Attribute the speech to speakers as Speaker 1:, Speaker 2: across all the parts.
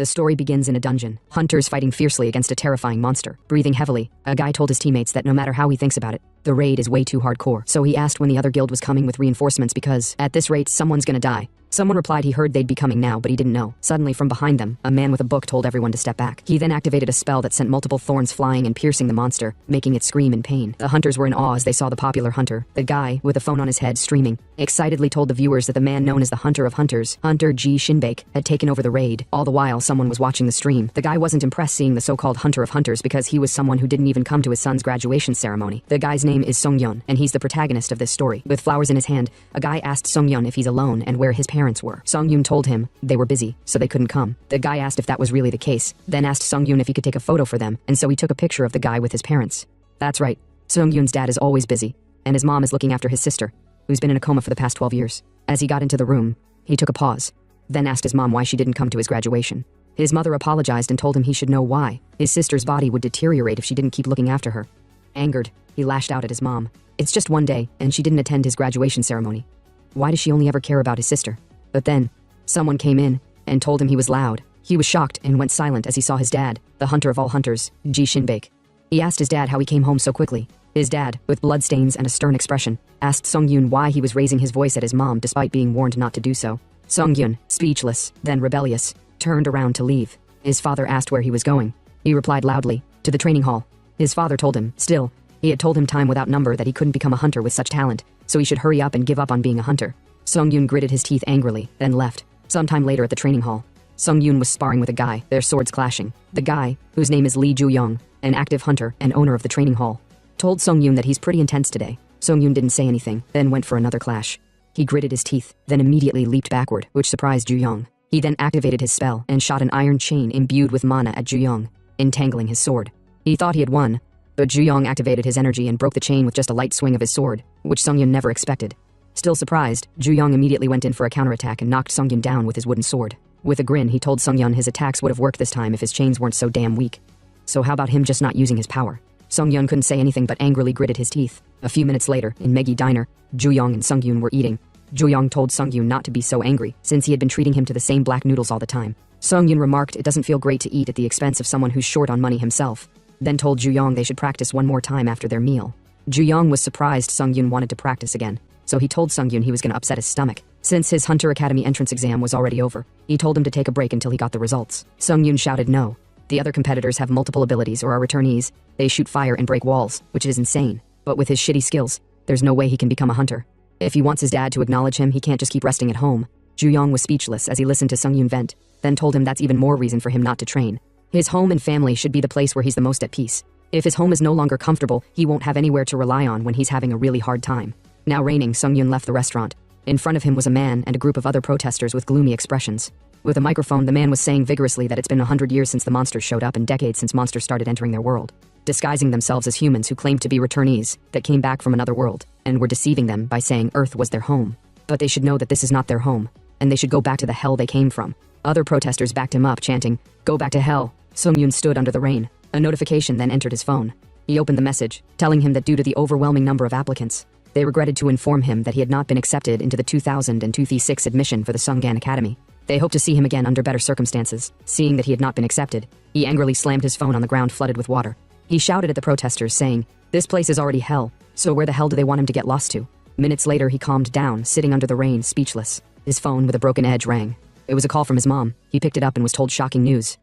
Speaker 1: The story begins in a dungeon. Hunters fighting fiercely against a terrifying monster. Breathing heavily, a guy told his teammates that no matter how he thinks about it, the raid is way too hardcore. So he asked when the other guild was coming with reinforcements because, at this rate, someone's gonna die. Someone replied he heard they'd be coming now, but he didn't know. Suddenly, from behind them, a man with a book told everyone to step back. He then activated a spell that sent multiple thorns flying and piercing the monster, making it scream in pain. The hunters were in awe as they saw the popular hunter, the guy with a phone on his head streaming, excitedly told the viewers that the man known as the Hunter of Hunters, Hunter G. Shinbake, had taken over the raid. All the while, someone was watching the stream. The guy wasn't impressed seeing the so-called Hunter of Hunters because he was someone who didn't even come to his son's graduation ceremony. The guy's name is Songyun, and he's the protagonist of this story. With flowers in his hand, a guy asked Songyun if he's alone and where his parents were. Songyun told him they were busy, so they couldn't come. The guy asked if that was really the case, then asked Songyun if he could take a photo for them, and so he took a picture of the guy with his parents. That's right, Songyun's dad is always busy, and his mom is looking after his sister, who's been in a coma for the past 12 years. As he got into the room, he took a pause, then asked his mom why she didn't come to his graduation. His mother apologized and told him he should know why. His sister's body would deteriorate if she didn't keep looking after her. Angered, he lashed out at his mom. It's just one day, and she didn't attend his graduation ceremony. Why does she only ever care about his sister? But then, someone came in and told him he was loud. He was shocked and went silent as he saw his dad, the hunter of all hunters, Ji Shinbake. He asked his dad how he came home so quickly. His dad, with bloodstains and a stern expression, asked Songyun why he was raising his voice at his mom despite being warned not to do so. Songyun, speechless, then rebellious, turned around to leave. His father asked where he was going. He replied loudly, to the training hall. His father told him, still, he had told him time without number that he couldn't become a hunter with such talent, so he should hurry up and give up on being a hunter. Songyun gritted his teeth angrily, then left. Sometime later at the training hall, Songyun was sparring with a guy, their swords clashing. The guy, whose name is Lee Ju-young, an active hunter and owner of the training hall, told Songyun that he's pretty intense today. Songyun didn't say anything, then went for another clash. He gritted his teeth, then immediately leaped backward, which surprised Ju-young. He then activated his spell and shot an iron chain imbued with mana at Ju-young, entangling his sword. He thought he had won, but Ju-young activated his energy and broke the chain with just a light swing of his sword, which Songyun never expected. Still surprised, Ju-young immediately went in for a counterattack and knocked Songyun down with his wooden sword. With a grin, he told Songyun his attacks would have worked this time if his chains weren't so damn weak. So how about him just not using his power? Songyun couldn't say anything but angrily gritted his teeth. A few minutes later, in Megi Diner, Ju-young and Songyun were eating. Ju-young told Songyun not to be so angry, since he had been treating him to the same black noodles all the time. Songyun remarked it doesn't feel great to eat at the expense of someone who's short on money himself, then told Ju-young they should practice one more time after their meal. Ju-young was surprised Songyun wanted to practice again, so he told Songyun he was gonna upset his stomach. Since his Hunter Academy entrance exam was already over, he told him to take a break until he got the results. Songyun shouted no. The other competitors have multiple abilities or are returnees. They shoot fire and break walls, which is insane. But with his shitty skills, there's no way he can become a hunter. If he wants his dad to acknowledge him, he can't just keep resting at home. Ju-young was speechless as he listened to Songyun vent, then told him that's even more reason for him not to train. His home and family should be the place where he's the most at peace. If his home is no longer comfortable, he won't have anywhere to rely on when he's having a really hard time. Now raining, Songyun left the restaurant. In front of him was a man and a group of other protesters with gloomy expressions. With a microphone, the man was saying vigorously that it's been 100 years since the monsters showed up and decades since monsters started entering their world, disguising themselves as humans who claimed to be returnees that came back from another world, and were deceiving them by saying Earth was their home. But they should know that this is not their home, and they should go back to the hell they came from. Other protesters backed him up, chanting, "Go back to hell." Songyun stood under the rain. A notification then entered his phone. He opened the message, telling him that due to the overwhelming number of applicants, they regretted to inform him that he had not been accepted into the 2026 admission for the Sungan Academy. They hoped to see him again under better circumstances. Seeing that he had not been accepted, he angrily slammed his phone on the ground flooded with water. He shouted at the protesters, saying, "This place is already hell, so where the hell do they want him to get lost to?" Minutes later, he calmed down, sitting under the rain, speechless. His phone with a broken edge rang. It was a call from his mom. He picked it up and was told shocking news.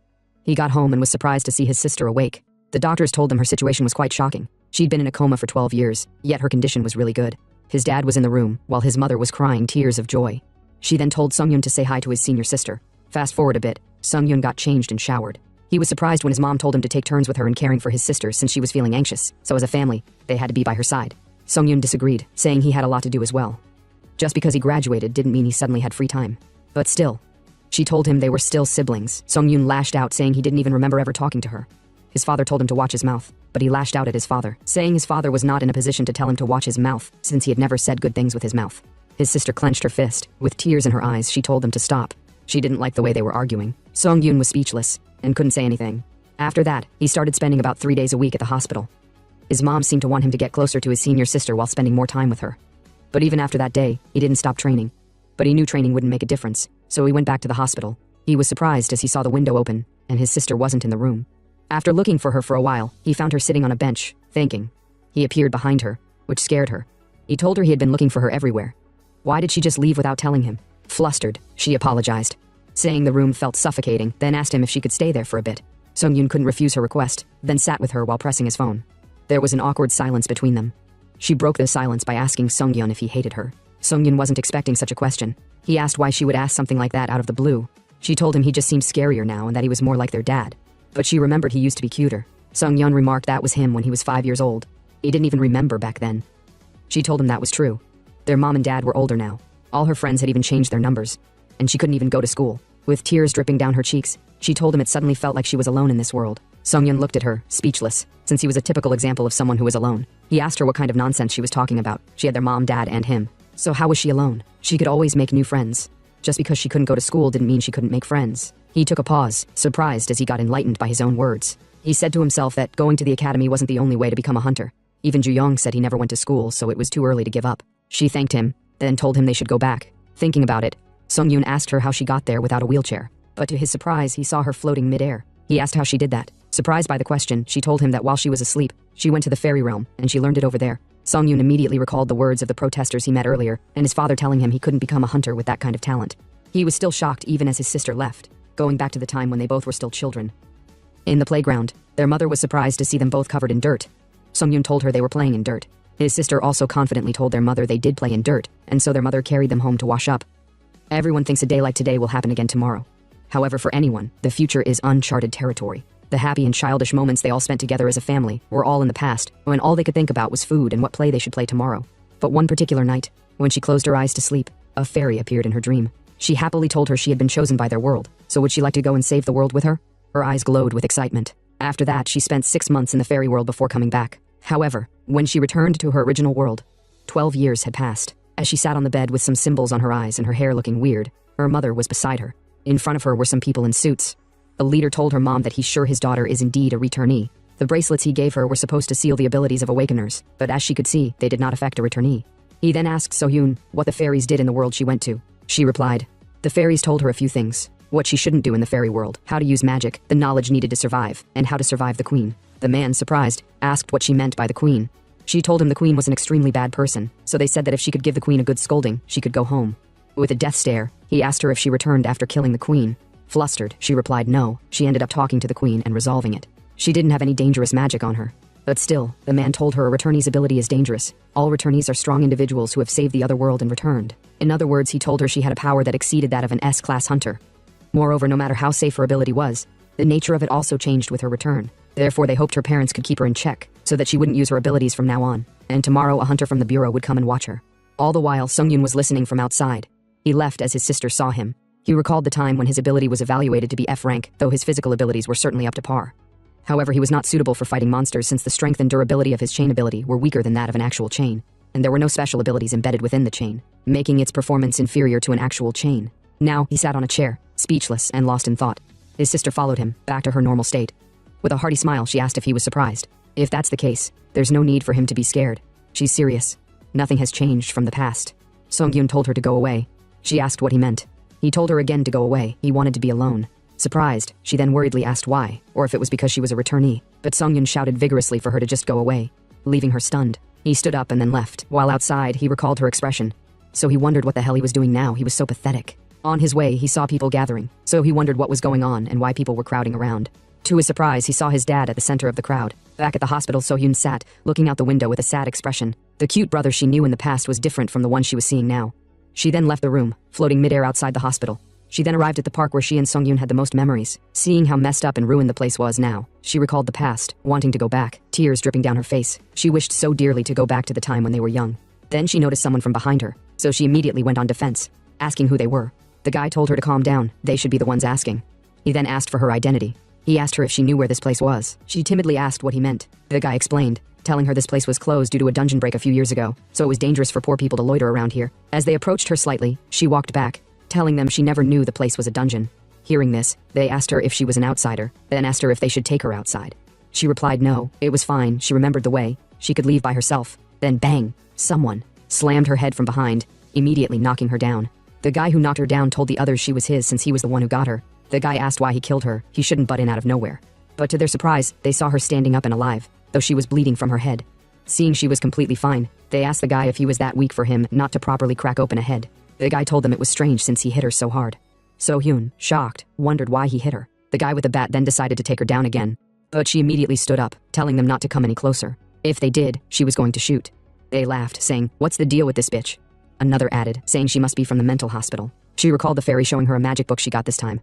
Speaker 1: He got home and was surprised to see his sister awake. The doctors told them her situation was quite shocking. She'd been in a coma for 12 years, yet her condition was really good. His dad was in the room, while his mother was crying tears of joy. She then told Songyun to say hi to his senior sister. Fast forward a bit, Songyun got changed and showered. He was surprised when his mom told him to take turns with her in caring for his sister since she was feeling anxious, so as a family, they had to be by her side. Songyun disagreed, saying he had a lot to do as well. Just because he graduated didn't mean he suddenly had free time. But still, she told him they were still siblings. Songyun lashed out, saying he didn't even remember ever talking to her. His father told him to watch his mouth, but he lashed out at his father, saying his father was not in a position to tell him to watch his mouth since he had never said good things with his mouth. His sister clenched her fist. With tears in her eyes, she told them to stop. She didn't like the way they were arguing. Songyun was speechless and couldn't say anything. After that, he started spending about 3 days a week at the hospital. His mom seemed to want him to get closer to his senior sister while spending more time with her. But even after that day, he didn't stop training. But he knew training wouldn't make a difference, so he went back to the hospital. He was surprised as he saw the window open, and his sister wasn't in the room. After looking for her for a while, he found her sitting on a bench, thinking. He appeared behind her, which scared her. He told her he had been looking for her everywhere. Why did she just leave without telling him? Flustered, she apologized, saying the room felt suffocating, then asked him if she could stay there for a bit. Sung-yoon couldn't refuse her request, then sat with her while pressing his phone. There was an awkward silence between them. She broke the silence by asking Sung-yoon if he hated her. Sung-yoon wasn't expecting such a question. He asked why she would ask something like that out of the blue. She told him he just seemed scarier now and that he was more like their dad. But she remembered he used to be cuter. Sung-yoon remarked that was him when he was 5 years old. He didn't even remember back then. She told him that was true. Their mom and dad were older now. All her friends had even changed their numbers. And she couldn't even go to school. With tears dripping down her cheeks, she told him it suddenly felt like she was alone in this world. Sung-yoon looked at her, speechless, since he was a typical example of someone who was alone. He asked her what kind of nonsense she was talking about. She had their mom, dad, and him. So how was she alone? She could always make new friends. Just because she couldn't go to school didn't mean she couldn't make friends. He took a pause, surprised as he got enlightened by his own words. He said to himself that going to the academy wasn't the only way to become a hunter. Even Ju-young said he never went to school, so it was too early to give up. She thanked him, then told him they should go back. Thinking about it, Sung-yoon asked her how she got there without a wheelchair. But to his surprise, he saw her floating mid-air. He asked how she did that. Surprised by the question, she told him that while she was asleep, she went to the fairy realm, and she learned it over there. Sung-yoon immediately recalled the words of the protesters he met earlier, and his father telling him he couldn't become a hunter with that kind of talent. He was still shocked even as his sister left, going back to the time when they both were still children. In the playground, their mother was surprised to see them both covered in dirt. Sung-yoon told her they were playing in dirt. His sister also confidently told their mother they did play in dirt, and so their mother carried them home to wash up. Everyone thinks a day like today will happen again tomorrow. However, for anyone, the future is uncharted territory. The happy and childish moments they all spent together as a family were all in the past, when all they could think about was food and what play they should play tomorrow. But one particular night, when she closed her eyes to sleep, a fairy appeared in her dream. She happily told her she had been chosen by their world, so would she like to go and save the world with her? Her eyes glowed with excitement. After that, she spent 6 months in the fairy world before coming back. However, when she returned to her original world, 12 years had passed. As she sat on the bed with some symbols on her eyes and her hair looking weird, her mother was beside her. In front of her were some people in suits. The leader told her mom that he's sure his daughter is indeed a returnee. The bracelets he gave her were supposed to seal the abilities of awakeners, but as she could see, they did not affect a returnee. He then asked So-hyun what the fairies did in the world she went to. She replied, the fairies told her a few things. What she shouldn't do in the fairy world, how to use magic, the knowledge needed to survive, and how to survive the queen. The man, surprised, asked what she meant by the queen. She told him the queen was an extremely bad person, so they said that if she could give the queen a good scolding, she could go home. With a death stare, he asked her if she returned after killing the queen. Flustered, she replied no. She ended up talking to the queen and resolving it. She didn't have any dangerous magic on her. But still, the man told her a returnee's ability is dangerous. All returnees are strong individuals who have saved the other world and returned. In other words, he told her she had a power that exceeded that of an S-class hunter. Moreover, no matter how safe her ability was, the nature of it also changed with her return. Therefore, they hoped her parents could keep her in check, so that she wouldn't use her abilities from now on, and tomorrow a hunter from the bureau would come and watch her. All the while, Sung-yoon was listening from outside. He left as his sister saw him. He recalled the time when his ability was evaluated to be F rank, though his physical abilities were certainly up to par. However, he was not suitable for fighting monsters since the strength and durability of his chain ability were weaker than that of an actual chain, and there were no special abilities embedded within the chain, making its performance inferior to an actual chain. Now, he sat on a chair, speechless and lost in thought. His sister followed him, back to her normal state. With a hearty smile, she asked if he was surprised. If that's the case, there's no need for him to be scared. She's serious. Nothing has changed from the past. Sung-yoon told her to go away. She asked what he meant. He told her again to go away. He wanted to be alone. Surprised, she then worriedly asked why, or if it was because she was a returnee, but Sung-yoon shouted vigorously for her to just go away, leaving her stunned. He stood up and then left. While outside, he recalled her expression. So he wondered what the hell he was doing now. He was so pathetic. On his way, he saw people gathering, so he wondered what was going on and why people were crowding around. To his surprise, he saw his dad at the center of the crowd. Back at the hospital, So-hyun sat, looking out the window with a sad expression. The cute brother she knew in the past was different from the one she was seeing now. She then left the room, floating midair outside the hospital. She then arrived at the park where she and Sung-yoon had the most memories. Seeing how messed up and ruined the place was now, she recalled the past, wanting to go back, tears dripping down her face. She wished so dearly to go back to the time when they were young. Then she noticed someone from behind her, so she immediately went on defense, asking who they were. The guy told her to calm down, they should be the ones asking. He then asked for her identity. He asked her if she knew where this place was. She timidly asked what he meant. The guy explained, telling her this place was closed due to a dungeon break a few years ago, so it was dangerous for poor people to loiter around here. As they approached her slightly, she walked back, telling them she never knew the place was a dungeon. Hearing this, they asked her if she was an outsider, then asked her if they should take her outside. She replied no, it was fine, she remembered the way, she could leave by herself. Then bang, someone slammed her head from behind, immediately knocking her down. The guy who knocked her down told the others she was his since he was the one who got her. The guy asked why he killed her. He shouldn't butt in out of nowhere. But to their surprise, they saw her standing up and alive, though she was bleeding from her head. Seeing she was completely fine, they asked the guy if he was that weak for him not to properly crack open a head. The guy told them it was strange since he hit her so hard. So-hyun, shocked, wondered why he hit her. The guy with the bat then decided to take her down again. But she immediately stood up, telling them not to come any closer. If they did, she was going to shoot. They laughed, saying, "What's the deal with this bitch?" Another added, saying she must be from the mental hospital. She recalled the fairy showing her a magic book she got this time.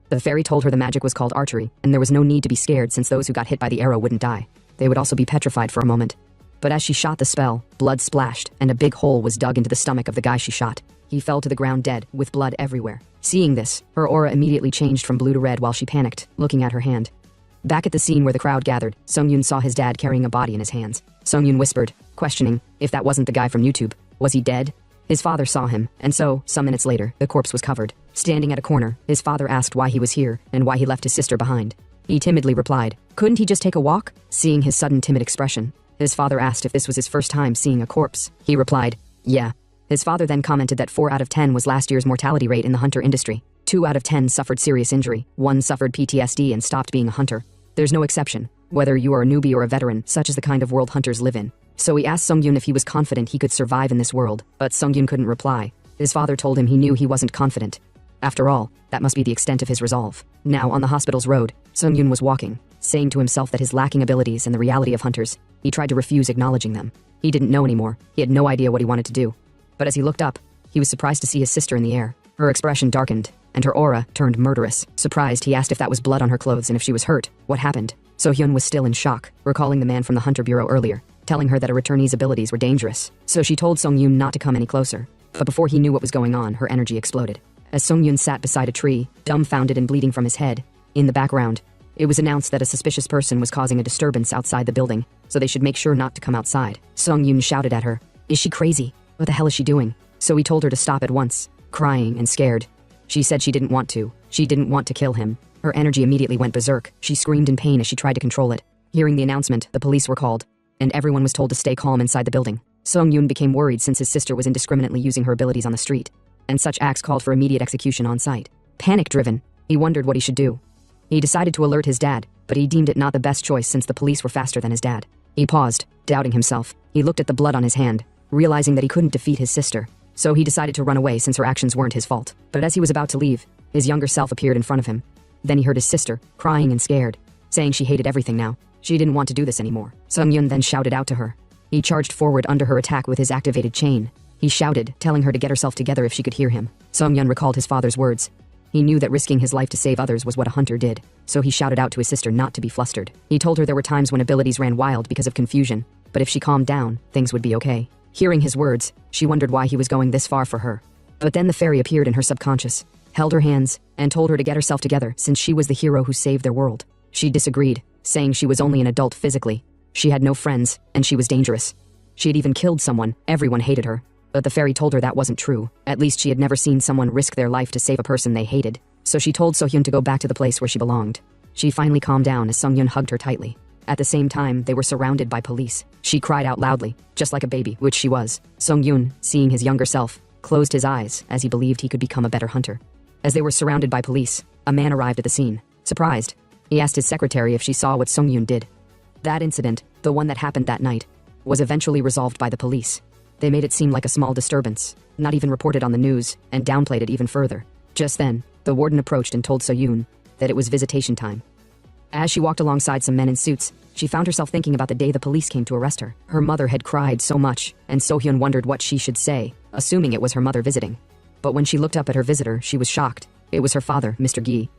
Speaker 1: The fairy told her the magic was called archery, and there was no need to be scared since those who got hit by the arrow wouldn't die. They would also be petrified for a moment. But as she shot the spell, blood splashed, and a big hole was dug into the stomach of the guy she shot. He fell to the ground dead, with blood everywhere. Seeing this, her aura immediately changed from blue to red while she panicked, looking at her hand. Back at the scene where the crowd gathered, Sung-yoon saw his dad carrying a body in his hands. Sung-yoon whispered, questioning if that wasn't the guy from YouTube. Was he dead? His father saw him, and so, some minutes later, the corpse was covered. Standing at a corner, his father asked why he was here and why he left his sister behind. He timidly replied, "Couldn't he just take a walk?" Seeing his sudden timid expression, his father asked if this was his first time seeing a corpse. He replied, "Yeah." His father then commented that 4 out of 10 was last year's mortality rate in the hunter industry. 2 out of 10 suffered serious injury, 1 suffered PTSD and stopped being a hunter. There's no exception, whether you are a newbie or a veteran, such is the kind of world hunters live in. So he asked Sung-yoon if he was confident he could survive in this world, but Sung-yoon couldn't reply. His father told him he knew he wasn't confident. After all, that must be the extent of his resolve. Now, on the hospital's road, Sung-yoon was walking, saying to himself that his lacking abilities and the reality of hunters, he tried to refuse acknowledging them. He didn't know anymore. He had no idea what he wanted to do. But as he looked up, he was surprised to see his sister in the air. Her expression darkened, and her aura turned murderous. Surprised, he asked if that was blood on her clothes and if she was hurt. What happened? So-hyun was still in shock, recalling the man from the Hunter Bureau earlier, telling her that a returnee's abilities were dangerous. So she told Sung-yoon not to come any closer. But before he knew what was going on, her energy exploded. As Sung-yoon sat beside a tree, dumbfounded and bleeding from his head, in the background, it was announced that a suspicious person was causing a disturbance outside the building, so they should make sure not to come outside. Sung-yoon shouted at her, "Is she crazy? What the hell is she doing?" So he told her to stop at once, crying and scared. She said she didn't want to. She didn't want to kill him. Her energy immediately went berserk. She screamed in pain as she tried to control it. Hearing the announcement, the police were called, and everyone was told to stay calm inside the building. Sung-yoon became worried since his sister was indiscriminately using her abilities on the street, and such acts called for immediate execution on site. Panic-driven, he wondered what he should do. He decided to alert his dad, but he deemed it not the best choice since the police were faster than his dad. He paused, doubting himself. He looked at the blood on his hand, realizing that he couldn't defeat his sister. So he decided to run away since her actions weren't his fault. But as he was about to leave, his younger self appeared in front of him. Then he heard his sister, crying and scared, saying she hated everything now. She didn't want to do this anymore. Sung-yoon then shouted out to her. He charged forward under her attack with his activated chain. He shouted, telling her to get herself together if she could hear him. Sung-yoon recalled his father's words. He knew that risking his life to save others was what a hunter did, so he shouted out to his sister not to be flustered. He told her there were times when abilities ran wild because of confusion, but if she calmed down, things would be okay. Hearing his words, she wondered why he was going this far for her. But then the fairy appeared in her subconscious, held her hands, and told her to get herself together since she was the hero who saved their world. She disagreed, saying she was only an adult physically. She had no friends, and she was dangerous. She had even killed someone. Everyone hated her. But the fairy told her that wasn't true. At least she had never seen someone risk their life to save a person they hated. So she told So-hyun to go back to the place where she belonged. She finally calmed down as Sung-yoon hugged her tightly. At the same time, they were surrounded by police. She cried out loudly, just like a baby, which she was. Sung-yoon, seeing his younger self, closed his eyes as he believed he could become a better hunter. As they were surrounded by police, a man arrived at the scene. Surprised, he asked his secretary if she saw what Sung-yoon did. That incident, the one that happened that night, was eventually resolved by the police. They made it seem like a small disturbance, not even reported on the news, and downplayed it even further. Just then, the warden approached and told So-yoon that it was visitation time. As she walked alongside some men in suits, she found herself thinking about the day the police came to arrest her. Her mother had cried so much, and So-hyun wondered what she should say, assuming it was her mother visiting. But when she looked up at her visitor, she was shocked. It was her father, Mr. Gi.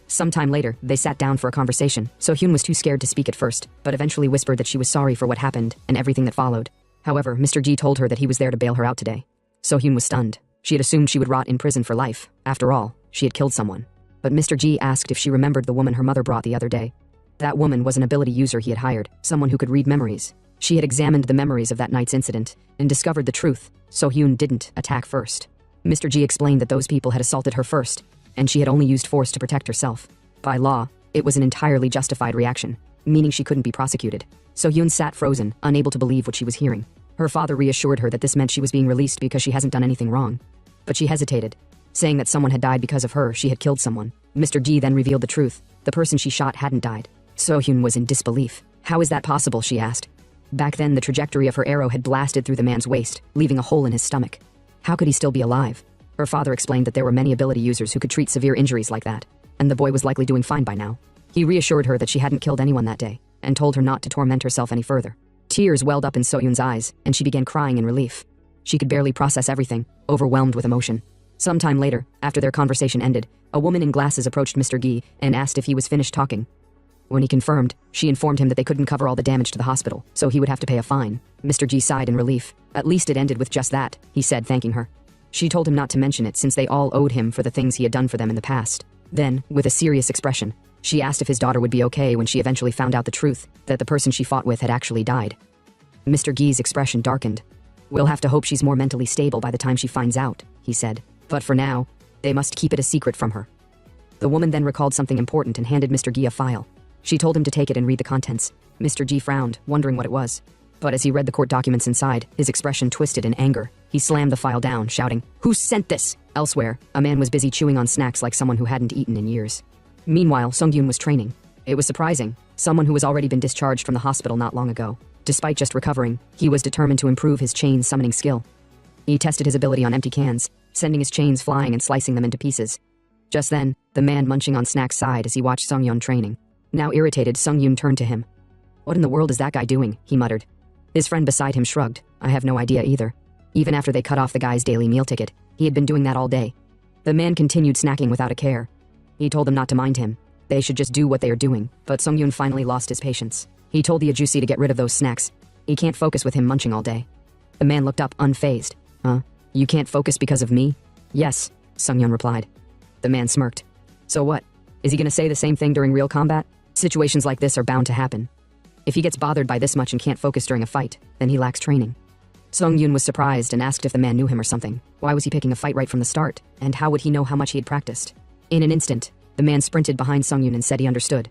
Speaker 1: Sometime later, they sat down for a conversation. So-hyun was too scared to speak at first, but eventually whispered that she was sorry for what happened and everything that followed. However, Mr. Gi told her that he was there to bail her out today. So-hyun was stunned. She had assumed she would rot in prison for life. After all, she had killed someone. But Mr. Gi asked if she remembered the woman her mother brought the other day. That woman was an ability user he had hired, someone who could read memories. She had examined the memories of that night's incident and discovered the truth. So-hyun didn't attack first. Mr. Gi explained that those people had assaulted her first, and she had only used force to protect herself. By law, it was an entirely justified reaction, meaning she couldn't be prosecuted. So-hyun sat frozen, unable to believe what she was hearing. Her father reassured her that this meant she was being released because she hasn't done anything wrong. But she hesitated. saying that someone had died because of her, she had killed someone. Mr. G then revealed the truth. The person she shot hadn't died. So-hyun was in disbelief. How is that possible, she asked. Back then, the trajectory of her arrow had blasted through the man's waist, leaving a hole in his stomach. How could he still be alive? Her father explained that there were many ability users who could treat severe injuries like that, and the boy was likely doing fine by now. He reassured her that she hadn't killed anyone that day, and told her not to torment herself any further. Tears welled up in So-hyun's eyes, and she began crying in relief. She could barely process everything, overwhelmed with emotion. Sometime later, after their conversation ended, a woman in glasses approached Mr. Gi and asked if he was finished talking. When he confirmed, she informed him that they couldn't cover all the damage to the hospital, so he would have to pay a fine. Mr. G sighed in relief. At least it ended with just that, he said, thanking her. She told him not to mention it since they all owed him for the things he had done for them in the past. Then, with a serious expression, she asked if his daughter would be okay when she eventually found out the truth, that the person she fought with had actually died. Mr. Gi's expression darkened. We'll have to hope she's more mentally stable by the time she finds out, he said. But for now, they must keep it a secret from her. The woman then recalled something important and handed Mr. Gi a file. She told him to take it and read the contents. Mr. G frowned, wondering what it was. But as he read the court documents inside, his expression twisted in anger. He slammed the file down, shouting, "Who sent this?" Elsewhere, a man was busy chewing on snacks like someone who hadn't eaten in years. Meanwhile, Sung-yoon was training. It was surprising. Someone who was already been discharged from the hospital not long ago. Despite just recovering, he was determined to improve his chain summoning skill. He tested his ability on empty cans, sending his chains flying and slicing them into pieces. Just then, the man munching on snacks sighed as he watched Sung-yoon training. Now irritated, Sung-yoon turned to him. "What in the world is that guy doing?" he muttered. His friend beside him shrugged. "I have no idea either." Even after they cut off the guy's daily meal ticket, he had been doing that all day. The man continued snacking without a care. He told them not to mind him. They should just do what they are doing, but Sung-yoon finally lost his patience. He told the Ajusi to get rid of those snacks. He can't focus with him munching all day. The man looked up, unfazed. "Huh? You can't focus because of me?" "Yes," Sung-yoon replied. The man smirked. "So what? Is he gonna say the same thing during real combat? Situations like this are bound to happen. If he gets bothered by this much and can't focus during a fight, then he lacks training." Sung-yoon was surprised and asked if the man knew him or something. Why was he picking a fight right from the start? And how would he know how much he had practiced? In an instant, the man sprinted behind Sung-yoon and said he understood.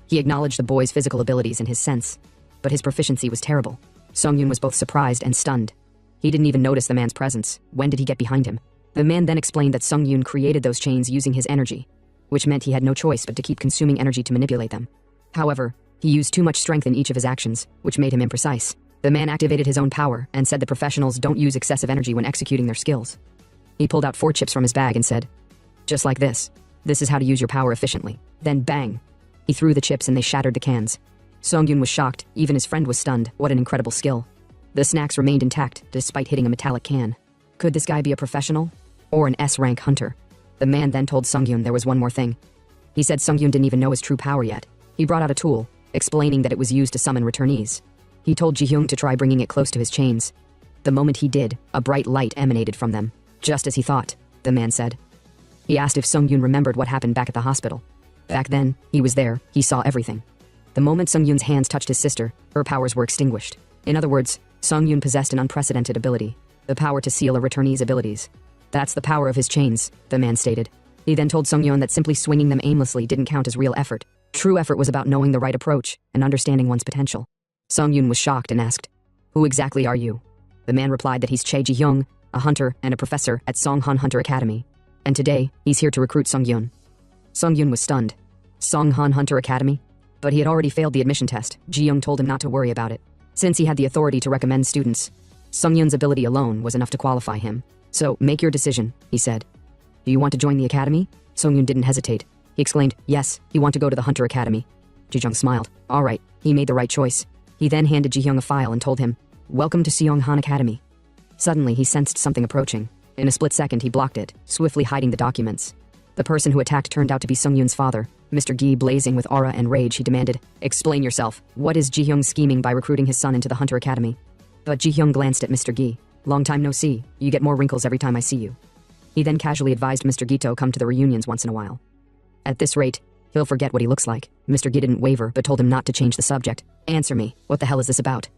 Speaker 1: He acknowledged the boy's physical abilities and his sense, but his proficiency was terrible. Sung-yoon was both surprised and stunned. He didn't even notice the man's presence. When did he get behind him? The man then explained that Sung-yoon created those chains using his energy, which meant he had no choice but to keep consuming energy to manipulate them. However, he used too much strength in each of his actions, which made him imprecise. The man activated his own power and said that professionals don't use excessive energy when executing their skills. He pulled out 4 chips from his bag and said, "Just like this. This is how to use your power efficiently." Then bang! He threw the chips and they shattered the cans. Sung-yoon was shocked, even his friend was stunned. What an incredible skill. The snacks remained intact, despite hitting a metallic can. Could this guy be a professional? Or an S-rank hunter? The man then told Sung-yoon there was one more thing. He said Sung-yoon didn't even know his true power yet. He brought out a tool, explaining that it was used to summon returnees. He told Ji-hyung to try bringing it close to his chains. The moment he did, a bright light emanated from them. Just as he thought, the man said. He asked if Sung-yoon remembered what happened back at the hospital. Back then, he was there, he saw everything. The moment Sung-yoon's hands touched his sister, her powers were extinguished. In other words, Sung-yoon possessed an unprecedented ability, the power to seal a returnee's abilities. That's the power of his chains, the man stated. He then told Sung-yoon that simply swinging them aimlessly didn't count as real effort. True effort was about knowing the right approach and understanding one's potential. Sung-yoon was shocked and asked, "Who exactly are you?" The man replied that he's Chae Ji-hyung, a hunter and a professor at Songhan Hunter Academy. And today, he's here to recruit Sung-yoon. Sung-yoon was stunned. Songhan Hunter Academy? But he had already failed the admission test. Ji-hyung told him not to worry about it, since he had the authority to recommend students. Sung-yoon's ability alone was enough to qualify him. "So, make your decision," he said. "Do you want to join the academy?" Sung-yoon didn't hesitate. He exclaimed, "Yes, he want to go to the Hunter Academy." Ji-hyung smiled. All right, he made the right choice. He then handed Ji-hyung a file and told him, "Welcome to Seonghan Academy." Suddenly, he sensed something approaching. In a split second, he blocked it, swiftly hiding the documents. The person who attacked turned out to be Sung-yoon's father. Mr. Gi, blazing with aura and rage, he demanded, "Explain yourself. What is Ji-hyung scheming by recruiting his son into the Hunter Academy?" But Ji-hyung glanced at Mr. Gi. "Long time no see. You get more wrinkles every time I see you." He then casually advised Mr. Gi to come to the reunions once in a while. At this rate, he'll forget what he looks like. Mr. Gi didn't waver, but told him not to change the subject. "Answer me. What the hell is this about?"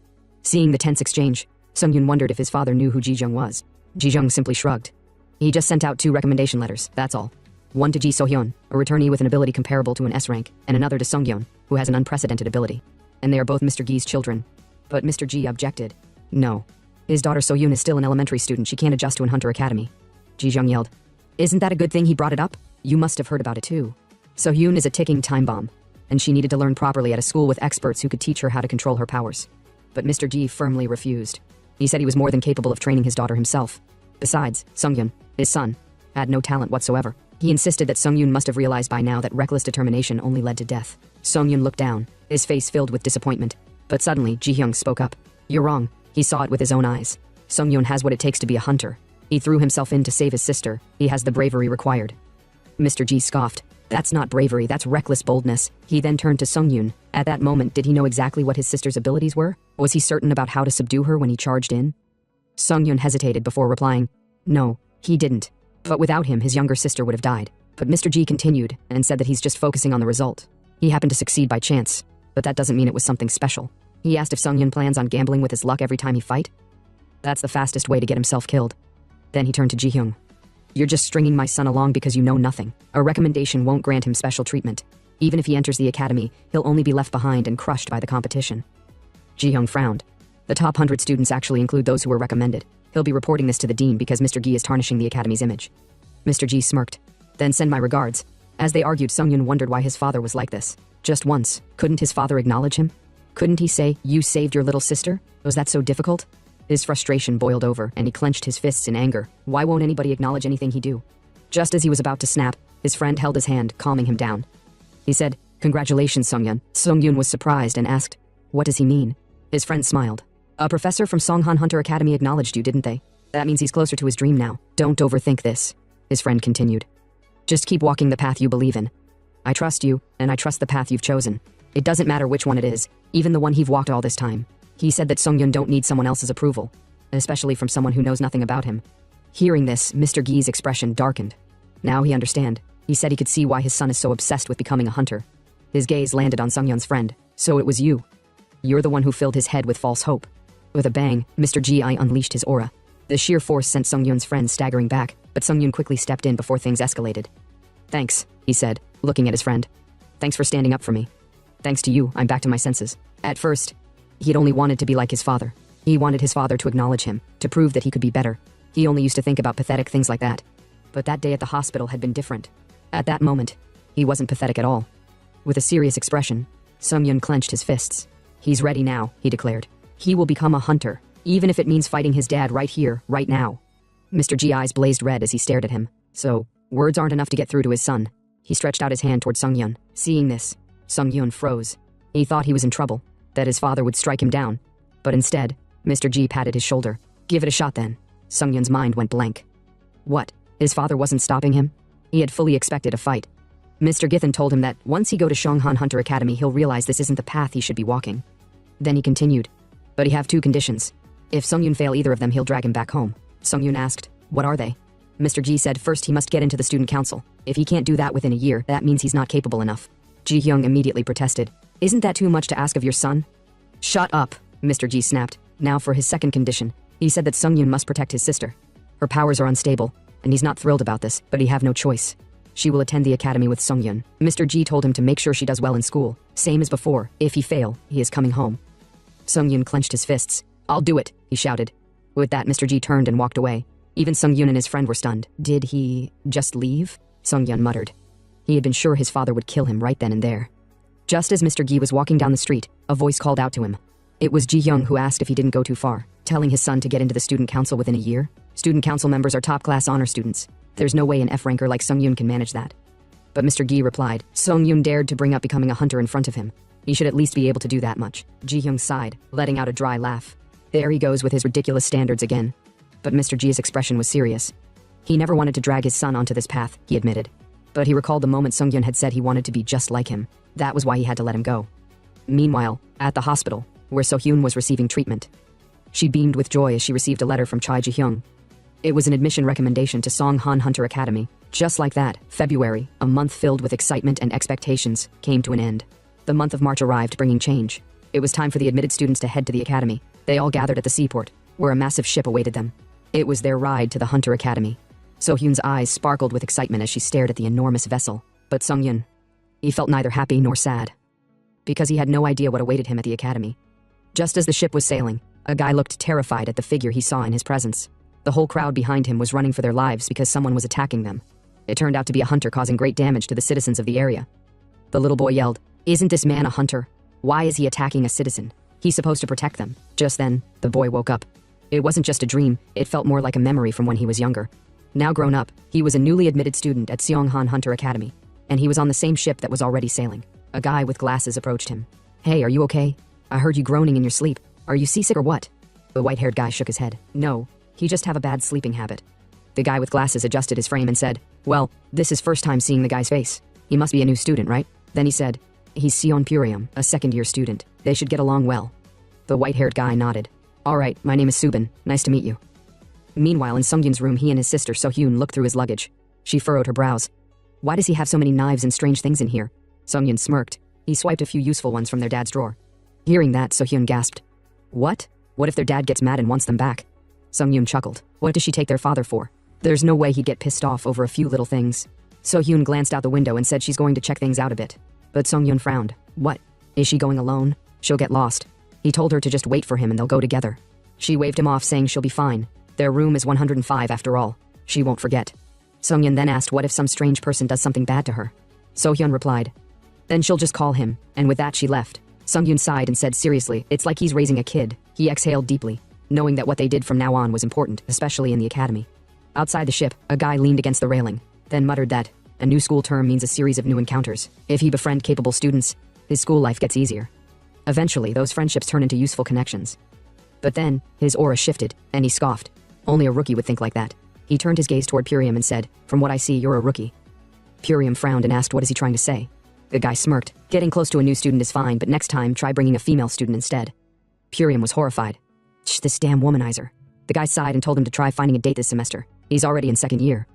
Speaker 1: Seeing the tense exchange, Sung-yoon wondered if his father knew who Ji-hyung was. Ji-hyung simply shrugged. He just sent out 2 recommendation letters, that's all. One to Ji So-hyun, a returnee with an ability comparable to an S-rank, and another to Sung-yoon, who has an unprecedented ability. And they are both Mr. Gi's children. But Mr. Gi objected. No. His daughter So-hyun is still an elementary student. She can't adjust to an Hunter Academy. Ji-hyung yelled. Isn't that a good thing he brought it up? You must have heard about it too. So-hyun is a ticking time bomb, and she needed to learn properly at a school with experts who could teach her how to control her powers. But Mr. G firmly refused. He said he was more than capable of training his daughter himself. Besides, Sung-hyun, his son, had no talent whatsoever. He insisted that Sung-hyun must have realized by now that reckless determination only led to death. Sung-hyun looked down, his face filled with disappointment. But suddenly, Ji-hyung spoke up. You're wrong. He saw it with his own eyes. Sung-hyun has what it takes to be a hunter. He threw himself in to save his sister. He has the bravery required. Mr. G scoffed. That's not bravery, that's reckless boldness. He then turned to Sung-hyun. At that moment, did he know exactly what his sister's abilities were? Was he certain about how to subdue her when he charged in? Sung-hyun hesitated before replying. No, he didn't. But without him, his younger sister would have died. But Mr. G continued and said that he's just focusing on the result. He happened to succeed by chance, but that doesn't mean it was something special. He asked if Sung-hyun plans on gambling with his luck every time he fight. That's the fastest way to get himself killed. Then he turned to Ji-hyung. You're just stringing my son along because you know nothing. A recommendation won't grant him special treatment. Even if he enters the academy, he'll only be left behind and crushed by the competition. Ji-hyung frowned. The top 100 students actually include those who were recommended. He'll be reporting this to the dean because Mr. Gi is tarnishing the academy's image. Mr. G smirked. Then send my regards. As they argued, Sung-hyun wondered why his father was like this. Just once, couldn't his father acknowledge him? Couldn't he say, you saved your little sister? Was that so difficult? His frustration boiled over, and he clenched his fists in anger. Why won't anybody acknowledge anything he do? Just as he was about to snap, his friend held his hand, calming him down. He said, Congratulations, Sung-hyun. Sung-hyun was surprised and asked, What does he mean? His friend smiled. A professor from Songhan Hunter Academy acknowledged you, didn't they? That means he's closer to his dream now. Don't overthink this, his friend continued. Just keep walking the path you believe in. I trust you, and I trust the path you've chosen. It doesn't matter which one it is, even the one he've walked all this time. He said that Sung-hyun don't need someone else's approval, especially from someone who knows nothing about him. Hearing this, Mr. Gi's expression darkened. Now he understand. He said he could see why his son is so obsessed with becoming a hunter. His gaze landed on Sung-hyun's friend. So it was you. You're the one who filled his head with false hope. With a bang, Mr. Gi unleashed his aura. The sheer force sent Sung-hyun's friend staggering back, but Sung-hyun quickly stepped in before things escalated. Thanks, he said, looking at his friend. Thanks for standing up for me. Thanks to you, I'm back to my senses. At first, he'd only wanted to be like his father. He wanted his father to acknowledge him, to prove that he could be better. He only used to think about pathetic things like that. But that day at the hospital had been different. At that moment, he wasn't pathetic at all. With a serious expression, Sung-hyun clenched his fists. He's ready now, he declared. He will become a hunter, even if it means fighting his dad right here, right now. Mr. G's eyes blazed red as he stared at him. So, words aren't enough to get through to his son. He stretched out his hand toward Sung-hyun. Seeing this, Sung-hyun froze. He thought he was in trouble, that his father would strike him down. But instead, Mr. G patted his shoulder. Give it a shot then. Sung-hyun's mind went blank. What? His father wasn't stopping him? He had fully expected a fight. Mr. Githan told him that once he go to Songhan Hunter Academy, he'll realize this isn't the path he should be walking. Then he continued. But he have two conditions. If Sung-hyun fail either of them, he'll drag him back home. Sung-hyun asked, What are they? Mr. G said first he must get into the student council. If he can't do that within a year, that means he's not capable enough. Ji-hyung immediately protested. Isn't that too much to ask of your son? Shut up, Mr. G snapped. Now for his second condition. He said that Sung-hyun must protect his sister. Her powers are unstable, and he's not thrilled about this, but he have no choice. She will attend the academy with Sung-hyun. Mr. G told him to make sure she does well in school. Same as before, if he fail, he is coming home. Sung-hyun clenched his fists. I'll do it, he shouted. With that, Mr. G turned and walked away. Even Sung-hyun and his friend were stunned. Did he just leave? Sung-hyun muttered. He had been sure his father would kill him right then and there. Just as Mr. Gi was walking down the street, a voice called out to him. It was Ji-hyung who asked if he didn't go too far, telling his son to get into the student council within a year. Student council members are top-class honor students. There's no way an F-ranker like Sung-hyun can manage that. But Mr. Gi replied, Sung-hyun dared to bring up becoming a hunter in front of him. He should at least be able to do that much. Ji-hyung sighed, letting out a dry laugh. There he goes with his ridiculous standards again. But Mr. Gi's expression was serious. He never wanted to drag his son onto this path, he admitted. But he recalled the moment Sung-hyun had said he wanted to be just like him. That was why he had to let him go. Meanwhile, at the hospital, where So-hyun was receiving treatment, she beamed with joy as she received a letter from Chai Ji-hyung. It was an admission recommendation to Songhan Hunter Academy. Just like that, February, a month filled with excitement and expectations, came to an end. The month of March arrived, bringing change. It was time for the admitted students to head to the academy. They all gathered at the seaport, where a massive ship awaited them. It was their ride to the Hunter Academy. So-hyun's eyes sparkled with excitement as she stared at the enormous vessel. But Sung-hyun, he felt neither happy nor sad, because he had no idea what awaited him at the academy. Just as the ship was sailing, a guy looked terrified at the figure he saw in his presence. The whole crowd behind him was running for their lives because someone was attacking them. It turned out to be a hunter causing great damage to the citizens of the area. The little boy yelled, "Isn't this man a hunter? Why is he attacking a citizen? He's supposed to protect them." Just then, the boy woke up. It wasn't just a dream, it felt more like a memory from when he was younger. Now grown up, he was a newly admitted student at Seonghan Hunter Academy, and he was on the same ship that was already sailing. A guy with glasses approached him. "Hey, are you okay? I heard you groaning in your sleep. Are you seasick or what?" The white-haired guy shook his head. "No, he just have a bad sleeping habit." The guy with glasses adjusted his frame and said, "Well, this is first time seeing the guy's face. He must be a new student, right?" Then he said, "He's Sion Purium, a second-year student. They should get along well." The white-haired guy nodded. "All right, my name is Subin. Nice to meet you." Meanwhile, in Sungyun's room, he and his sister Sohyun looked through his luggage. She furrowed her brows. "Why does he have so many knives and strange things in here?" Sungyun smirked. He swiped a few useful ones from their dad's drawer. Hearing that, Sohyun gasped. "What? What if their dad gets mad and wants them back?" Sungyun chuckled. "What does she take their father for? There's no way he'd get pissed off over a few little things." Sohyun glanced out the window and said she's going to check things out a bit. But Sungyun frowned. "What? Is she going alone? She'll get lost." He told her to just wait for him and they'll go together. She waved him off, saying she'll be fine. Their room is 105 after all. She won't forget. Sungyun then asked what if some strange person does something bad to her. Sohyun replied, "Then she'll just call him," and with that she left. Sungyun sighed and said seriously, "It's like he's raising a kid." He exhaled deeply, knowing that what they did from now on was important, especially in the academy. Outside the ship, a guy leaned against the railing, then muttered that a new school term means a series of new encounters. If he befriend capable students, his school life gets easier. Eventually, those friendships turn into useful connections. But then, his aura shifted, and he scoffed. Only a rookie would think like that. He turned his gaze toward Purium and said, "From what I see, you're a rookie." Purium frowned and asked what is he trying to say. The guy smirked. "Getting close to a new student is fine, but next time try bringing a female student instead." Purium was horrified. "Shh, this damn womanizer." The guy sighed and told him to try finding a date this semester. He's already in second year.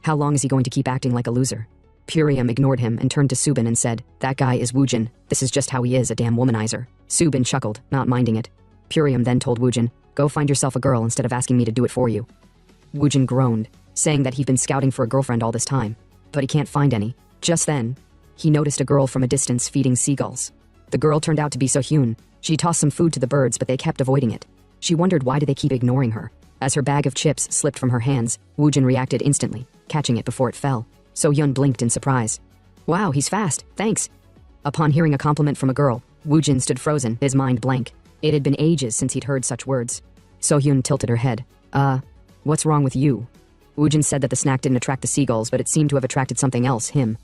Speaker 1: How long is he going to keep acting like a loser? Purium ignored him and turned to Subin and said, "That guy is Woojin. This is just how he is, a damn womanizer." Subin chuckled, not minding it. Purium then told Woojin, "Go find yourself a girl instead of asking me to do it for you." Woojin groaned, saying that he'd been scouting for a girlfriend all this time, but he can't find any. Just then, he noticed a girl from a distance feeding seagulls. The girl turned out to be Sohyun. She tossed some food to the birds, but they kept avoiding it. She wondered why did they keep ignoring her. As her bag of chips slipped from her hands, Woojin reacted instantly, catching it before it fell. Sohyun blinked in surprise. "Wow, he's fast, thanks." Upon hearing a compliment from a girl, Woojin stood frozen, his mind blank. It had been ages since he'd heard such words. Sohyun tilted her head. What's wrong with you?" Woojin said that the snack didn't attract the seagulls, but it seemed to have attracted something else, him.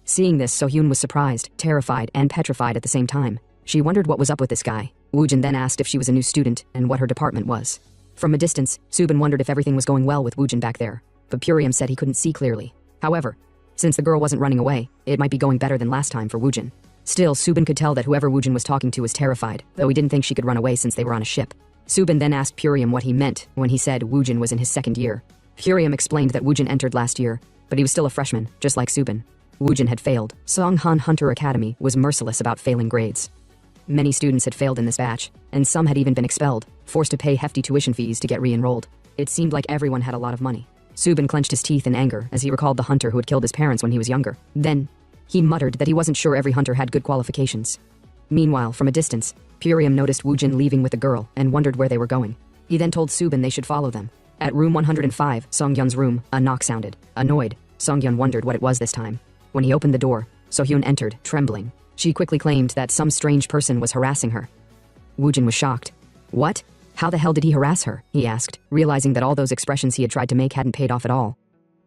Speaker 1: Seeing this, Sohyun was surprised, terrified, and petrified at the same time. She wondered what was up with this guy. Woojin then asked if she was a new student and what her department was. From a distance, Subin wondered if everything was going well with Woojin back there, but Purium said he couldn't see clearly. However, since the girl wasn't running away, it might be going better than last time for Woojin. Still, Subin could tell that whoever Woojin was talking to was terrified, though he didn't think she could run away since they were on a ship. Subin then asked Purium what he meant when he said Woojin was in his second year. Purium explained that Woojin entered last year, but he was still a freshman, just like Subin. Woojin had failed. Seonghan Hunter Academy was merciless about failing grades. Many students had failed in this batch, and some had even been expelled, forced to pay hefty tuition fees to get re-enrolled. It seemed like everyone had a lot of money. Subin clenched his teeth in anger as he recalled the hunter who had killed his parents when he was younger. Then, he muttered that he wasn't sure every hunter had good qualifications. Meanwhile, from a distance, Purium noticed Woojin leaving with a girl and wondered where they were going. He then told Subin they should follow them. At room 105, Songyun's room, a knock sounded. Annoyed, Songyun wondered what it was this time. When he opened the door, Sohyun entered, trembling. She quickly claimed that some strange person was harassing her. Woojin was shocked. "What? How the hell did he harass her?" he asked, realizing that all those expressions he had tried to make hadn't paid off at all.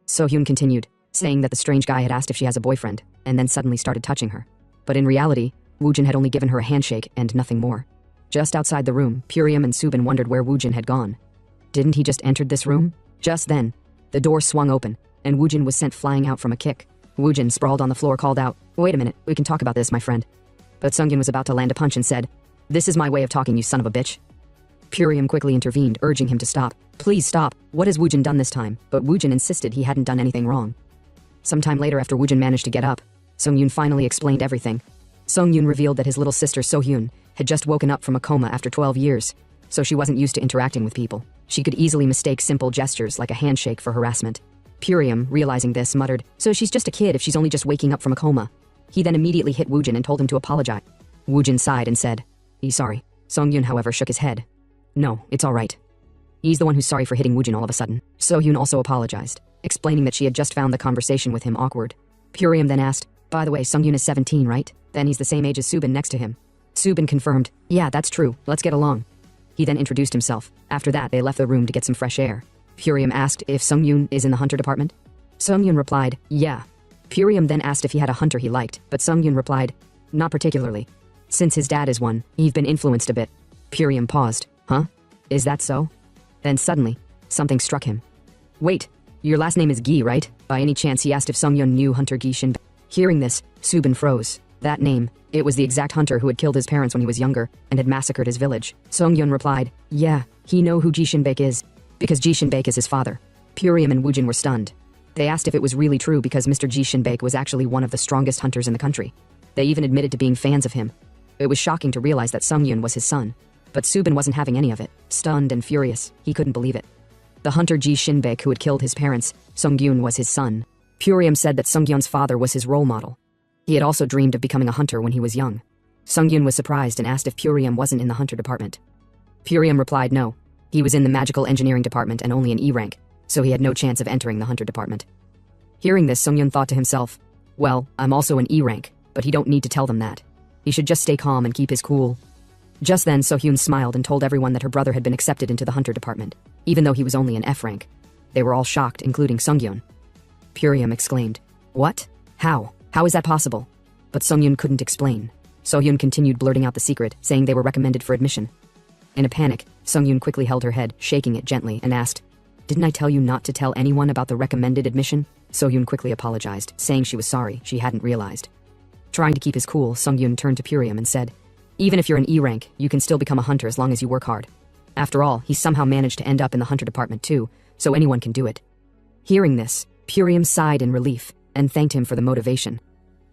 Speaker 1: Sohyun continued, saying that the strange guy had asked if she has a boyfriend, and then suddenly started touching her. But in reality, Woojin had only given her a handshake and nothing more. Just outside the room, Purium and Subin wondered where Woojin had gone. Didn't he just enter this room? Just then, the door swung open, and Woojin was sent flying out from a kick. Woojin, sprawled on the floor, called out, "Wait a minute, we can talk about this, my friend." But Sungyun was about to land a punch and said, "This is my way of talking, you son of a bitch." Purium quickly intervened, urging him to stop. "Please stop, what has Woojin done this time?" But Woojin insisted he hadn't done anything wrong. Sometime later, after Woojin managed to get up, Songyun finally explained everything. Songyun revealed that his little sister Sohyun had just woken up from a coma after 12 years, so she wasn't used to interacting with people. She could easily mistake simple gestures like a handshake for harassment. Purium, realizing this, muttered, "So she's just a kid if she's only just waking up from a coma." He then immediately hit Woojin and told him to apologize. Woojin sighed and said, "He's sorry." Songyun, however, shook his head. "No, it's all right." He's the one who's sorry for hitting Woojin all of a sudden. So-hyun also apologized, explaining that she had just found the conversation with him awkward. Purium then asked, by the way, Sung-hyun is 17, right? Then he's the same age as Subin next to him. Subin confirmed, yeah, that's true, let's get along. He then introduced himself. After that, they left the room to get some fresh air. Purium asked if Sung-hyun is in the hunter department. Sung-hyun replied, yeah. Purium then asked if he had a hunter he liked, but Sung-hyun replied, not particularly. Since his dad is one, he's been influenced a bit. Purium paused. Huh? Is that so? Then suddenly, something struck him. Wait, your last name is Gi, right? By any chance he asked if Sung-hyun knew Hunter Gi Shinbaek. Hearing this, Subin froze. That name, it was the exact hunter who had killed his parents when he was younger and had massacred his village. Sung-hyun replied, yeah, he know who Gi Shinbaek is, because Gi Shinbaek is his father. Purium and Woojin were stunned. They asked if it was really true because Mr. Gi Shinbaek was actually one of the strongest hunters in the country. They even admitted to being fans of him. It was shocking to realize that Sung-hyun was his son. But Subin wasn't having any of it. Stunned and furious, he couldn't believe it. The hunter Gi Shinbaek who had killed his parents, Sung-hyun was his son. Purium said that Sung-hyun's father was his role model. He had also dreamed of becoming a hunter when he was young. Sung-hyun was surprised and asked if Purium wasn't in the hunter department. Purium replied no. He was in the magical engineering department and only an E rank, so he had no chance of entering the hunter department. Hearing this, Sung-hyun thought to himself, well, I'm also an E rank, but he don't need to tell them that. He should just stay calm and keep his cool. Just then, So-hyun smiled and told everyone that her brother had been accepted into the hunter department, even though he was only an F rank. They were all shocked, including Sung-hyun. Purium exclaimed, what? How? How is that possible? But Sung-hyun couldn't explain. So-hyun continued blurting out the secret, saying they were recommended for admission. In a panic, Sung-hyun quickly held her head, shaking it gently, and asked, didn't I tell you not to tell anyone about the recommended admission? So-hyun quickly apologized, saying she was sorry, she hadn't realized. Trying to keep his cool, Sung-hyun turned to Purium and said, even if you're an E rank, you can still become a hunter as long as you work hard. After all, he somehow managed to end up in the hunter department too, so anyone can do it. Hearing this, Purium sighed in relief and thanked him for the motivation.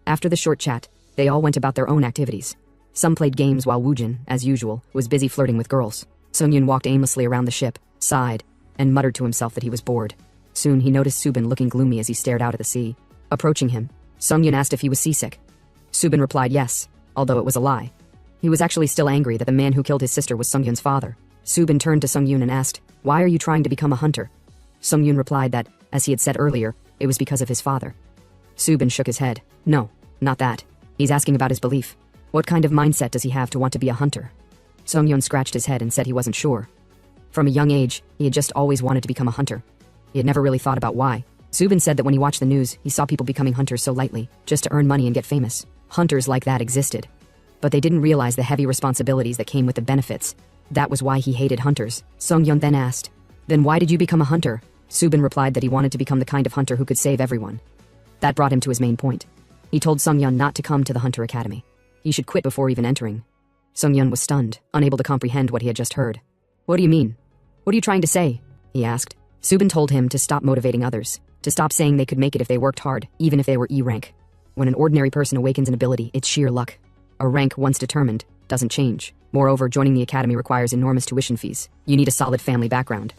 Speaker 1: After the short chat, they all went about their own activities. Some played games while Woojin, as usual, was busy flirting with girls. Sung-hyun walked aimlessly around the ship, sighed, and muttered to himself that he was bored. Soon he noticed Subin looking gloomy as he stared out at the sea. Approaching him, Sung-hyun asked if he was seasick. Subin replied yes, although it was a lie. He was actually still angry that the man who killed his sister was Sung-hyun's father. Subin turned to Sung-hyun and asked, why are you trying to become a hunter? Sung-hyun replied that, as he had said earlier, it was because of his father. Subin shook his head. No, not that. He's asking about his belief. What kind of mindset does he have to want to be a hunter? Sung-hyun scratched his head and said he wasn't sure. From a young age, he had just always wanted to become a hunter. He had never really thought about why. Subin said that when he watched the news, he saw people becoming hunters so lightly, just to earn money and get famous. Hunters like that existed. But they didn't realize the heavy responsibilities that came with the benefits. That was why he hated hunters. Sung-hyun then asked, then why did you become a hunter? Subin replied that he wanted to become the kind of hunter who could save everyone. That brought him to his main point. He told Sung-hyun not to come to the Hunter Academy. He should quit before even entering. Sung-hyun was stunned, unable to comprehend what he had just heard. What do you mean? What are you trying to say? He asked. Subin told him to stop motivating others, to stop saying they could make it if they worked hard, even if they were E rank. When an ordinary person awakens an ability, it's sheer luck. A rank once determined doesn't change. Moreover, joining the academy requires enormous tuition fees. You need a solid family background.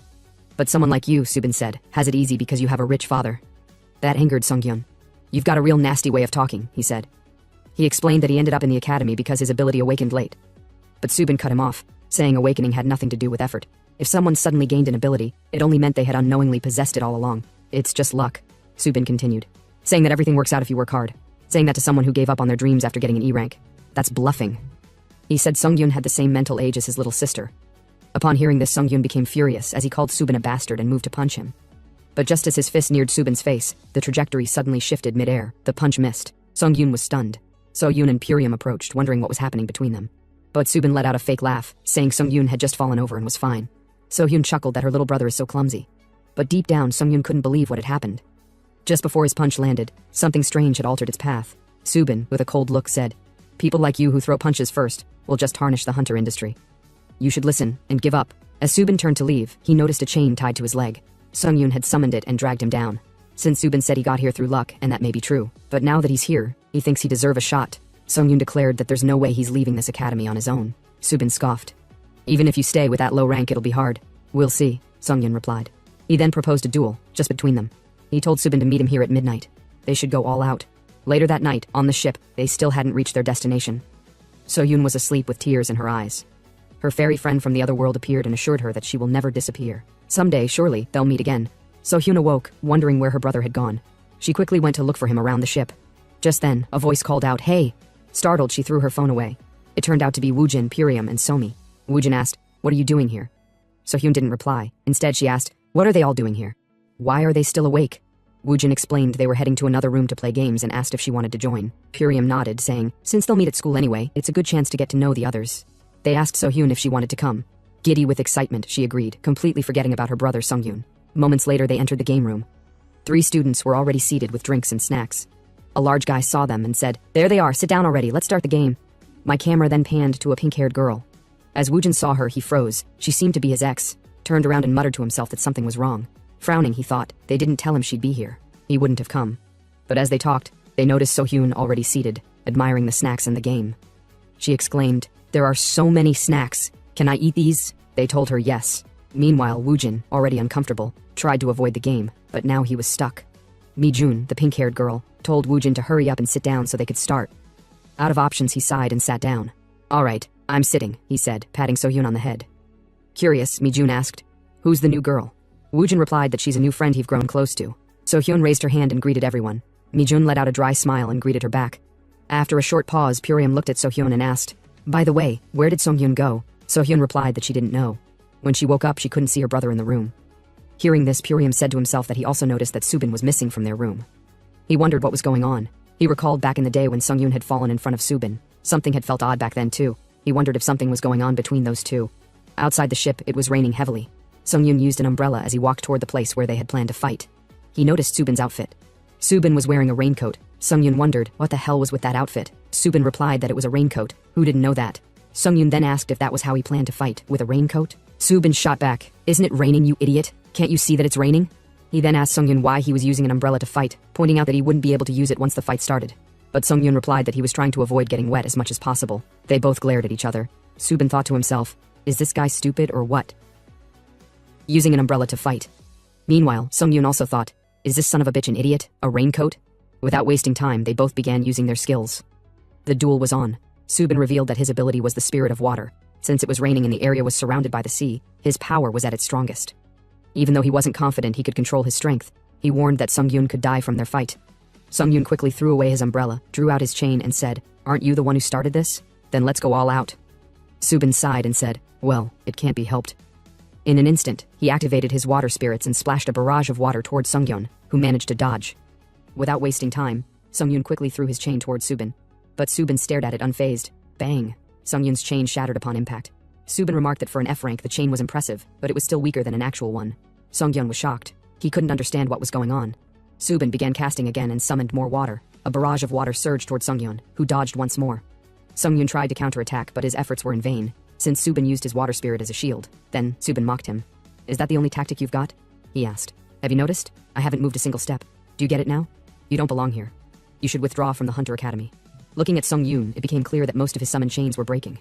Speaker 1: But someone like you, Subin said, has it easy because you have a rich father. That angered Sung-hyun. You've got a real nasty way of talking, he said. He explained that he ended up in the academy because his ability awakened late. But Subin cut him off, saying awakening had nothing to do with effort. If someone suddenly gained an ability, it only meant they had unknowingly possessed it all along. It's just luck, Subin continued, saying that everything works out if you work hard. Saying that to someone who gave up on their dreams after getting an E rank. That's bluffing. He said Sung-hyun had the same mental age as his little sister. Upon hearing this, Sung-hyun became furious as he called Subin a bastard and moved to punch him. But just as his fist neared Subin's face, the trajectory suddenly shifted mid-air. The punch missed. Sung-hyun was stunned. So-hyun and Purium approached, wondering what was happening between them. But Subin let out a fake laugh, saying Sung-hyun had just fallen over and was fine. So-hyun chuckled that her little brother is so clumsy. But deep down, Sung-hyun couldn't believe what had happened. Just before his punch landed, something strange had altered its path. Subin, with a cold look, said, people like you who throw punches first will just tarnish the hunter industry. You should listen and give up. As Subin turned to leave, he noticed a chain tied to his leg. Sung-hyun had summoned it and dragged him down. Since Subin said he got here through luck, and that may be true, but now that he's here, he thinks he deserves a shot. Sung-hyun declared that there's no way he's leaving this academy on his own. Subin scoffed. Even if you stay with that low rank, it'll be hard. We'll see, Sung-hyun replied. He then proposed a duel, just between them. He told Subin to meet him here at midnight. They should go all out. Later that night, on the ship, they still hadn't reached their destination. So-hyun was asleep with tears in her eyes. Her fairy friend from the other world appeared and assured her that she will never disappear. Someday, surely, they'll meet again. So-hyun awoke, wondering where her brother had gone. She quickly went to look for him around the ship. Just then, a voice called out, "Hey!" Startled, she threw her phone away. It turned out to be Woojin, Purium, and Somi. Woojin asked, "What are you doing here?" So-hyun didn't reply. Instead, she asked, "What are they all doing here? Why are they still awake?" Woojin explained they were heading to another room to play games and asked if she wanted to join. Purium nodded, saying, "Since they'll meet at school anyway, it's a good chance to get to know the others." They asked So-hyun if she wanted to come. Giddy with excitement, she agreed, completely forgetting about her brother Sung-hyun. Moments later, they entered the game room. 3 students were already seated with drinks and snacks. A large guy saw them and said, "There they are, sit down already, let's start the game." My camera then panned to a pink-haired girl. As Woojin saw her, he froze. She seemed to be his ex, turned around and muttered to himself that something was wrong. Frowning, he thought, they didn't tell him she'd be here. He wouldn't have come. But as they talked, they noticed So-hyun already seated, admiring the snacks in the game. She exclaimed, "There are so many snacks. Can I eat these?" They told her yes. Meanwhile, Woojin, already uncomfortable, tried to avoid the game, but now he was stuck. Mi-jun, the pink-haired girl, told Woojin to hurry up and sit down so they could start. Out of options, he sighed and sat down. "All right, I'm sitting," he said, patting So-hyun on the head. Curious, Mi-jun asked, "Who's the new girl?" Woojin replied that she's a new friend he've grown close to. So-hyun raised her hand and greeted everyone. Mi-jun let out a dry smile and greeted her back. After a short pause, Purium looked at So-hyun and asked, "By the way, where did Sung-hyun go?" So-hyun replied that she didn't know. When she woke up, she couldn't see her brother in the room. Hearing this, Purium said to himself that he also noticed that Subin was missing from their room. He wondered what was going on. He recalled back in the day when Sung-hyun had fallen in front of Subin. Something had felt odd back then too. He wondered if something was going on between those two. Outside the ship, it was raining heavily. Sung-hyun used an umbrella as he walked toward the place where they had planned to fight. He noticed Subin's outfit. Subin was wearing a raincoat. Sung-hyun wondered what the hell was with that outfit. Subin replied that it was a raincoat. Who didn't know that? Sung-hyun then asked if that was how he planned to fight, with a raincoat. Subin shot back, "Isn't it raining, you idiot? Can't you see that it's raining?" He then asked Sung-hyun why he was using an umbrella to fight, pointing out that he wouldn't be able to use it once the fight started. But Sung-hyun replied that he was trying to avoid getting wet as much as possible. They both glared at each other. Subin thought to himself, "Is this guy stupid or what? Using an umbrella to fight." Meanwhile, Sung-hyun also thought, "Is this son of a bitch an idiot? A raincoat?" Without wasting time, they both began using their skills. The duel was on. Subin revealed that his ability was the spirit of water. Since it was raining and the area was surrounded by the sea, his power was at its strongest. Even though he wasn't confident he could control his strength, he warned that Sung-hyun could die from their fight. Sung-hyun quickly threw away his umbrella, drew out his chain and said, "Aren't you the one who started this? Then let's go all out." Subin sighed and said, "Well, it can't be helped." In an instant, he activated his water spirits and splashed a barrage of water towards Sung-hyun, who managed to dodge. Without wasting time, Sung-hyun quickly threw his chain towards Subin. But Subin stared at it unfazed. Bang! Sung-hyun's chain shattered upon impact. Subin remarked that for an F rank the chain was impressive, but it was still weaker than an actual one. Sung-hyun was shocked. He couldn't understand what was going on. Subin began casting again and summoned more water. A barrage of water surged toward Sung-hyun, who dodged once more. Sung-hyun tried to counterattack, but his efforts were in vain, since Subin used his water spirit as a shield. Then, Subin mocked him. "Is that the only tactic you've got?" he asked. "Have you noticed? I haven't moved a single step. Do you get it now? You don't belong here. You should withdraw from the Hunter Academy." Looking at Sung-hyun, it became clear that most of his summon chains were breaking.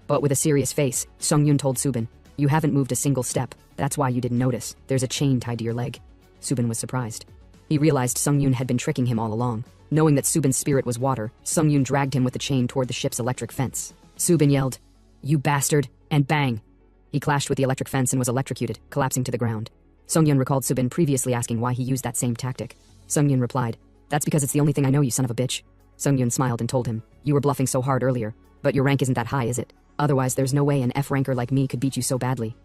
Speaker 1: But with a serious face, Sung-hyun told Subin, "You haven't moved a single step. That's why you didn't notice. There's a chain tied to your leg." Subin was surprised. He realized Sung-hyun had been tricking him all along. Knowing that Subin's spirit was water, Sung-hyun dragged him with the chain toward the ship's electric fence. Subin yelled, "You bastard!" and bang! He clashed with the electric fence and was electrocuted, collapsing to the ground. Sung-hyun recalled Subin previously asking why he used that same tactic. Sung-hyun replied, "That's because it's the only thing I know, you son of a bitch." Sung-hyun smiled and told him, "You were bluffing so hard earlier, but your rank isn't that high, is it? Otherwise, there's no way an F-ranker like me could beat you so badly."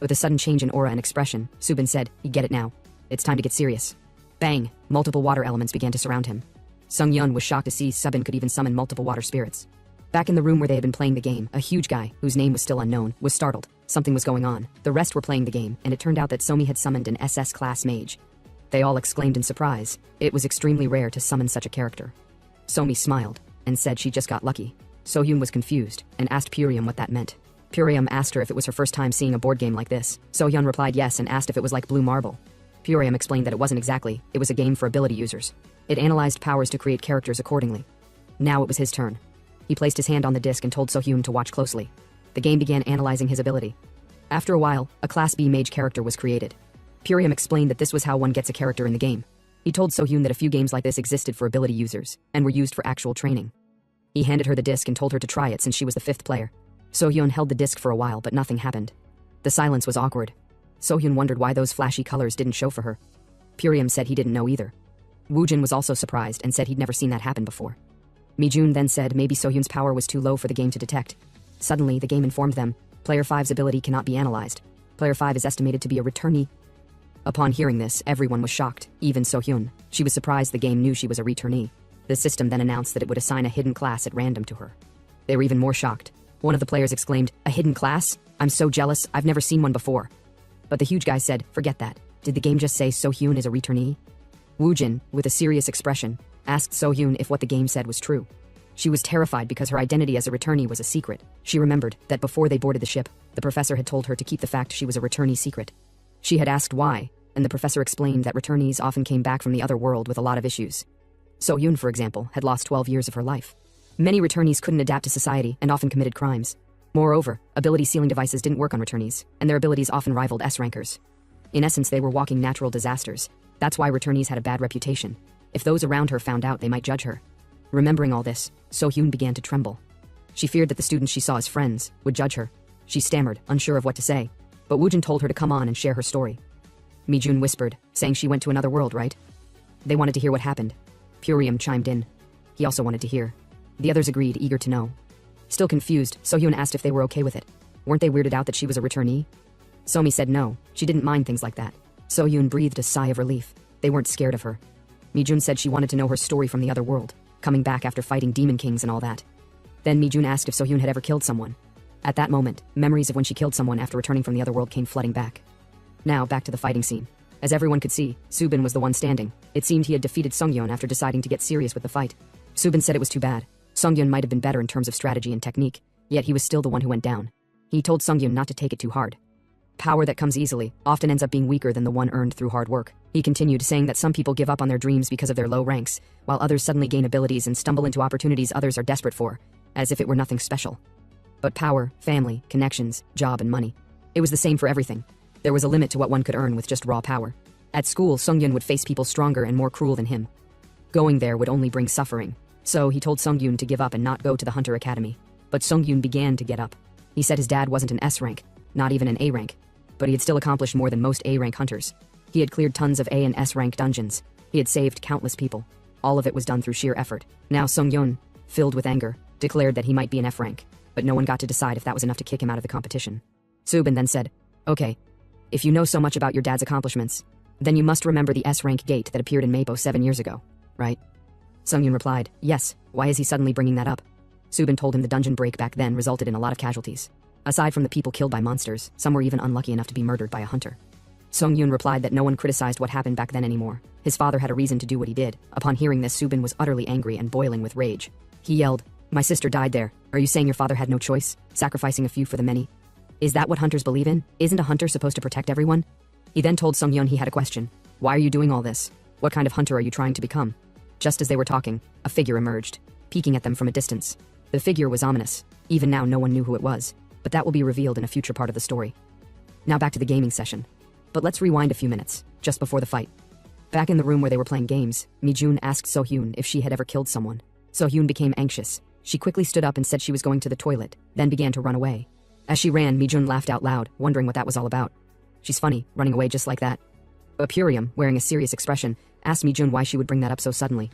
Speaker 1: With a sudden change in aura and expression, Subin said, "You get it now. It's time to get serious." Bang! Multiple water elements began to surround him. Sung-hyun was shocked to see Subin could even summon multiple water spirits. Back in the room where they had been playing the game, a huge guy, whose name was still unknown, was startled. Something was going on. The rest were playing the game, and it turned out that Somi had summoned an SS-class mage. They all exclaimed in surprise. It was extremely rare to summon such a character. Somi smiled, and said she just got lucky. So-hyun was confused, and asked Purium what that meant. Purium asked her if it was her first time seeing a board game like this. So-hyun replied yes and asked if it was like Blue Marble. Purium explained that it wasn't exactly, it was a game for ability users. It analyzed powers to create characters accordingly. Now it was his turn. He placed his hand on the disc and told So-hyun to watch closely. The game began analyzing his ability. After a while, a Class B mage character was created. Purium explained that this was how one gets a character in the game. He told So-hyun that a few games like this existed for ability users, and were used for actual training. He handed her the disc and told her to try it since she was the 5th player. So-hyun held the disc for a while, but nothing happened. The silence was awkward. So-hyun wondered why those flashy colors didn't show for her. Purium said he didn't know either. Woojin was also surprised and said he'd never seen that happen before. Mijun then said maybe So-hyun's power was too low for the game to detect. Suddenly, the game informed them, Player 5's ability cannot be analyzed. Player 5 is estimated to be a returnee. Upon hearing this, everyone was shocked, even So-hyun. She was surprised the game knew she was a returnee. The system then announced that it would assign a hidden class at random to her. They were even more shocked. One of the players exclaimed, "A hidden class? I'm so jealous, I've never seen one before." But the huge guy said, "Forget that. Did the game just say So-hyun is a returnee?" Woojin, with a serious expression, asked So-hyun if what the game said was true. She was terrified because her identity as a returnee was a secret. She remembered that before they boarded the ship, the professor had told her to keep the fact she was a returnee secret. She had asked why, and the professor explained that returnees often came back from the other world with a lot of issues. So-hyun, for example, had lost 12 years of her life. Many returnees couldn't adapt to society and often committed crimes. Moreover, ability sealing devices didn't work on returnees, and their abilities often rivaled S-rankers. In essence, they were walking natural disasters. That's why returnees had a bad reputation. If those around her found out, they might judge her. Remembering all this, So-hyun began to tremble. She feared that the students she saw as friends would judge her. She stammered, unsure of what to say, but Woojin told her to come on and share her story. Mijun whispered, saying she went to another world, right? They wanted to hear what happened. Purium chimed in. He also wanted to hear. The others agreed, eager to know. Still confused, So-hyun asked if they were okay with it. Weren't they weirded out that she was a returnee? Somi said no, she didn't mind things like that. So-hyun breathed a sigh of relief. They weren't scared of her. Mijun said she wanted to know her story from the other world, coming back after fighting demon kings and all that. Then Mijun asked if So-hyun had ever killed someone. At that moment, memories of when she killed someone after returning from the other world came flooding back. Now, back to the fighting scene. As everyone could see, Subin was the one standing. It seemed he had defeated Sungyeon after deciding to get serious with the fight. Subin said it was too bad. Sungyeon might have been better in terms of strategy and technique, yet he was still the one who went down. He told Sungyeon not to take it too hard. Power that comes easily often ends up being weaker than the one earned through hard work. He continued, saying that some people give up on their dreams because of their low ranks, while others suddenly gain abilities and stumble into opportunities others are desperate for, as if it were nothing special. But power, family, connections, job, and money. It was the same for everything. There was a limit to what one could earn with just raw power. At school, Sungyeon would face people stronger and more cruel than him. Going there would only bring suffering. So he told Sungyeon to give up and not go to the Hunter Academy. But Sungyeon began to get up. He said his dad wasn't an S rank, not even an A rank, but he had still accomplished more than most A rank hunters. He had cleared tons of A and S rank dungeons. He had saved countless people. All of it was done through sheer effort. Now Sungyeon, filled with anger, declared that he might be an F rank, but no one got to decide if that was enough to kick him out of the competition. Subin then said, "Okay, if you know so much about your dad's accomplishments, then you must remember the S rank gate that appeared in Mapo 7 years ago, right?" Sungyeon replied, "Yes, why is he suddenly bringing that up?" Subin told him the dungeon break back then resulted in a lot of casualties. Aside from the people killed by monsters, some were even unlucky enough to be murdered by a hunter. Sungyeon replied that no one criticized what happened back then anymore. His father had a reason to do what he did. Upon hearing this, Subin was utterly angry and boiling with rage. He yelled, "My sister died there. Are you saying your father had no choice, sacrificing a few for the many? Is that what hunters believe in? Isn't a hunter supposed to protect everyone?" He then told Sungyeon he had a question. "Why are you doing all this? What kind of hunter are you trying to become?" Just as they were talking, a figure emerged, peeking at them from a distance. The figure was ominous. Even now, no one knew who it was, but that will be revealed in a future part of the story. Now back to the gaming session. But let's rewind a few minutes, just before the fight. Back in the room where they were playing games, Mijun asked So-hyun if she had ever killed someone. So-hyun became anxious. She quickly stood up and said she was going to the toilet, then began to run away. As she ran, Mijun laughed out loud, wondering what that was all about. She's funny, running away just like that. But Purium, wearing a serious expression, asked Mijun why she would bring that up so suddenly.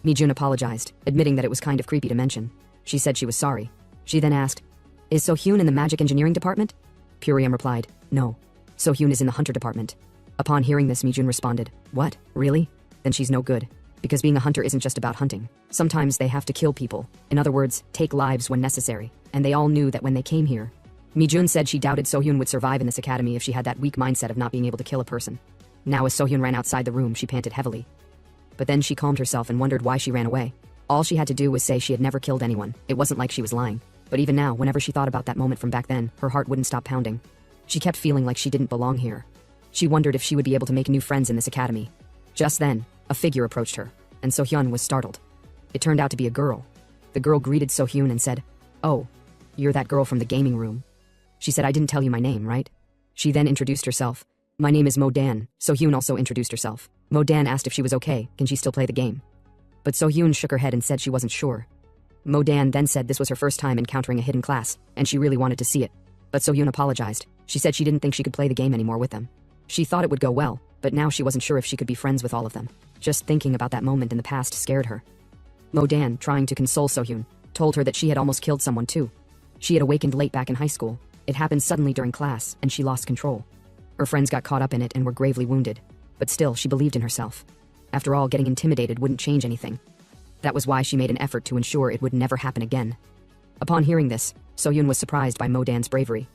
Speaker 1: Mijun apologized, admitting that it was kind of creepy to mention. She said she was sorry. She then asked, "Is So-hyun in the magic engineering department?" Purium replied, "No. So-hyun is in the hunter department." Upon hearing this, Mijun responded, "What? Really? Then she's no good. Because being a hunter isn't just about hunting. Sometimes they have to kill people. In other words, take lives when necessary. And they all knew that when they came here." Mijun said she doubted So-hyun would survive in this academy if she had that weak mindset of not being able to kill a person. Now as So-hyun ran outside the room, she panted heavily. But then she calmed herself and wondered why she ran away. All she had to do was say she had never killed anyone. It wasn't like she was lying. But even now, whenever she thought about that moment from back then, her heart wouldn't stop pounding. She kept feeling like she didn't belong here. She wondered if she would be able to make new friends in this academy. Just then, a figure approached her, and So-hyun was startled. It turned out to be a girl. The girl greeted So-hyun and said, "Oh, you're that girl from the gaming room." She said, "I didn't tell you my name, right?" She then introduced herself. "My name is Mo-dan." So-hyun also introduced herself. Mo-dan asked if she was okay, can she still play the game? But So-hyun shook her head and said she wasn't sure. Mo-Dan then said this was her first time encountering a hidden class, and she really wanted to see it. But So-Yoon apologized. She said she didn't think she could play the game anymore with them. She thought it would go well, but now she wasn't sure if she could be friends with all of them. Just thinking about that moment in the past scared her. Mo-Dan, trying to console So-Yoon, told her that she had almost killed someone too. She had awakened late back in high school. It happened suddenly during class, and she lost control. Her friends got caught up in it and were gravely wounded. But still, she believed in herself. After all, getting intimidated wouldn't change anything. That was why she made an effort to ensure it would never happen again. Upon hearing this, So-Yoon was surprised by Mo-Dan's bravery.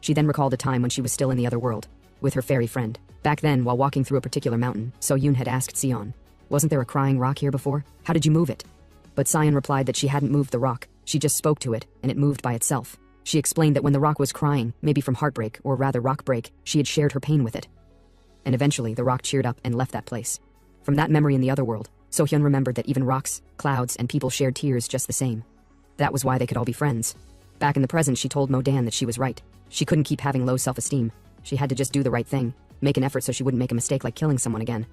Speaker 1: She then recalled a time when she was still in the other world, with her fairy friend. Back then, while walking through a particular mountain, So-Yoon had asked Sion, "Wasn't there a crying rock here before? How did you move it?" But Sion replied that she hadn't moved the rock, she just spoke to it, and it moved by itself. She explained that when the rock was crying, maybe from heartbreak, or rather rock break, she had shared her pain with it. And eventually, the rock cheered up and left that place. From that memory in the other world, So-Hyun remembered that even rocks, clouds, and people shared tears just the same. That was why they could all be friends. Back in the present, she told Mo-Dan that she was right. She couldn't keep having low self-esteem. She had to just do the right thing, make an effort so she wouldn't make a mistake like killing someone again.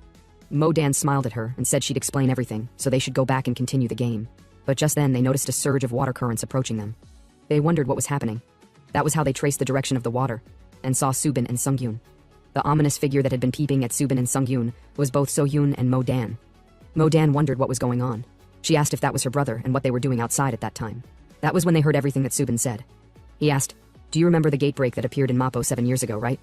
Speaker 1: Mo-Dan smiled at her and said she'd explain everything, so they should go back and continue the game. But just then, they noticed a surge of water currents approaching them. They wondered what was happening. That was how they traced the direction of the water, and saw Subin and Sunghyun. The ominous figure that had been peeping at Subin and Sunghyun was both So-Hyun and Mo-Dan. Mo-Dan wondered what was going on. She asked if that was her brother and what they were doing outside at that time. That was when they heard everything that Subin said. He asked, "Do you remember the gate break that appeared in Mappo 7 years ago, right?"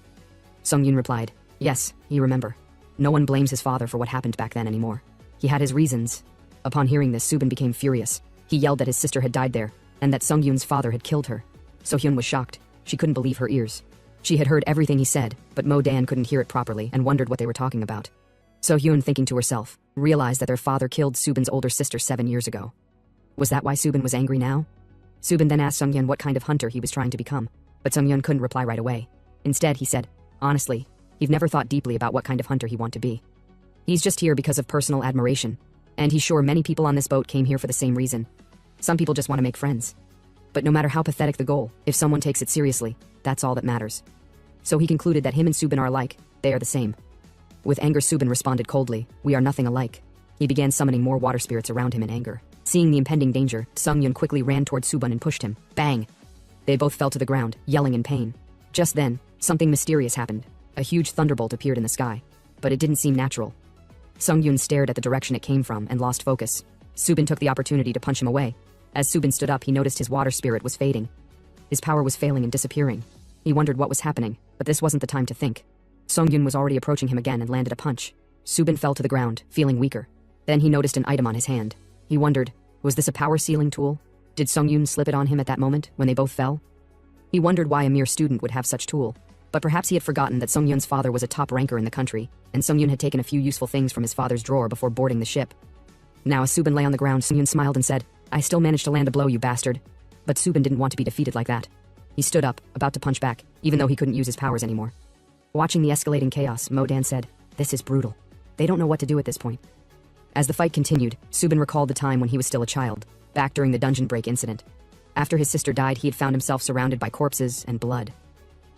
Speaker 1: Sunghyun replied, "Yes, you remember." No one blames his father for what happened back then anymore. He had his reasons. Upon hearing this, Subin became furious. He yelled that his sister had died there, and that Sunghyun's father had killed her. So-Hyun was shocked. She couldn't believe her ears. She had heard everything he said, but Mo-Dan couldn't hear it properly and wondered what they were talking about. So-Hyun, thinking to herself, realized that their father killed Subin's older sister 7 years ago. Was that why Subin was angry now? Subin then asked Sunghyun what kind of hunter he was trying to become, but Sunghyun couldn't reply right away. Instead, he said, "Honestly, he've never thought deeply about what kind of hunter he want to be. He's just here because of personal admiration, and he's sure many people on this boat came here for the same reason. Some people just want to make friends. But no matter how pathetic the goal, if someone takes it seriously, that's all that matters." So he concluded that him and Subin are alike, they are the same. With anger, Subin responded coldly, "We are nothing alike." He began summoning more water spirits around him in anger. Seeing the impending danger, Sunghyun quickly ran toward Subin and pushed him. Bang! They both fell to the ground, yelling in pain. Just then, something mysterious happened. A huge thunderbolt appeared in the sky, but it didn't seem natural. Sunghyun stared at the direction it came from and lost focus. Subin took the opportunity to punch him away. As Subin stood up, he noticed his water spirit was fading. His power was failing and disappearing. He wondered what was happening, but this wasn't the time to think. Sunghyun was already approaching him again and landed a punch. Subin fell to the ground, feeling weaker. Then he noticed an item on his hand. He wondered, was this a power sealing tool? Did Sunghyun slip it on him at that moment, when they both fell? He wondered why a mere student would have such tool, but perhaps he had forgotten that Sunghyun's father was a top ranker in the country, and Sunghyun had taken a few useful things from his father's drawer before boarding the ship. Now as Subin lay on the ground, Sunghyun smiled and said, "I still managed to land a blow, you bastard." But Subin didn't want to be defeated like that. He stood up, about to punch back, even though he couldn't use his powers anymore. Watching the escalating chaos, Mo-Dan said, "This is brutal. They don't know what to do at this point." As the fight continued, Subin recalled the time when he was still a child, back during the dungeon break incident. After his sister died, he had found himself surrounded by corpses and blood.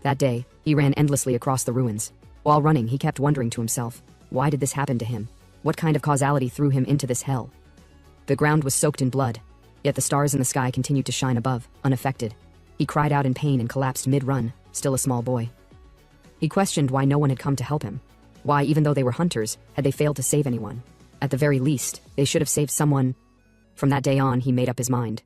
Speaker 1: That day, he ran endlessly across the ruins. While running, he kept wondering to himself, why did this happen to him? What kind of causality threw him into this hell? The ground was soaked in blood, yet the stars in the sky continued to shine above, unaffected. He cried out in pain and collapsed mid-run, still a small boy. He questioned why no one had come to help him. Why, even though they were hunters, had they failed to save anyone? At the very least, they should have saved someone. From that day on, he made up his mind.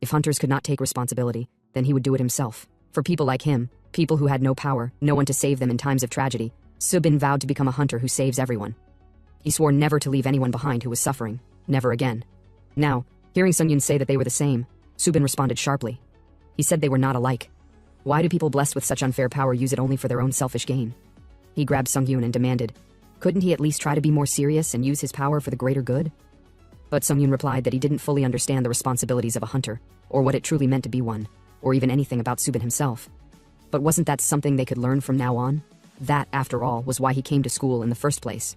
Speaker 1: If hunters could not take responsibility, then he would do it himself. For people like him, people who had no power, no one to save them in times of tragedy, Subin vowed to become a hunter who saves everyone. He swore never to leave anyone behind who was suffering, never again. Now, hearing Sunghyun say that they were the same, Subin responded sharply. He said they were not alike. Why do people blessed with such unfair power use it only for their own selfish gain? He grabbed Sunghyun and demanded, couldn't he at least try to be more serious and use his power for the greater good? But Sunghyun replied that he didn't fully understand the responsibilities of a hunter, or what it truly meant to be one, or even anything about Subin himself. But wasn't that something they could learn from now on? That, after all, was why he came to school in the first place.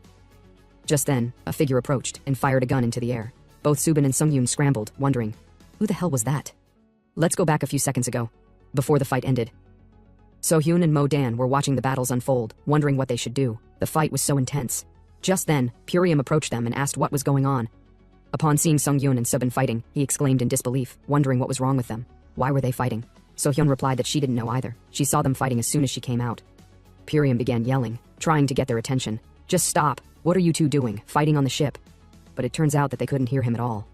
Speaker 1: Just then, a figure approached and fired a gun into the air. Both Subin and Sunghyun scrambled, wondering, who the hell was that? Let's go back a few seconds ago, before the fight ended. So-Hyun and Mo-Dan were watching the battles unfold, wondering what they should do. The fight was so intense. Just then, Purium approached them and asked what was going on. Upon seeing Sung-yoon and Subin fighting, he exclaimed in disbelief, wondering what was wrong with them. Why were they fighting? So-hyun replied that she didn't know either. She saw them fighting as soon as she came out. Purium began yelling, trying to get their attention. Just stop! What are you two doing, fighting on the ship? But it turns out that they couldn't hear him at all.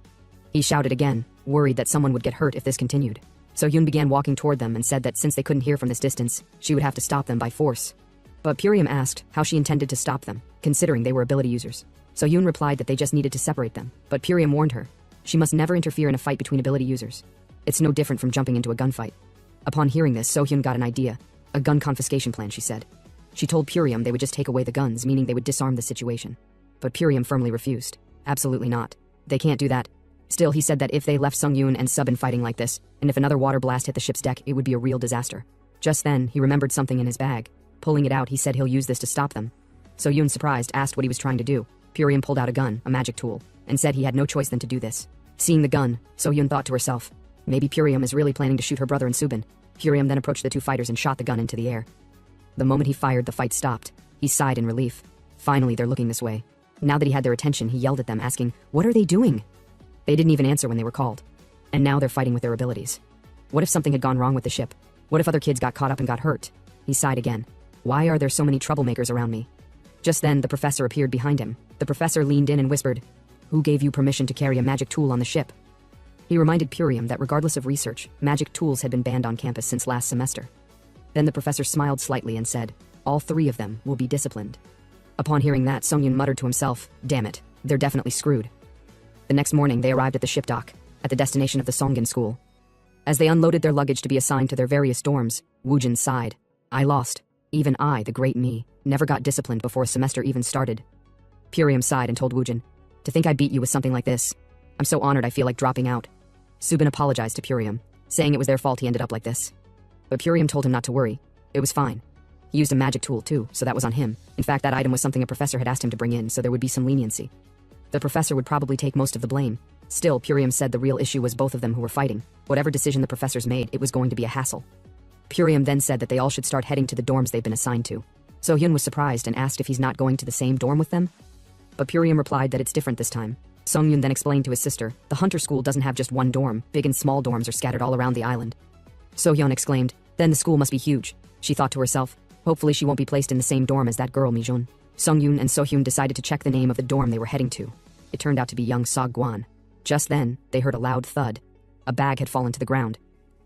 Speaker 1: He shouted again, worried that someone would get hurt if this continued. So-hyun began walking toward them and said that since they couldn't hear from this distance, she would have to stop them by force. But Purium asked how she intended to stop them, considering they were ability users. So-hyun replied that they just needed to separate them, but Purium warned her. She must never interfere in a fight between ability users. It's no different from jumping into a gunfight. Upon hearing this, So-hyun got an idea. A gun confiscation plan, she said. She told Purium they would just take away the guns, meaning they would disarm the situation. But Purium firmly refused. Absolutely not. They can't do that. Still, he said that if they left Sung-yoon and Subin fighting like this, and if another water blast hit the ship's deck, it would be a real disaster. Just then, he remembered something in his bag. Pulling it out, he said he'll use this to stop them. So-yoon, surprised, asked what he was trying to do. Purium pulled out a gun, a magic tool, and said he had no choice than to do this. Seeing the gun, So-yoon thought to herself, maybe Purium is really planning to shoot her brother and Subin. Purium then approached the two fighters and shot the gun into the air. The moment he fired, the fight stopped. He sighed in relief. Finally, they're looking this way. Now that he had their attention, he yelled at them, asking, "What are they doing?" They didn't even answer when they were called. And now they're fighting with their abilities. What if something had gone wrong with the ship? What if other kids got caught up and got hurt? He sighed again. Why are there so many troublemakers around me? Just then, the professor appeared behind him. The professor leaned in and whispered, "Who gave you permission to carry a magic tool on the ship?" He reminded Purium that regardless of research, magic tools had been banned on campus since last semester. Then the professor smiled slightly and said, "All three of them will be disciplined." Upon hearing that, Sung-yoon muttered to himself, "Damn it, they're definitely screwed." The next morning, they arrived at the ship dock, at the destination of the Songgin school. As they unloaded their luggage to be assigned to their various dorms, Woojin sighed. "I lost. Even I, the great me, never got disciplined before a semester even started." Purium sighed and told Woojin, "To think I beat you with something like this. I'm so honored I feel like dropping out." Subin apologized to Purium, saying it was their fault he ended up like this. But Purium told him not to worry. It was fine. He used a magic tool too, so that was on him. In fact, that item was something a professor had asked him to bring in, so there would be some leniency. The professor would probably take most of the blame. Still, Purium said the real issue was both of them who were fighting. Whatever decision the professors made, it was going to be a hassle. Purium then said that they all should start heading to the dorms they've been assigned to. So-hyun was surprised and asked if he's not going to the same dorm with them. But Purium replied that it's different this time. Sung-yoon then explained to his sister, the Hunter School doesn't have just one dorm, big and small dorms are scattered all around the island. So-hyun exclaimed, "Then the school must be huge." She thought to herself, hopefully she won't be placed in the same dorm as that girl Mi-jun. Sung-yoon and So-hyun decided to check the name of the dorm they were heading to. It turned out to be Young Sog-gwan. Just then, they heard a loud thud. A bag had fallen to the ground.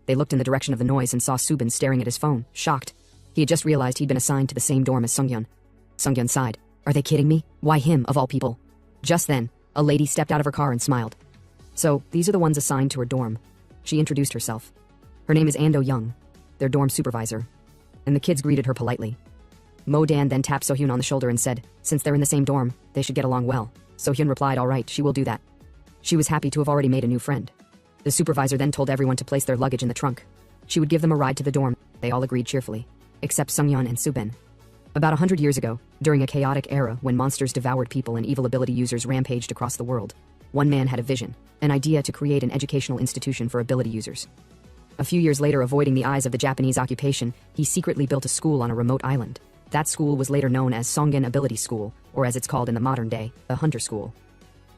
Speaker 1: They looked in the direction of the noise and saw Subin staring at his phone, shocked. He had just realized he'd been assigned to the same dorm as Sung-hyun. Sung-hyun sighed. "Are they kidding me? Why him, of all people?" Just then, a lady stepped out of her car and smiled. "So, these are the ones assigned to her dorm." She introduced herself. Her name is Ando Young, their dorm supervisor. And the kids greeted her politely. Mo-dan then tapped So-hyun on the shoulder and said, since they're in the same dorm, they should get along well. So-hyun replied, "All right, she will do that." She was happy to have already made a new friend. The supervisor then told everyone to place their luggage in the trunk. She would give them a ride to the dorm. They all agreed cheerfully, except Sung-hyun and Subin. About 100 years ago, during a chaotic era when monsters devoured people and evil ability users rampaged across the world, one man had a vision, an idea to create an educational institution for ability users. A few years later, avoiding the eyes of the Japanese occupation, he secretly built a school on a remote island. That school was later known as Songgin Ability School, or as it's called in the modern day, the Hunter School.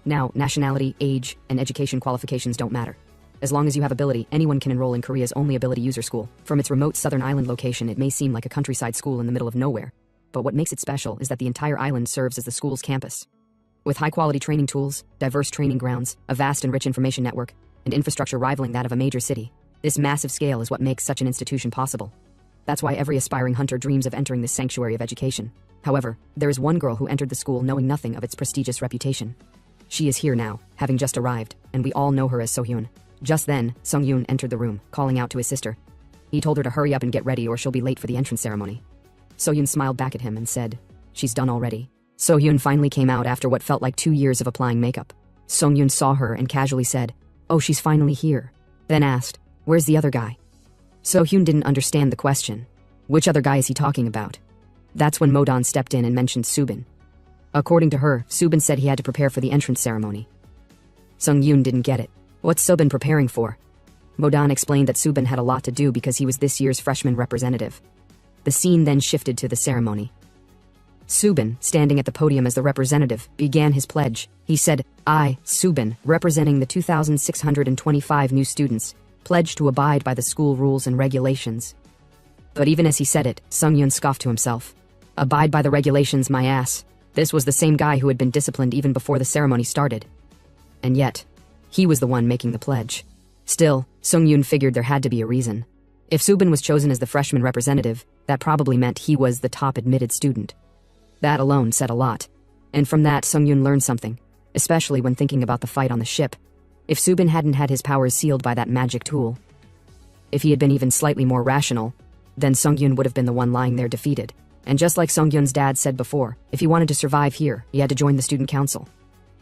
Speaker 1: Now, nationality, age, and education qualifications don't matter. As long as you have ability, anyone can enroll in Korea's only ability user school. From its remote southern island location, it may seem like a countryside school in the middle of nowhere. But what makes it special is that the entire island serves as the school's campus. With high-quality training tools, diverse training grounds, a vast and rich information network, and infrastructure rivaling that of a major city, this massive scale is what makes such an institution possible. That's why every aspiring hunter dreams of entering this sanctuary of education. However, there is one girl who entered the school knowing nothing of its prestigious reputation. She is here now, having just arrived, and we all know her as So-hyun. Just then, Sung-yoon entered the room, calling out to his sister. He told her to hurry up and get ready or she'll be late for the entrance ceremony. So-hyun smiled back at him and said, "She's done already." So-hyun finally came out after what felt like 2 years of applying makeup. Sung-yoon saw her and casually said, "Oh, she's finally here." Then asked, "Where's the other guy?" So-hyun didn't understand the question. Which other guy is he talking about? That's when Mo-dan stepped in and mentioned Subin. According to her, Subin said he had to prepare for the entrance ceremony. Sung-yoon didn't get it. What's Subin preparing for? Mo-dan explained that Subin had a lot to do because he was this year's freshman representative. The scene then shifted to the ceremony. Subin, standing at the podium as the representative, began his pledge. He said, "I, Subin, representing the 2,625 new students, pledge to abide by the school rules and regulations." But even as he said it, Sungyun scoffed to himself. Abide by the regulations, my ass. This was the same guy who had been disciplined even before the ceremony started. And yet, he was the one making the pledge. Still, Sungyun figured there had to be a reason. If Subin was chosen as the freshman representative, that probably meant he was the top admitted student. That alone said a lot. And from that, Sungyun learned something, especially when thinking about the fight on the ship. If Subin hadn't had his powers sealed by that magic tool, if he had been even slightly more rational, then Sungyun would have been the one lying there defeated. And just like Sungyun's dad said before, if he wanted to survive here, he had to join the student council.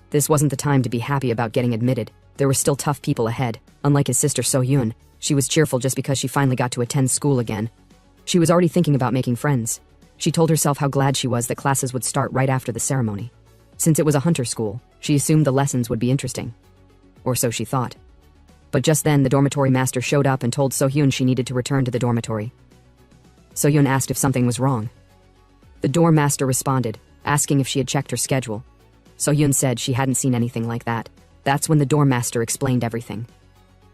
Speaker 1: This wasn't the time to be happy about getting admitted. There were still tough people ahead. Unlike his sister So-Yoon, she was cheerful just because she finally got to attend school again. She was already thinking about making friends. She told herself how glad she was that classes would start right after the ceremony. Since it was a hunter school, she assumed the lessons would be interesting. Or so she thought. But just then, the dormitory master showed up and told So-Yoon she needed to return to the dormitory. So-Yoon asked if something was wrong. The dorm master responded, asking if she had checked her schedule. So-Yoon said she hadn't seen anything like that. That's when the dorm master explained everything.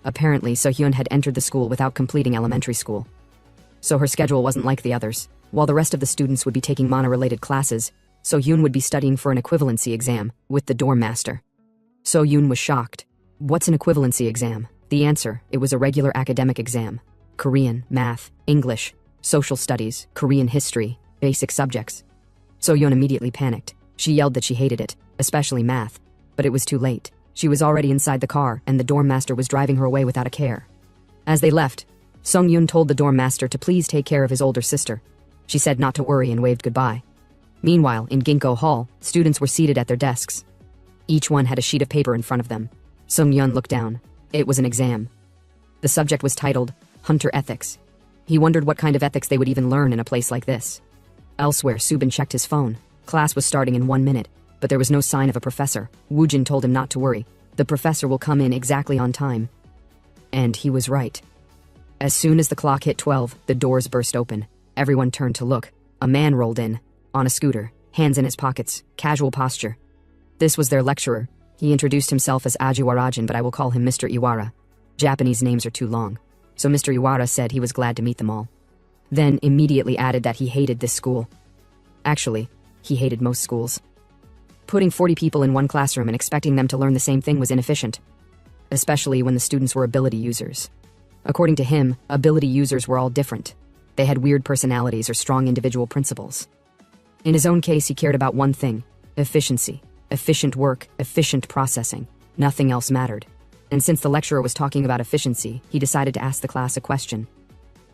Speaker 1: Apparently, So-Yoon had entered the school without completing elementary school. So her schedule wasn't like the others. While the rest of the students would be taking mana-related classes, So-Yoon would be studying for an equivalency exam with the dorm master. So-Yoon was shocked. What's an equivalency exam? The answer, it was a regular academic exam. Korean, math, English, social studies, Korean history, basic subjects. So-Yoon immediately panicked. She yelled that she hated it, especially math. But it was too late. She was already inside the car, and the dorm master was driving her away without a care. As they left, Sung-Yoon told the dorm master to please take care of his older sister. She said not to worry and waved goodbye. Meanwhile, in Ginkgo Hall, students were seated at their desks. Each one had a sheet of paper in front of them. Sung-Yoon looked down. It was an exam. The subject was titled Hunter Ethics. He wondered what kind of ethics they would even learn in a place like this. Elsewhere, Subin checked his phone. Class was starting in 1 minute, but there was no sign of a professor. Woojin told him not to worry. The professor will come in exactly on time. And he was right. As soon as the clock hit 12, the doors burst open. Everyone turned to look. A man rolled in, on a scooter, hands in his pockets, casual posture. This was their lecturer. He introduced himself as Ajiwarajan, but I will call him Mr. Iwara. Japanese names are too long. So Mr. Iwara said he was glad to meet them all. Then immediately added that he hated this school. Actually, he hated most schools. Putting 40 people in one classroom and expecting them to learn the same thing was inefficient, especially when the students were ability users. According to him, ability users were all different. They had weird personalities or strong individual principles. In his own case, he cared about one thing: efficiency. Efficient work, efficient processing. Nothing else mattered. And since the lecturer was talking about efficiency, he decided to ask the class a question.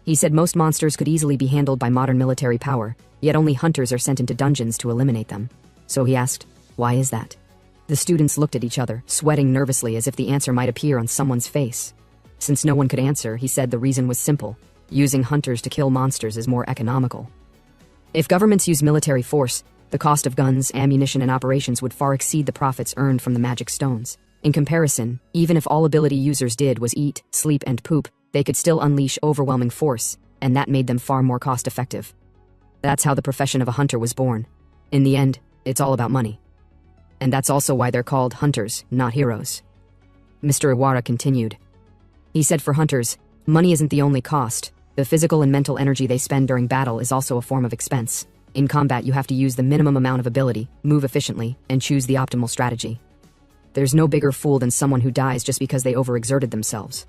Speaker 1: He said most monsters could easily be handled by modern military power, yet only hunters are sent into dungeons to eliminate them. So he asked, why is that? The students looked at each other, sweating nervously as if the answer might appear on someone's face. Since no one could answer, he said the reason was simple. Using hunters to kill monsters is more economical. If governments use military force, the cost of guns, ammunition, and operations would far exceed the profits earned from the magic stones. In comparison, even if all ability users did was eat, sleep, and poop, they could still unleash overwhelming force, and that made them far more cost-effective. That's how the profession of a hunter was born. In the end, it's all about money. And that's also why they're called hunters, not heroes. Mr. Iwara continued. He said for hunters, money isn't the only cost. The physical and mental energy they spend during battle is also a form of expense. In combat, you have to use the minimum amount of ability, move efficiently, and choose the optimal strategy. There's no bigger fool than someone who dies just because they overexerted themselves.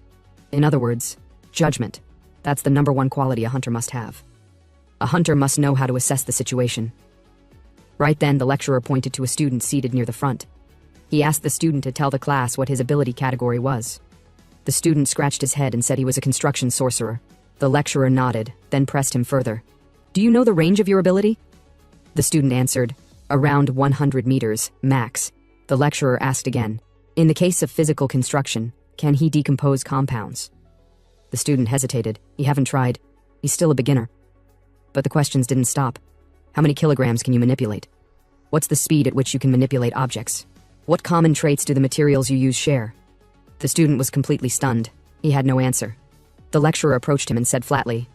Speaker 1: In other words, judgment. That's the #1 quality a hunter must have. A hunter must know how to assess the situation. Right then, the lecturer pointed to a student seated near the front. He asked the student to tell the class what his ability category was. The student scratched his head and said he was a construction sorcerer. The lecturer nodded, then pressed him further. Do you know the range of your ability? The student answered, around 100 meters, max. The lecturer asked again, in the case of physical construction, can he decompose compounds? The student hesitated. He haven't tried. He's still a beginner. But the questions didn't stop. How many kilograms can you manipulate? What's the speed at which you can manipulate objects? What common traits do the materials you use share? The student was completely stunned. He had no answer. The lecturer approached him and said flatly,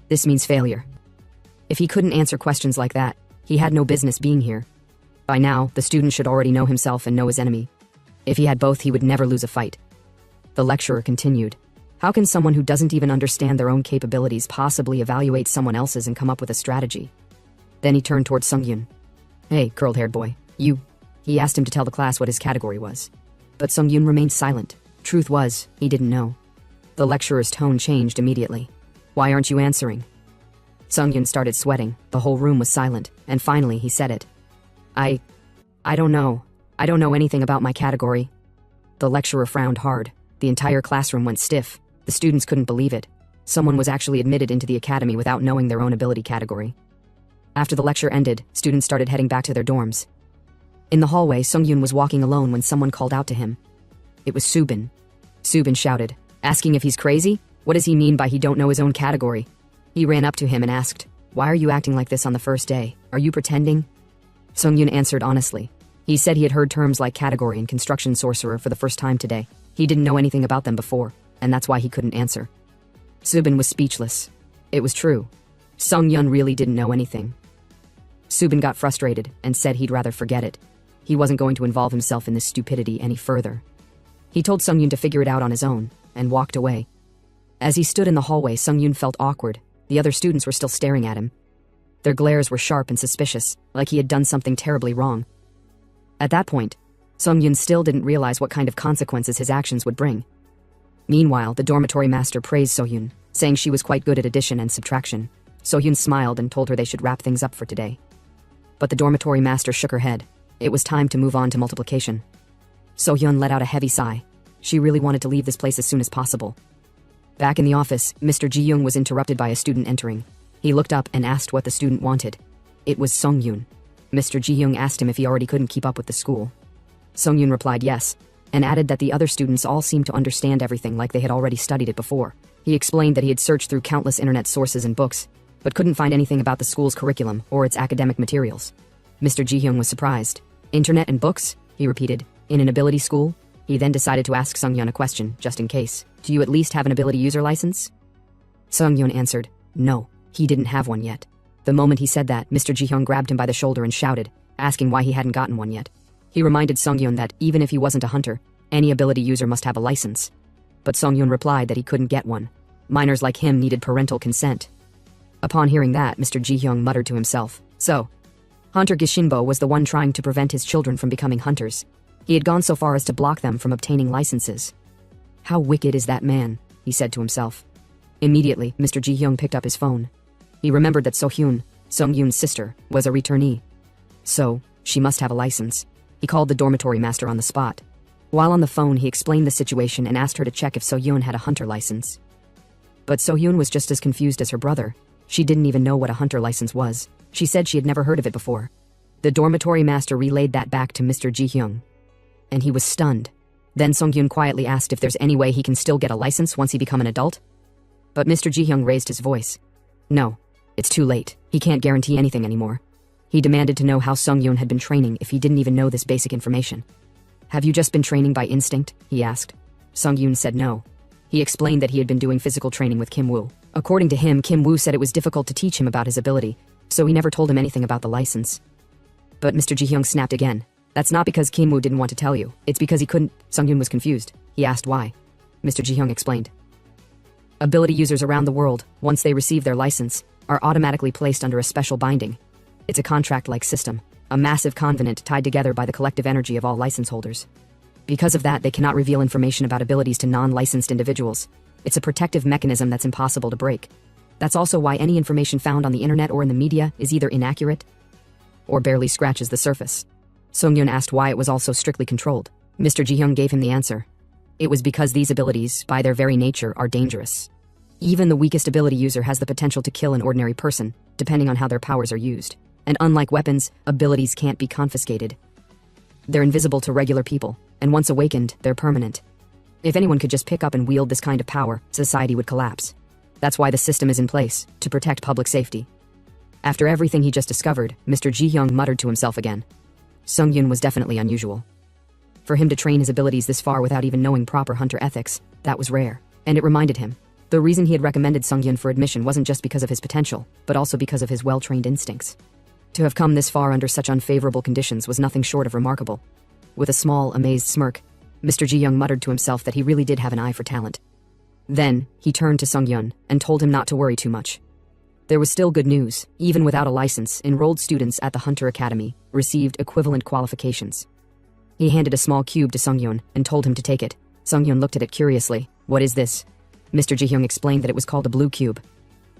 Speaker 1: this means failure. If he couldn't answer questions like that, He had no business being here. By now, the student should already know himself and know his enemy. If he had both, he would never lose a fight. The lecturer continued. How can someone who doesn't even understand their own capabilities possibly evaluate someone else's and come up with a strategy? Then he turned towards Sungyun. Hey, curled-haired boy, you. He asked him to tell the class what his category was. But Sungyun remained silent. Truth was, he didn't know. The lecturer's tone changed immediately. Why aren't you answering? Sungyun started sweating. The whole room was silent, and finally he said it. I don't know. I don't know anything about my category. The lecturer frowned hard. The entire classroom went stiff. The students couldn't believe it. Someone was actually admitted into the academy without knowing their own ability category. After the lecture ended, students started heading back to their dorms. In the hallway, Sungyun was walking alone when someone called out to him. It was Subin. Subin shouted, asking if he's crazy? What does he mean by he don't know his own category? He ran up to him and asked, why are you acting like this on the first day? Are you pretending? Sungyun answered honestly. He said he had heard terms like category and construction sorcerer for the first time today. He didn't know anything about them before, and that's why he couldn't answer. Subin was speechless. It was true. Sungyun really didn't know anything. Subin got frustrated and said he'd rather forget it. He wasn't going to involve himself in this stupidity any further. He told Sungyun to figure it out on his own, and walked away. As he stood in the hallway, Sungyun felt awkward. The other students were still staring at him. Their glares were sharp and suspicious, like he had done something terribly wrong. At that point, Sungyun still didn't realize what kind of consequences his actions would bring. Meanwhile, the dormitory master praised Sohyun, saying she was quite good at addition and subtraction. Sohyun smiled and told her they should wrap things up for today. But the dormitory master shook her head. It was time to move on to multiplication. Sohyun let out a heavy sigh. She really wanted to leave this place as soon as possible. Back in the office, Mr. Ji-young was interrupted by a student entering. He looked up and asked what the student wanted. It was Sungyun. Mr. Ji-young asked him if he already couldn't keep up with the school. Sungyun replied yes, and added that the other students all seemed to understand everything like they had already studied it before. He explained that he had searched through countless internet sources and books, but couldn't find anything about the school's curriculum or its academic materials. Mr. Ji-young was surprised. Internet and books? He repeated. In an ability school? He then decided to ask Sungyun a question, just in case. Do you at least have an ability user license? Sungyun answered, no, he didn't have one yet. The moment he said that, Mr. Ji-young grabbed him by the shoulder and shouted, asking why he hadn't gotten one yet. He reminded Sungyun that even if he wasn't a hunter, any ability user must have a license. But Sungyun replied that he couldn't get one. Minors like him needed parental consent. Upon hearing that, Mr. Ji-young muttered to himself, so, Hunter Gishinbo was the one trying to prevent his children from becoming hunters. He had gone so far as to block them from obtaining licenses. How wicked is that man, he said to himself. Immediately, Mr. Ji-young picked up his phone. He remembered that Sohyun, Sungyun's sister, was a returnee. So, she must have a license. He called the dormitory master on the spot. While on the phone, he explained the situation and asked her to check if Sohyun had a hunter license. But Sohyun was just as confused as her brother. She didn't even know what a hunter license was. She said she had never heard of it before. The dormitory master relayed that back to Mr. Ji-young, and he was stunned. Then Sungyun quietly asked if there's any way he can still get a license once he become an adult. But Mr. Ji-young raised his voice. No, it's too late. He can't guarantee anything anymore. He demanded to know how Sungyun had been training if he didn't even know this basic information. Have you just been training by instinct? He asked. Sungyun said no. He explained that he had been doing physical training with Kim Woo. According to him, Kim Woo said it was difficult to teach him about his ability, so he never told him anything about the license. But Mr. Ji-young snapped again. That's not because Kim Woo didn't want to tell you. It's because he couldn't. Sungyun was confused. He asked why. Mr. Ji-young explained. Ability users around the world, once they receive their license, are automatically placed under a special binding. It's a contract-like system, a massive covenant tied together by the collective energy of all license holders. Because of that, they cannot reveal information about abilities to non-licensed individuals. It's a protective mechanism that's impossible to break. That's also why any information found on the internet or in the media is either inaccurate or barely scratches the surface. Sungyun asked why it was all so strictly controlled. Mr. Ji-young gave him the answer. It was because these abilities, by their very nature, are dangerous. Even the weakest ability user has the potential to kill an ordinary person, depending on how their powers are used. And unlike weapons, abilities can't be confiscated. They're invisible to regular people, and once awakened, they're permanent. If anyone could just pick up and wield this kind of power, society would collapse. That's why the system is in place, to protect public safety. After everything he just discovered, Mr. Ji-young muttered to himself again. Sungyun was definitely unusual. For him to train his abilities this far without even knowing proper hunter ethics, that was rare. And it reminded him. The reason he had recommended Sungyun for admission wasn't just because of his potential, but also because of his well-trained instincts. To have come this far under such unfavorable conditions was nothing short of remarkable. With a small, amazed smirk, Mr. Ji-young muttered to himself that he really did have an eye for talent. Then, he turned to Sung-yun and told him not to worry too much. There was still good news. Even without a license, enrolled students at the Hunter Academy received equivalent qualifications. He handed a small cube to Sung-yun and told him to take it. Sung-yun looked at it curiously. What is this? Mr. Ji-young explained that it was called a blue cube.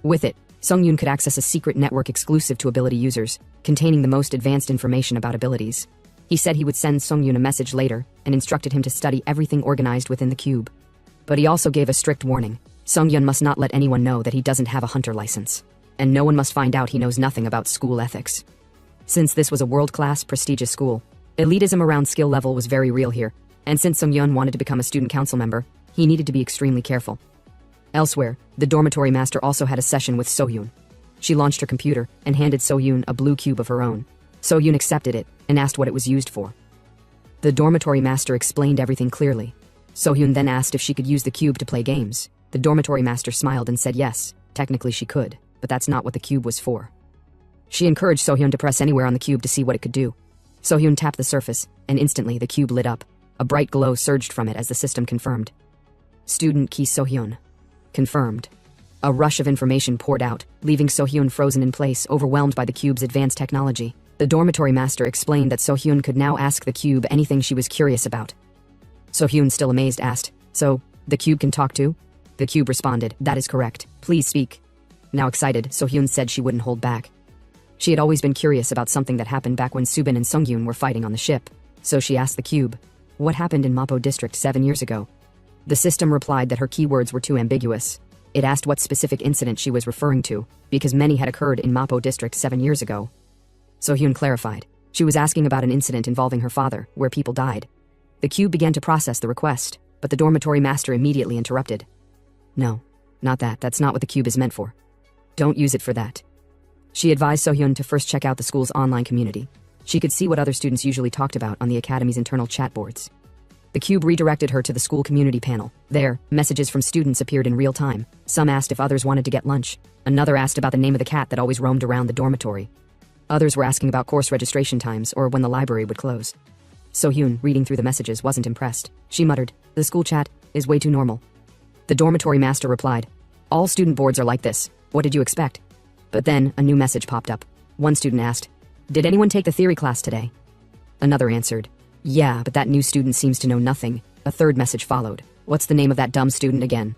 Speaker 1: With it, Sung-yun could access a secret network exclusive to ability users, containing the most advanced information about abilities. He said he would send Sung-yun a message later and instructed him to study everything organized within the cube. But he also gave a strict warning. Sung-yun must not let anyone know that he doesn't have a hunter license. And no one must find out he knows nothing about school ethics. Since this was a world-class, prestigious school, elitism around skill level was very real here, and since Sung-yun wanted to become a student council member, he needed to be extremely careful. Elsewhere, the dormitory master also had a session with So-hyun. She launched her computer and handed So-hyun a blue cube of her own. So-hyun accepted it and asked what it was used for. The dormitory master explained everything clearly. So-hyun then asked if she could use the cube to play games. The dormitory master smiled and said yes, technically she could, but that's not what the cube was for. She encouraged So-hyun to press anywhere on the cube to see what it could do. So-hyun tapped the surface, and instantly the cube lit up. A bright glow surged from it as the system confirmed. Student Ki So-hyun. Confirmed. A rush of information poured out, leaving So-hyun frozen in place, overwhelmed by the cube's advanced technology. The dormitory master explained that So-hyun could now ask the cube anything she was curious about. So-hyun, still amazed, asked, "So, the cube can talk too?" The cube responded, "That is correct. Please speak." Now excited, So-hyun said she wouldn't hold back. She had always been curious about something that happened back when Subin and Sung-hyun were fighting on the ship. So she asked the cube, "What happened in Mapo District 7 years ago?" The system replied that her keywords were too ambiguous. It asked what specific incident she was referring to, because many had occurred in Mapo District 7 years ago. So-hyun clarified. She was asking about an incident involving her father, where people died. The cube began to process the request, but the dormitory master immediately interrupted. "No, not that. That's not what the cube is meant for. Don't use it for that." She advised So-hyun to first check out the school's online community. She could see what other students usually talked about on the academy's internal chat boards. The cube redirected her to the school community panel. There, messages from students appeared in real time. Some asked if others wanted to get lunch. Another asked about the name of the cat that always roamed around the dormitory. Others were asking about course registration times or when the library would close. So-hyun, reading through the messages, wasn't impressed. She muttered, "The school chat is way too normal." The dormitory master replied, "All student boards are like this. What did you expect?" But then, a new message popped up. One student asked, "Did anyone take the theory class today?" Another answered, "Yeah, but that new student seems to know nothing." A third message followed, "What's the name of that dumb student again?"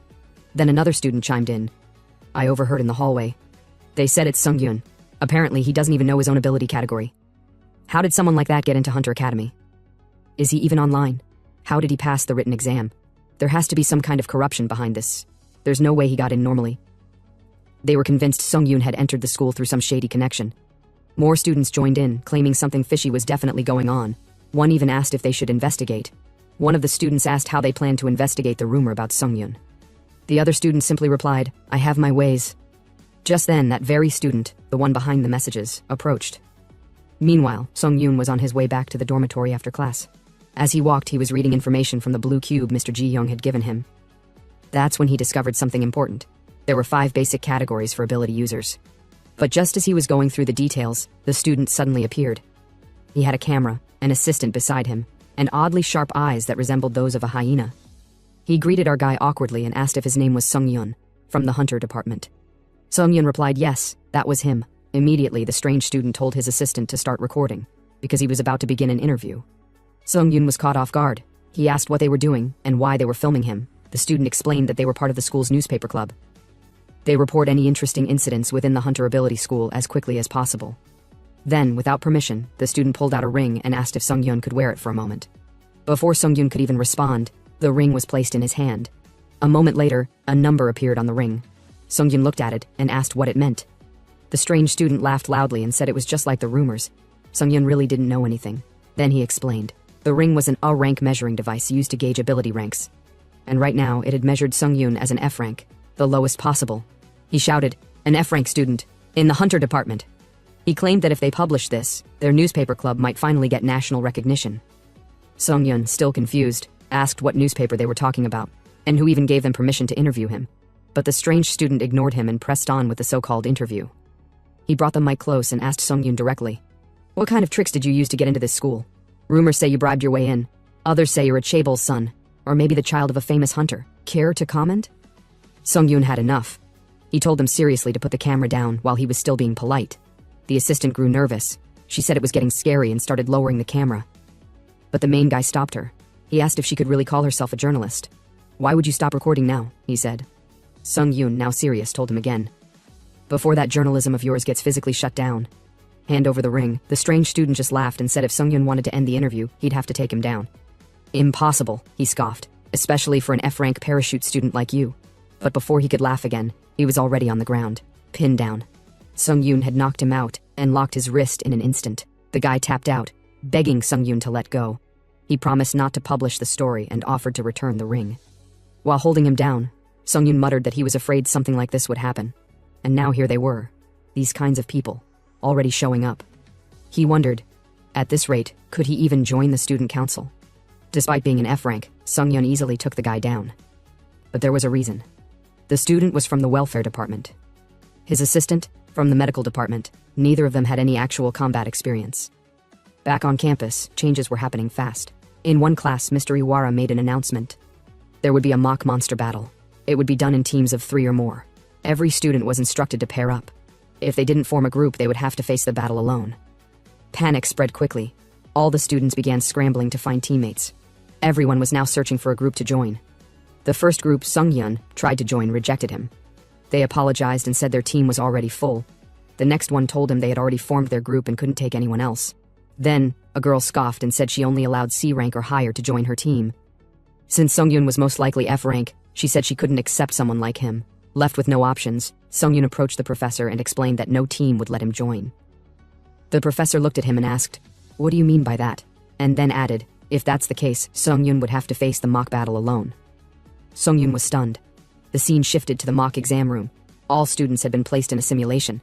Speaker 1: Then another student chimed in. "I overheard in the hallway. They said it's Sung-hyun. Apparently he doesn't even know his own ability category. How did someone like that get into Hunter Academy? Is he even online? How did he pass the written exam? There has to be some kind of corruption behind this. There's no way he got in normally." They were convinced Sung-hyun had entered the school through some shady connection. More students joined in, claiming something fishy was definitely going on. One even asked if they should investigate. One of the students asked how they planned to investigate the rumor about Sung-hyun. The other student simply replied, "I have my ways." Just then, that very student, the one behind the messages, approached. Meanwhile, Sung-hyun was on his way back to the dormitory after class. As he walked, he was reading information from the blue cube Mr. Ji-young had given him. That's when he discovered something important. There were 5 basic categories for ability users. But just as he was going through the details, the student suddenly appeared. He had a camera, an assistant beside him, and oddly sharp eyes that resembled those of a hyena. He greeted our guy awkwardly and asked if his name was Sung-hyun, from the Hunter department. Sung-hyun replied yes, that was him. Immediately, the strange student told his assistant to start recording, because he was about to begin an interview. Sung-hyun was caught off guard. He asked what they were doing and why they were filming him. The student explained that they were part of the school's newspaper club. They report any interesting incidents within the Hunter Ability School as quickly as possible. Then, without permission, the student pulled out a ring and asked if Sung-hyun could wear it for a moment. Before Sung-hyun could even respond, the ring was placed in his hand. A moment later, a number appeared on the ring. Sung-hyun looked at it and asked what it meant. The strange student laughed loudly and said it was just like the rumors. Sung-hyun really didn't know anything. Then he explained. The ring was an A rank measuring device used to gauge ability ranks. And right now, it had measured Sung-hyun as an F rank, the lowest possible. He shouted, "An F rank student, in the Hunter department." He claimed that if they published this, their newspaper club might finally get national recognition. Sung-hyun, still confused, asked what newspaper they were talking about, and who even gave them permission to interview him. But the strange student ignored him and pressed on with the so-called interview. He brought the mic close and asked Sung-yoon directly. What kind of tricks did you use to get into this school? Rumors say you bribed your way in. Others say you're a chaebol's son, or maybe the child of a famous hunter. Care to comment? Sung-yoon had enough. He told them seriously to put the camera down while he was still being polite. The assistant grew nervous. She said it was getting scary and started lowering the camera. But the main guy stopped her. He asked if she could really call herself a journalist. Why would you stop recording now? He said. Sung-yoon, now serious, told him again. Before that journalism of yours gets physically shut down. Hand over the ring. The strange student just laughed and said if Sung-yoon wanted to end the interview, he'd have to take him down. Impossible, he scoffed, especially for an F-rank parachute student like you. But before he could laugh again, he was already on the ground, pinned down. Sung-yoon had knocked him out and locked his wrist in an instant. The guy tapped out, begging Sung-yoon to let go. He promised not to publish the story and offered to return the ring. While holding him down, Sung-yoon muttered that he was afraid something like this would happen. And now here they were, these kinds of people, already showing up. He wondered, at this rate, could he even join the student council? Despite being an F-rank, Sung-yoon easily took the guy down. But there was a reason. The student was from the welfare department. His assistant, from the medical department. Neither of them had any actual combat experience. Back on campus, changes were happening fast. In one class, Mr. Iwara made an announcement. There would be a mock monster battle. It would be done in teams of 3 or more. Every student was instructed to pair up. If they didn't form a group, they would have to face the battle alone. Panic spread quickly. All the students began scrambling to find teammates. Everyone was now searching for a group to join. The first group, Sung-yoon, tried to join, rejected him. They apologized and said their team was already full. The next one told him they had already formed their group and couldn't take anyone else. Then, a girl scoffed and said she only allowed C rank or higher to join her team. Since Sung-yoon was most likely F rank, she said she couldn't accept someone like him. Left with no options, Sung-yoon approached the professor and explained that no team would let him join. The professor looked at him and asked, "What do you mean by that?" And then added, if that's the case, Sung-yoon would have to face the mock battle alone. Sung-yoon was stunned. The scene shifted to the mock exam room. All students had been placed in a simulation.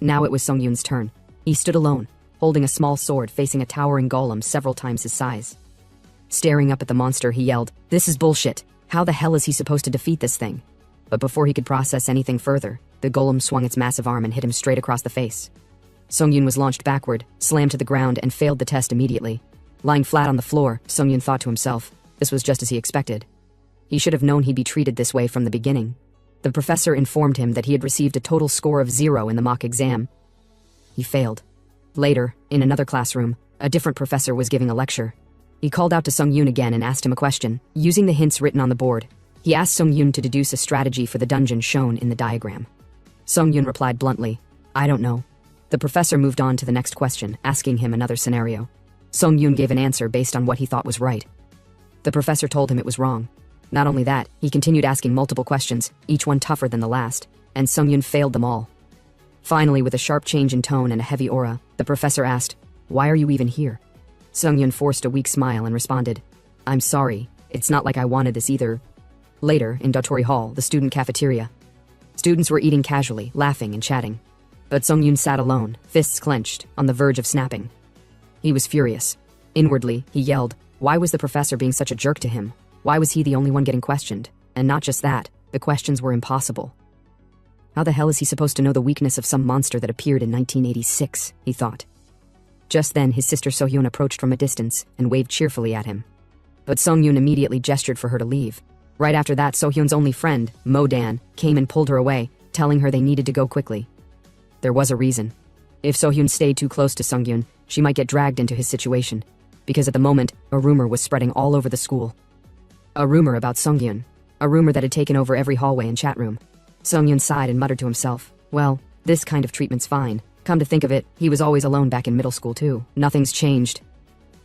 Speaker 1: Now it was Sung-yoon's turn. He stood alone, holding a small sword facing a towering golem several times his size. Staring up at the monster, he yelled, "This is bullshit. How the hell is he supposed to defeat this thing?" But before he could process anything further, the golem swung its massive arm and hit him straight across the face. Sung-yoon was launched backward, slammed to the ground, and failed the test immediately. Lying flat on the floor, Sung-yoon thought to himself, this was just as he expected. He should have known he'd be treated this way from the beginning. The professor informed him that he had received a total score of 0 in the mock exam. He failed. Later, in another classroom, a different professor was giving a lecture. He called out to Sung-yoon again and asked him a question, using the hints written on the board. He asked Sung-yoon to deduce a strategy for the dungeon shown in the diagram. Sung-yoon replied bluntly, "I don't know." The professor moved on to the next question, asking him another scenario. Sung-yoon gave an answer based on what he thought was right. The professor told him it was wrong. Not only that, he continued asking multiple questions, each one tougher than the last, and Sung-yoon failed them all. Finally, with a sharp change in tone and a heavy aura, the professor asked, "Why are you even here?" Sung-yoon forced a weak smile and responded, "I'm sorry, it's not like I wanted this either." Later, in Dotori Hall, the student cafeteria. Students were eating casually, laughing and chatting. But Sung-yoon sat alone, fists clenched, on the verge of snapping. He was furious. Inwardly, he yelled, why was the professor being such a jerk to him? Why was he the only one getting questioned? And not just that, the questions were impossible. How the hell is he supposed to know the weakness of some monster that appeared in 1986, he thought. Just then, his sister So-hyun approached from a distance and waved cheerfully at him. But Sung-yoon immediately gestured for her to leave. Right after that, So-hyun's only friend, Mo-dan, came and pulled her away, telling her they needed to go quickly. There was a reason. If So-hyun stayed too close to Sung-yoon, she might get dragged into his situation. Because at the moment, a rumor was spreading all over the school. A rumor about Sung-yoon. A rumor that had taken over every hallway and chat room. Sung-yoon sighed and muttered to himself, well, this kind of treatment's fine. Come to think of it, he was always alone back in middle school too. Nothing's changed.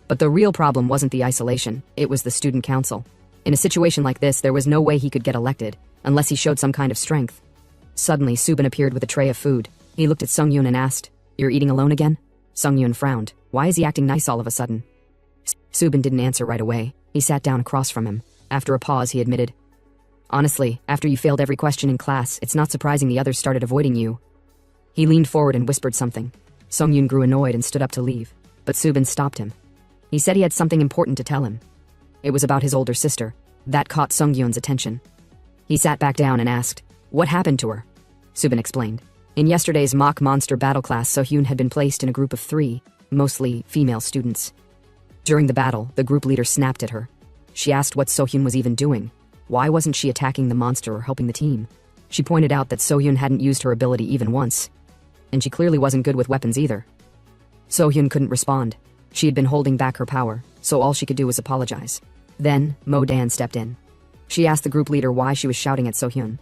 Speaker 1: But the real problem wasn't the isolation, it was the student council. In a situation like this, there was no way he could get elected, unless he showed some kind of strength. Suddenly, Subin appeared with a tray of food. He looked at Sung-yoon and asked, "You're eating alone again?" Sung-yoon frowned. Why is he acting nice all of a sudden? Subin didn't answer right away. He sat down across from him. After a pause, he admitted, "Honestly, after you failed every question in class, it's not surprising the others started avoiding you." He leaned forward and whispered something. Sung-yoon grew annoyed and stood up to leave, but Subin stopped him. He said he had something important to tell him. It was about his older sister. That caught Sung-yoon's attention. He sat back down and asked, "What happened to her?" Subin explained. In yesterday's mock monster battle class, Sohyun had been placed in a group of 3, mostly female students. During the battle, the group leader snapped at her. She asked what Sohyun was even doing. Why wasn't she attacking the monster or helping the team? She pointed out that Sohyun hadn't used her ability even once, and she clearly wasn't good with weapons either. Sohyun couldn't respond. She had been holding back her power, so all she could do was apologize. Then, Mo-Dan stepped in. She asked the group leader why she was shouting at Sohyun.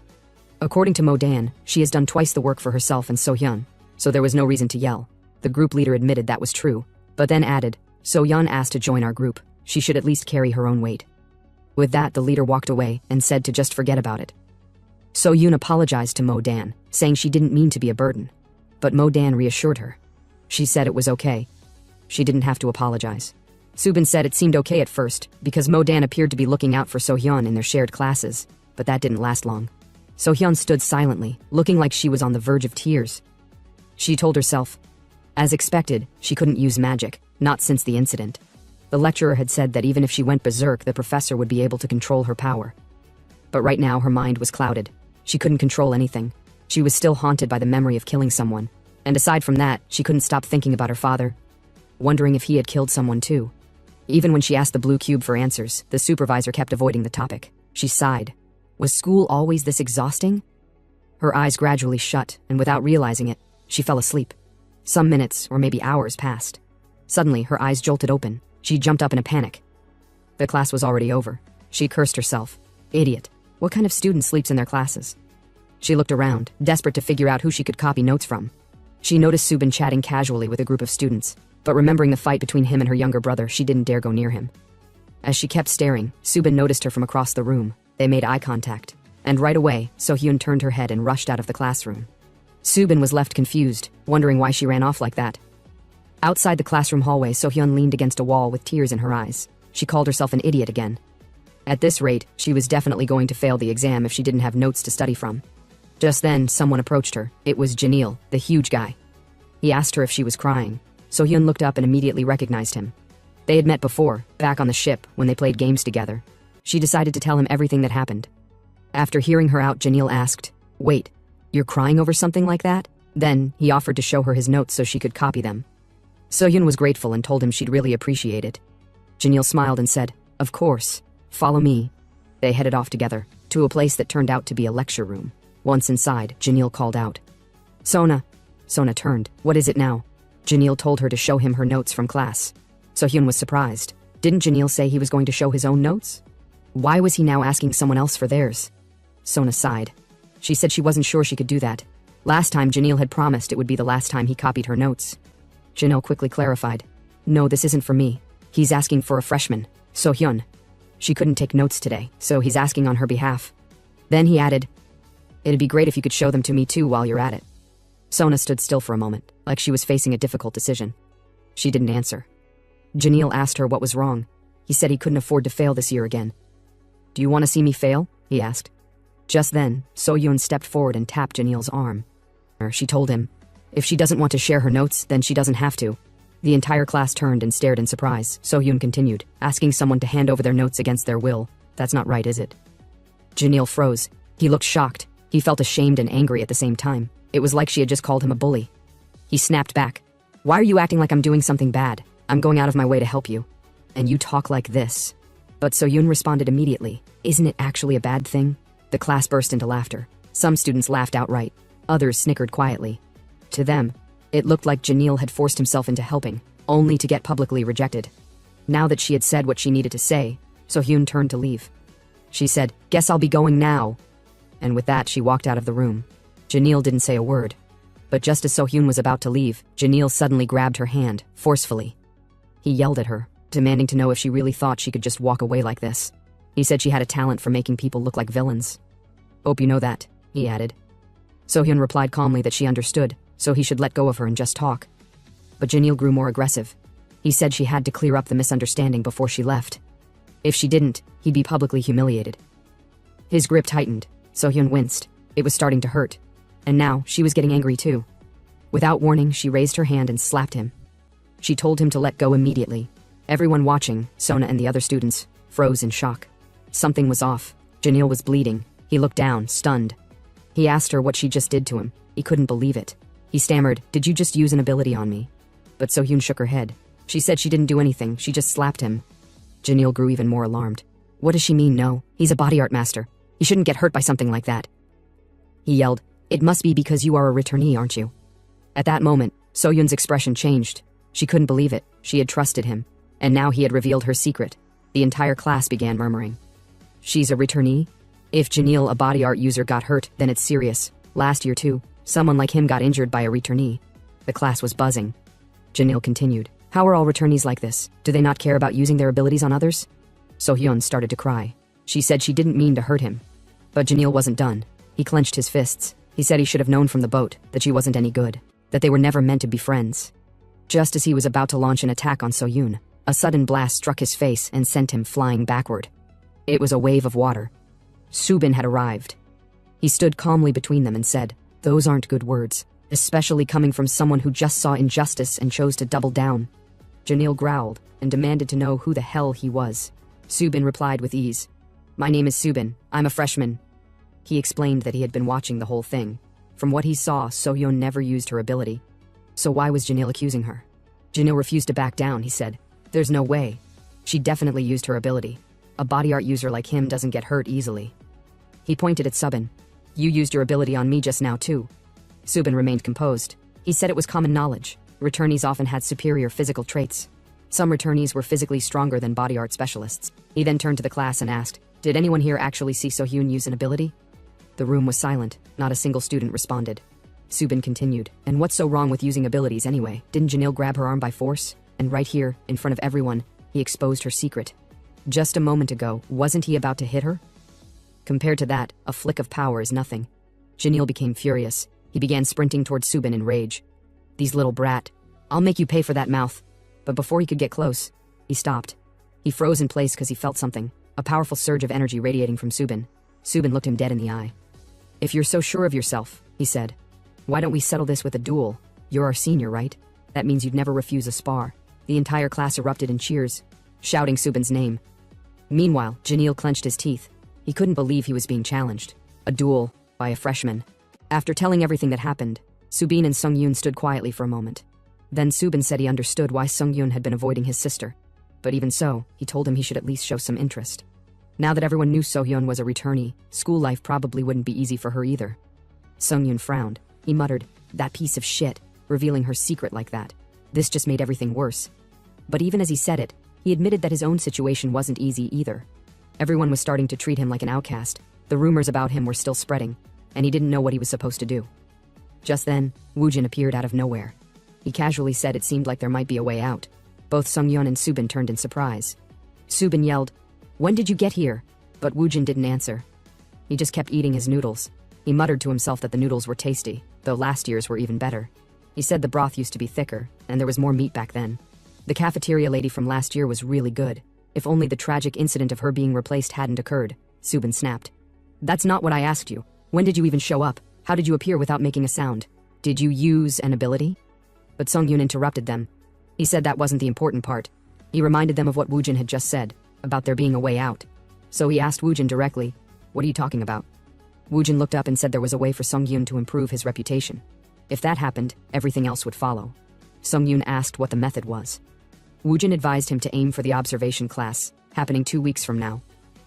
Speaker 1: According to Mo-Dan, she has done twice the work for herself and Sohyun, so there was no reason to yell. The group leader admitted that was true, but then added, Sohyun asked to join our group. She should at least carry her own weight. With that, the leader walked away and said to just forget about it. Sohyun apologized to Mo-Dan, saying she didn't mean to be a burden. But Mo-Dan reassured her. She said it was okay. She didn't have to apologize. Subin said it seemed okay at first, because Mo-Dan appeared to be looking out for Sohyun in their shared classes, but that didn't last long. Sohyun stood silently, looking like she was on the verge of tears. She told herself, as expected, she couldn't use magic, not since the incident. The lecturer had said that even if she went berserk, the professor would be able to control her power. But right now, her mind was clouded. She couldn't control anything. She was still haunted by the memory of killing someone. And aside from that, she couldn't stop thinking about her father, wondering if he had killed someone too. Even when she asked the blue cube for answers, the supervisor kept avoiding the topic. She sighed. Was school always this exhausting? Her eyes gradually shut, and without realizing it, she fell asleep. Some minutes, or maybe hours, passed. Suddenly, her eyes jolted open. She jumped up in a panic. The class was already over. She cursed herself. Idiot. What kind of student sleeps in their classes? She looked around, desperate to figure out who she could copy notes from. She noticed Subin chatting casually with a group of students, but remembering the fight between him and her younger brother, she didn't dare go near him. As she kept staring, Subin noticed her from across the room. They made eye contact, and right away, Sohyun turned her head and rushed out of the classroom. Subin was left confused, wondering why she ran off like that. Outside the classroom hallway, Sohyun leaned against a wall with tears in her eyes. She called herself an idiot again. At this rate, she was definitely going to fail the exam if she didn't have notes to study from. Just then, someone approached her. It was Janil, the huge guy. He asked her if she was crying. Sohyun looked up and immediately recognized him. They had met before, back on the ship, when they played games together. She decided to tell him everything that happened. After hearing her out, Janil asked, "Wait, you're crying over something like that?" Then, he offered to show her his notes so she could copy them. Sohyun was grateful and told him she'd really appreciate it. Janil smiled and said, "Of course. Follow me." They headed off together, to a place that turned out to be a lecture room. Once inside, Janil called out, "Sona." Sona turned. "What is it now?" Janil told her to show him her notes from class. Sohyun was surprised. Didn't Janil say he was going to show his own notes? Why was he now asking someone else for theirs? Sona sighed. She said she wasn't sure she could do that. Last time, Janil had promised it would be the last time he copied her notes. Janil quickly clarified, "No, this isn't for me. He's asking for a freshman, Sohyun. She couldn't take notes today, so he's asking on her behalf." Then he added, "It'd be great if you could show them to me too while you're at it." Sona stood still for a moment, like she was facing a difficult decision. She didn't answer. Janil asked her what was wrong. He said he couldn't afford to fail this year again. "Do you want to see me fail?" he asked. Just then, Sohyun stepped forward and tapped Janil's arm. She told him, if she doesn't want to share her notes, then she doesn't have to. The entire class turned and stared in surprise. Sohyun continued, asking someone to hand over their notes against their will. That's not right, is it? Janil froze. He looked shocked. He felt ashamed and angry at the same time. It was like she had just called him a bully. He snapped back. "Why are you acting like I'm doing something bad? I'm going out of my way to help you. And you talk like this." But Sohyun responded immediately. "Isn't it actually a bad thing?" The class burst into laughter. Some students laughed outright. Others snickered quietly. To them, it looked like Janil had forced himself into helping, only to get publicly rejected. Now that she had said what she needed to say, Sohyun turned to leave. She said, "Guess I'll be going now." And with that, she walked out of the room. Janil didn't say a word. But just as Sohyun was about to leave, Janil suddenly grabbed her hand, forcefully. He yelled at her, demanding to know if she really thought she could just walk away like this. He said she had a talent for making people look like villains. "Hope you know that," he added. Sohyun replied calmly that she understood, so he should let go of her and just talk. But Janil grew more aggressive. He said she had to clear up the misunderstanding before she left. If she didn't, he'd be publicly humiliated. His grip tightened. Sohyun winced. It was starting to hurt. And now, she was getting angry too. Without warning, she raised her hand and slapped him. She told him to let go immediately. Everyone watching, Sona and the other students, froze in shock. Something was off. Janil was bleeding. He looked down, stunned. He asked her what she just did to him. He couldn't believe it. He stammered, "Did you just use an ability on me?" But So-hyun shook her head. She said she didn't do anything, she just slapped him. Janelle grew even more alarmed. What does she mean, no? He's a body art master. He shouldn't get hurt by something like that. He yelled, "It must be because you are a returnee, aren't you?" At that moment, So-hyun's expression changed. She couldn't believe it. She had trusted him. And now he had revealed her secret. The entire class began murmuring. She's a returnee? If Janelle, a body art user, got hurt, then it's serious. Last year too, someone like him got injured by a returnee. The class was buzzing. Janelle continued, "How are all returnees like this? Do they not care about using their abilities on others?" So-hyun started to cry. She said she didn't mean to hurt him. But Janelle wasn't done. He clenched his fists. He said he should have known from the boat that she wasn't any good, that they were never meant to be friends. Just as he was about to launch an attack on So-hyun, a sudden blast struck his face and sent him flying backward. It was a wave of water. Subin had arrived. He stood calmly between them and said, "Those aren't good words, especially coming from someone who just saw injustice and chose to double down." Janelle growled and demanded to know who the hell he was. Subin replied with ease, "My name is Subin. I'm a freshman." He explained that he had been watching the whole thing. From what he saw, So-hyun never used her ability. So why was Janelle accusing her? Janelle refused to back down, he said. There's no way. She definitely used her ability. A body art user like him doesn't get hurt easily. He pointed at Subin. "You used your ability on me just now too." Subin remained composed. He said it was common knowledge. Returnees often had superior physical traits. Some returnees were physically stronger than body art specialists. He then turned to the class and asked, "Did anyone here actually see So-hyun use an ability?" The room was silent. Not a single student responded. Subin continued, "And what's so wrong with using abilities anyway? Didn't Janelle grab her arm by force? And right here, in front of everyone, he exposed her secret. Just a moment ago, wasn't he about to hit her? Compared to that, a flick of power is nothing." Janelle became furious. He began sprinting towards Subin in rage. "These little brat. I'll make you pay for that mouth." But before he could get close, he stopped. He froze in place because he felt something, a powerful surge of energy radiating from Subin. Subin looked him dead in the eye. "If you're so sure of yourself," he said, "why don't we settle this with a duel? You're our senior, right? That means you'd never refuse a spar." The entire class erupted in cheers, shouting Subin's name. Meanwhile, Janelle clenched his teeth. He couldn't believe he was being challenged. A duel, by a freshman. After telling everything that happened, Subin and Sung-yoon stood quietly for a moment. Then Subin said he understood why Sung-yoon had been avoiding his sister. But even so, he told him he should at least show some interest. Now that everyone knew So-hyun was a returnee, school life probably wouldn't be easy for her either. Sung-yoon frowned. He muttered, "That piece of shit, revealing her secret like that. This just made everything worse." But even as he said it, he admitted that his own situation wasn't easy either. Everyone was starting to treat him like an outcast. The rumors about him were still spreading, and he didn't know what he was supposed to do. Just then, Woojin appeared out of nowhere. He casually said it seemed like there might be a way out. Both Sung-yeon and Subin turned in surprise. Subin yelled, "When did you get here?" But Woojin didn't answer. He just kept eating his noodles. He muttered to himself that the noodles were tasty, though last year's were even better. He said the broth used to be thicker, and there was more meat back then. The cafeteria lady from last year was really good. If only the tragic incident of her being replaced hadn't occurred, Subin snapped. "That's not what I asked you. When did you even show up? How did you appear without making a sound? Did you use an ability?" But Sung-yoon interrupted them. He said that wasn't the important part. He reminded them of what Woojin had just said, about there being a way out. So he asked Woojin directly, "What are you talking about?" Woojin looked up and said there was a way for Sung-yoon to improve his reputation. If that happened, everything else would follow. Sung-yoon asked what the method was. Woojin advised him to aim for the observation class, happening 2 weeks from now.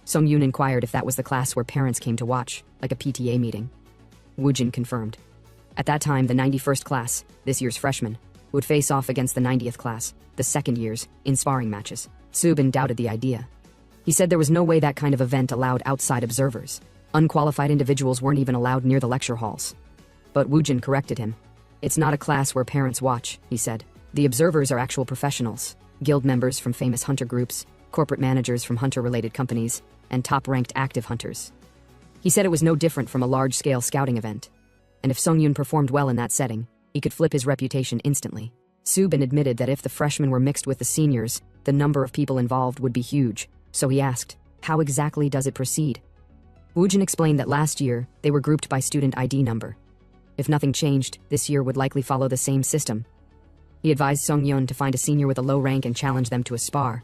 Speaker 1: Sung-yoon inquired if that was the class where parents came to watch, like a PTA meeting. Woojin confirmed. At that time, the 91st class, this year's freshmen, would face off against the 90th class, the second years, in sparring matches. Subin doubted the idea. He said there was no way that kind of event allowed outside observers. Unqualified individuals weren't even allowed near the lecture halls. But Woojin corrected him. "It's not a class where parents watch," he said. "The observers are actual professionals, guild members from famous hunter groups, corporate managers from hunter-related companies, and top-ranked active hunters." He said it was no different from a large-scale scouting event. And if Sung-yoon performed well in that setting, he could flip his reputation instantly. Subin admitted that if the freshmen were mixed with the seniors, the number of people involved would be huge, so he asked, "How exactly does it proceed?" Woojin explained that last year, they were grouped by student ID number. If nothing changed, this year would likely follow the same system. He advised Sung-yeon to find a senior with a low rank and challenge them to a spar.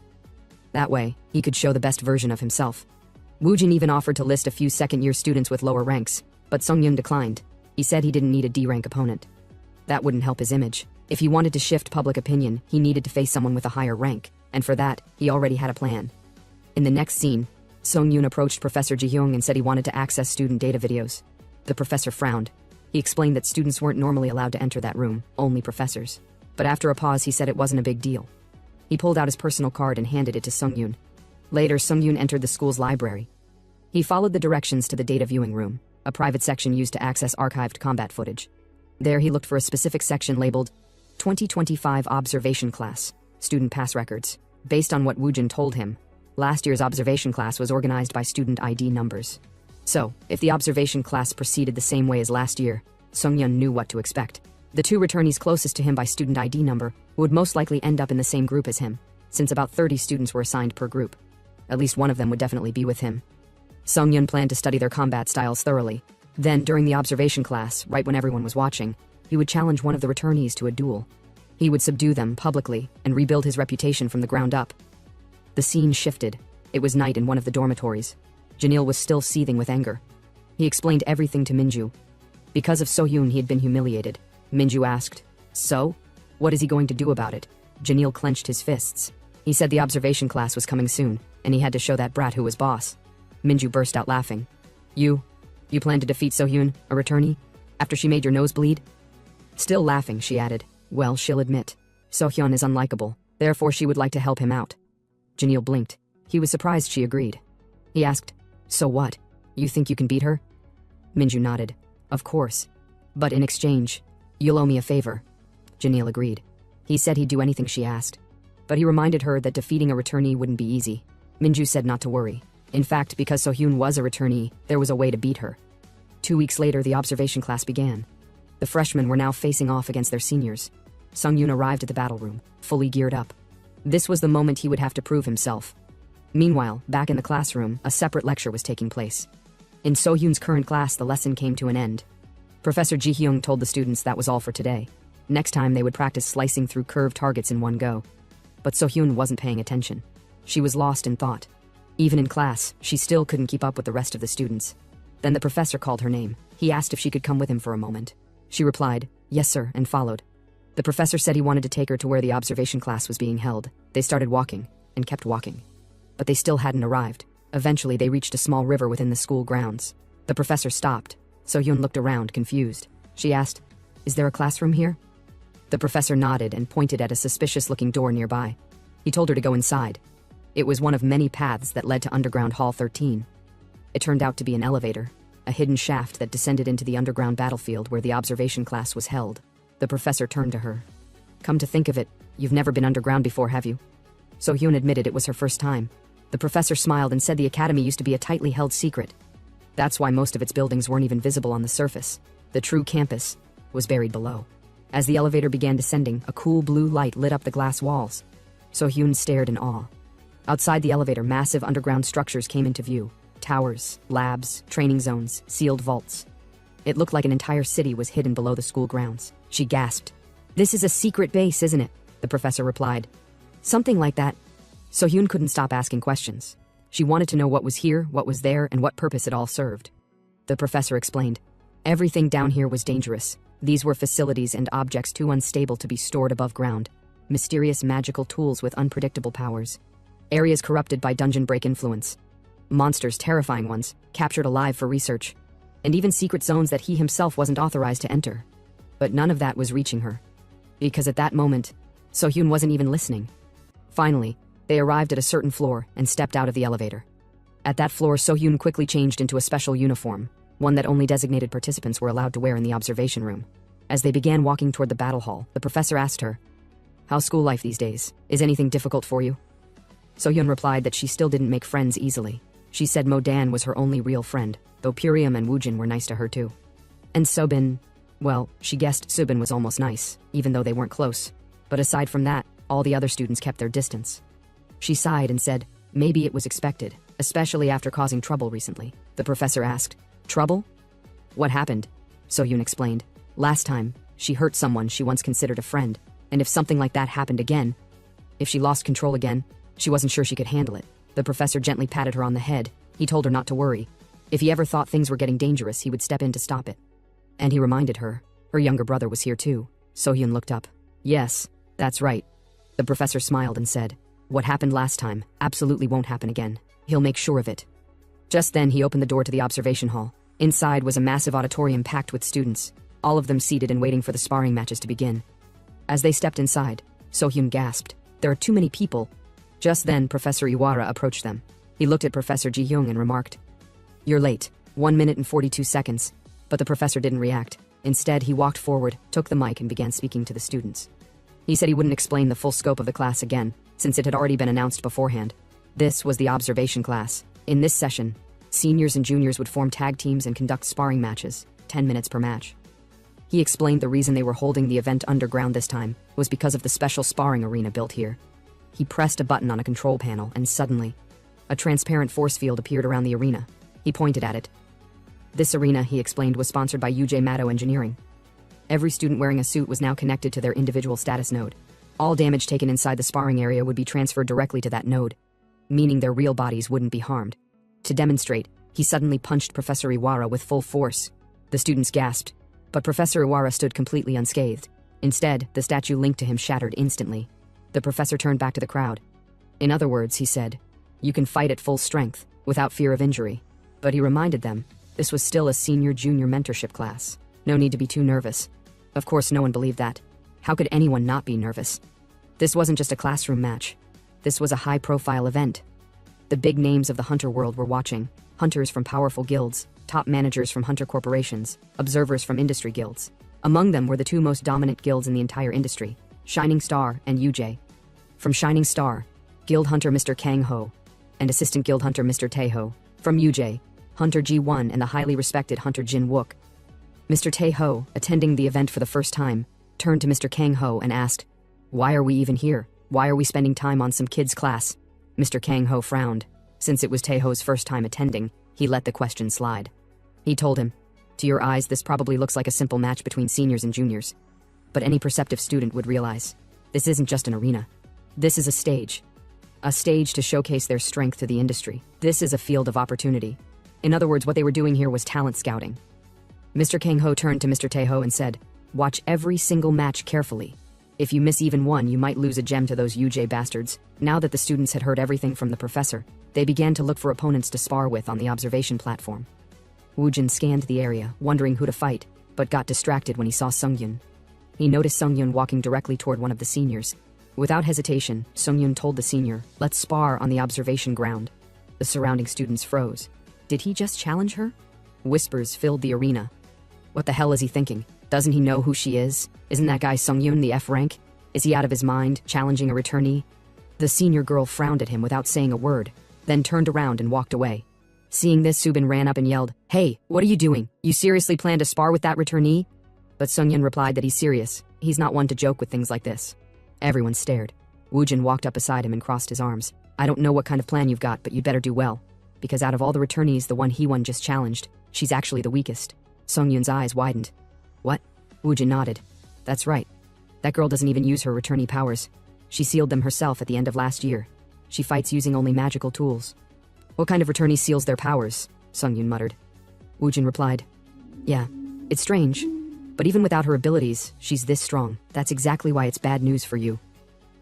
Speaker 1: That way, he could show the best version of himself. Woojin even offered to list a few second-year students with lower ranks, But Songyun declined. He said he didn't need a D-rank opponent. That wouldn't help his image. If he wanted to shift public opinion, he needed to face someone with a higher rank, and for that, he already had a plan. In the next scene, Songyun approached Professor Ji-hyung and said he wanted to access student data videos. The professor frowned. He explained that students weren't normally allowed to enter that room, only professors. But after a pause, he said it wasn't a big deal. He pulled out his personal card and handed it to Songyun. Later, Songyun entered the school's library. He followed the directions to the data viewing room, a private section used to access archived combat footage. There, he looked for a specific section labeled 2025 Observation Class, Student Pass Records. Based on what Woojin told him, last year's observation class was organized by student ID numbers. So, if the observation class proceeded the same way as last year, Songyun knew what to expect. The two returnees closest to him by student ID number would most likely end up in the same group as him, since about 30 students were assigned per group. At least one of them would definitely be with him. Songyun planned to study their combat styles thoroughly. Then, during the observation class, right when everyone was watching, he would challenge one of the returnees to a duel. He would subdue them publicly and rebuild his reputation from the ground up. The scene shifted. It was night in one of the dormitories. Janil was still seething with anger. He explained everything to Minju. Because of Sohyun, he had been humiliated. Minju asked, "So? What is he going to do about it?" Janil clenched his fists. He said the observation class was coming soon, and he had to show that brat who was boss. Minju burst out laughing. You plan to defeat Sohyun, a returnee, after she made your nose bleed?" Still laughing, she added, "Well, she'll admit. Sohyun is unlikable, therefore she would like to help him out." Janil blinked. He was surprised she agreed. He asked, "So what? You think you can beat her?" Minju nodded. "Of course. But in exchange, you'll owe me a favor." Janil agreed. He said he'd do anything she asked. But he reminded her that defeating a returnee wouldn't be easy. Minju said not to worry. In fact, because Sohyun was a returnee, there was a way to beat her. 2 weeks later, the observation class began. The freshmen were now facing off against their seniors. Songyun arrived at the battle room, fully geared up. This was the moment he would have to prove himself. Meanwhile, back in the classroom, a separate lecture was taking place. In Sohyun's current class, the lesson came to an end. Professor Ji-hyung told the students that was all for today. Next time, they would practice slicing through curved targets in one go. But Sohyun wasn't paying attention. She was lost in thought. Even in class, she still couldn't keep up with the rest of the students. Then the professor called her name. He asked if she could come with him for a moment. She replied, "Yes, sir," and followed. The professor said he wanted to take her to where the observation class was being held. They started walking, and kept walking. But they still hadn't arrived. Eventually, they reached a small river within the school grounds. The professor stopped. Sohyun looked around, confused. She asked, "Is there a classroom here?" The professor nodded and pointed at a suspicious-looking door nearby. He told her to go inside. It was one of many paths that led to Underground Hall 13. It turned out to be an elevator, a hidden shaft that descended into the underground battlefield where the observation class was held. The professor turned to her. "Come to think of it, you've never been underground before, have you?" Sohyun admitted it was her first time. The professor smiled and said the academy used to be a tightly held secret. That's why most of its buildings weren't even visible on the surface. The true campus was buried below. As the elevator began descending, a cool blue light lit up the glass walls. Sohyun stared in awe. Outside the elevator, massive underground structures came into view. Towers, labs, training zones, sealed vaults. It looked like an entire city was hidden below the school grounds. She gasped. "This is a secret base, isn't it?" The professor replied. "Something like that." Sohyun couldn't stop asking questions. She wanted to know what was here, what was there, and what purpose it all served. The professor explained. Everything down here was dangerous. These were facilities and objects too unstable to be stored above ground. Mysterious magical tools with unpredictable powers. Areas corrupted by dungeon break influence. Monsters, terrifying ones, captured alive for research. And even secret zones that he himself wasn't authorized to enter. But none of that was reaching her. Because at that moment, Sohyun wasn't even listening. Finally, they arrived at a certain floor and stepped out of the elevator. At that floor, Sohyun quickly changed into a special uniform, one that only designated participants were allowed to wear in the observation room. As they began walking toward the battle hall, the professor asked her, "How's school life these days? Is anything difficult for you?" Sohyun replied that she still didn't make friends easily. She said Modan was her only real friend, though Purium and Woojin were nice to her too. And Sobin, well, she guessed Subin was almost nice, even though they weren't close. But aside from that, all the other students kept their distance. She sighed and said, maybe it was expected, especially after causing trouble recently. The professor asked, "Trouble? What happened?" Sohyun explained. Last time, she hurt someone she once considered a friend, and if something like that happened again, if she lost control again, she wasn't sure she could handle it. The professor gently patted her on the head. He told her not to worry. If he ever thought things were getting dangerous, he would step in to stop it. And he reminded her. Her younger brother was here too. So-hyun looked up. Yes, that's right. The professor smiled and said, what happened last time absolutely won't happen again. He'll make sure of it. Just then, he opened the door to the observation hall. Inside was a massive auditorium packed with students, all of them seated and waiting for the sparring matches to begin. As they stepped inside, So-hyun gasped, there are too many people. Just then, Professor Iwara approached them. He looked at Professor Ji-hyung and remarked, you're late, 1 minute and 42 seconds. But the professor didn't react. Instead, he walked forward, took the mic and began speaking to the students. He said he wouldn't explain the full scope of the class again, since it had already been announced beforehand. This was the observation class. In this session, seniors and juniors would form tag teams and conduct sparring matches, 10 minutes per match. He explained the reason they were holding the event underground this time was because of the special sparring arena built here. He pressed a button on a control panel and suddenly, a transparent force field appeared around the arena. He pointed at it. This arena, he explained, was sponsored by UJ Matto Engineering. Every student wearing a suit was now connected to their individual status node. All damage taken inside the sparring area would be transferred directly to that node, meaning their real bodies wouldn't be harmed. To demonstrate, he suddenly punched Professor Iwara with full force. The students gasped, but Professor Iwara stood completely unscathed. Instead, the statue linked to him shattered instantly. The professor turned back to the crowd. In other words, he said, you can fight at full strength, without fear of injury. But he reminded them, this was still a senior-junior mentorship class. No need to be too nervous. Of course, no one believed that. How could anyone not be nervous? This wasn't just a classroom match. This was a high-profile event. The big names of the hunter world were watching. Hunters from powerful guilds, top managers from hunter corporations, observers from industry guilds. Among them were the two most dominant guilds in the entire industry, Shining Star and UJ. From Shining Star, Guild Hunter Mr. Kang Ho, and Assistant Guild Hunter Mr. Tae-ho. From UJ, Hunter Ji-won and the highly respected Hunter Jin-wook. Mr. Tae-ho, attending the event for the first time, turned to Mr. Kang Ho and asked, why are we even here? Why are we spending time on some kid's class? Mr. Kang Ho frowned. Since it was Tae-ho's first time attending, he let the question slide. He told him, to your eyes, this probably looks like a simple match between seniors and juniors. But any perceptive student would realize, this isn't just an arena. This is a stage. A stage to showcase their strength to the industry. This is a field of opportunity. In other words, what they were doing here was talent scouting. Mr. Kang Ho turned to Mr. Tae-ho and said, watch every single match carefully. If you miss even one, you might lose a gem to those UJ bastards. Now that the students had heard everything from the professor, they began to look for opponents to spar with on the observation platform. Woojin scanned the area, wondering who to fight, but got distracted when he saw Sung-yun. He noticed Sung-yun walking directly toward one of the seniors. Without hesitation, Sung-yun told the senior, let's spar on the observation ground. The surrounding students froze. Did he just challenge her? Whispers filled the arena. What the hell is he thinking? Doesn't he know who she is? Isn't that guy Sung-yun the F rank? Is he out of his mind, challenging a returnee? The senior girl frowned at him without saying a word, then turned around and walked away. Seeing this, Subin ran up and yelled, hey, what are you doing? You seriously plan to spar with that returnee? But Sung-yun replied that he's serious. He's not one to joke with things like this. Everyone stared. Woojin walked up beside him and crossed his arms. I don't know what kind of plan you've got, but you'd better do well. Because out of all the returnees, the one Hee-won just challenged, she's actually the weakest. Sung-yun's eyes widened. What? Woojin nodded. That's right. That girl doesn't even use her returnee powers. She sealed them herself at the end of last year. She fights using only magical tools. What kind of returnee seals their powers? Sung-yun muttered. Woojin replied. Yeah, it's strange. But even without her abilities, she's this strong. That's exactly why it's bad news for you.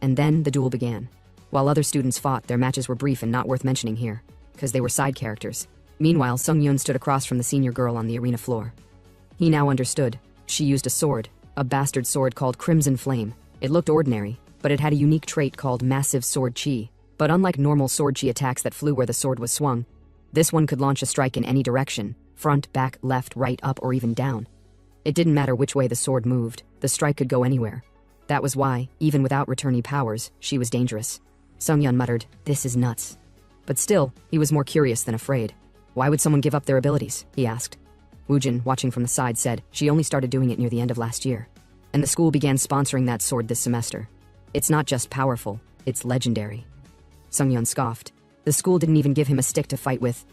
Speaker 1: And then the duel began. While other students fought, their matches were brief and not worth mentioning here, because they were side characters. Meanwhile, Sung-yun stood across from the senior girl on the arena floor. He now understood. She used a sword, a bastard sword called Crimson Flame. It looked ordinary, but it had a unique trait called Massive Sword Chi. But unlike normal sword chi attacks that flew where the sword was swung, this one could launch a strike in any direction, front, back, left, right, up, or even down. It didn't matter which way the sword moved, the strike could go anywhere. That was why, even without returnee powers, she was dangerous. Sung-yun muttered, this is nuts. But still, he was more curious than afraid. Why would someone give up their abilities? He asked. Woojin, watching from the side, said she only started doing it near the end of last year. And the school began sponsoring that sword this semester. It's not just powerful, it's legendary. Sung-yun scoffed. The school didn't even give him a stick to fight with.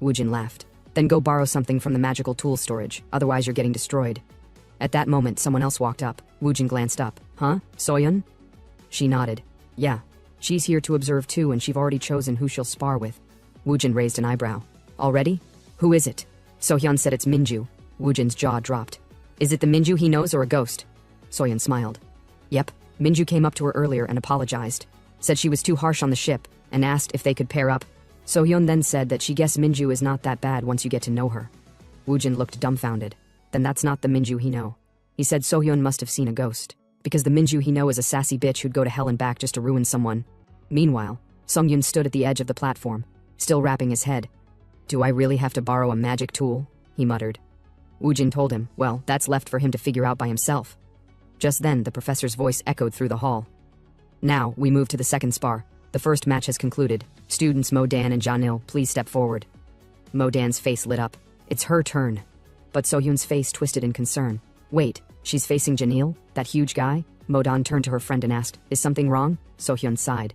Speaker 1: Woojin laughed. Then go borrow something from the magical tool storage, otherwise you're getting destroyed. At that moment, someone else walked up. Woojin glanced up. Huh? Soyeon? She nodded. Yeah. She's here to observe too, and she've already chosen who she'll spar with. Woojin raised an eyebrow. Already? Who is it? Sohyun said it's Minju. Woojin's jaw dropped. Is it the Minju he knows or a ghost? Sohyun smiled. Yep, Minju came up to her earlier and apologized. Said she was too harsh on the ship, and asked if they could pair up. Sohyun then said that she guessed Minju is not that bad once you get to know her. Woojin looked dumbfounded. Then that's not the Minju he know. He said Sohyun must have seen a ghost, because the Minju he know is a sassy bitch who'd go to hell and back just to ruin someone. Meanwhile, Songyun stood at the edge of the platform, still wrapping his head. Do I really have to borrow a magic tool? He muttered. Woojin told him, well, that's left for him to figure out by himself. Just then, the professor's voice echoed through the hall. Now, we move to the second spar. The first match has concluded. Students Mo-Dan and Janil, please step forward. Mo-Dan's face lit up. It's her turn. But Sohyun's face twisted in concern. Wait, she's facing Janil? That huge guy? Mo-Dan turned to her friend and asked, is something wrong? Sohyun sighed.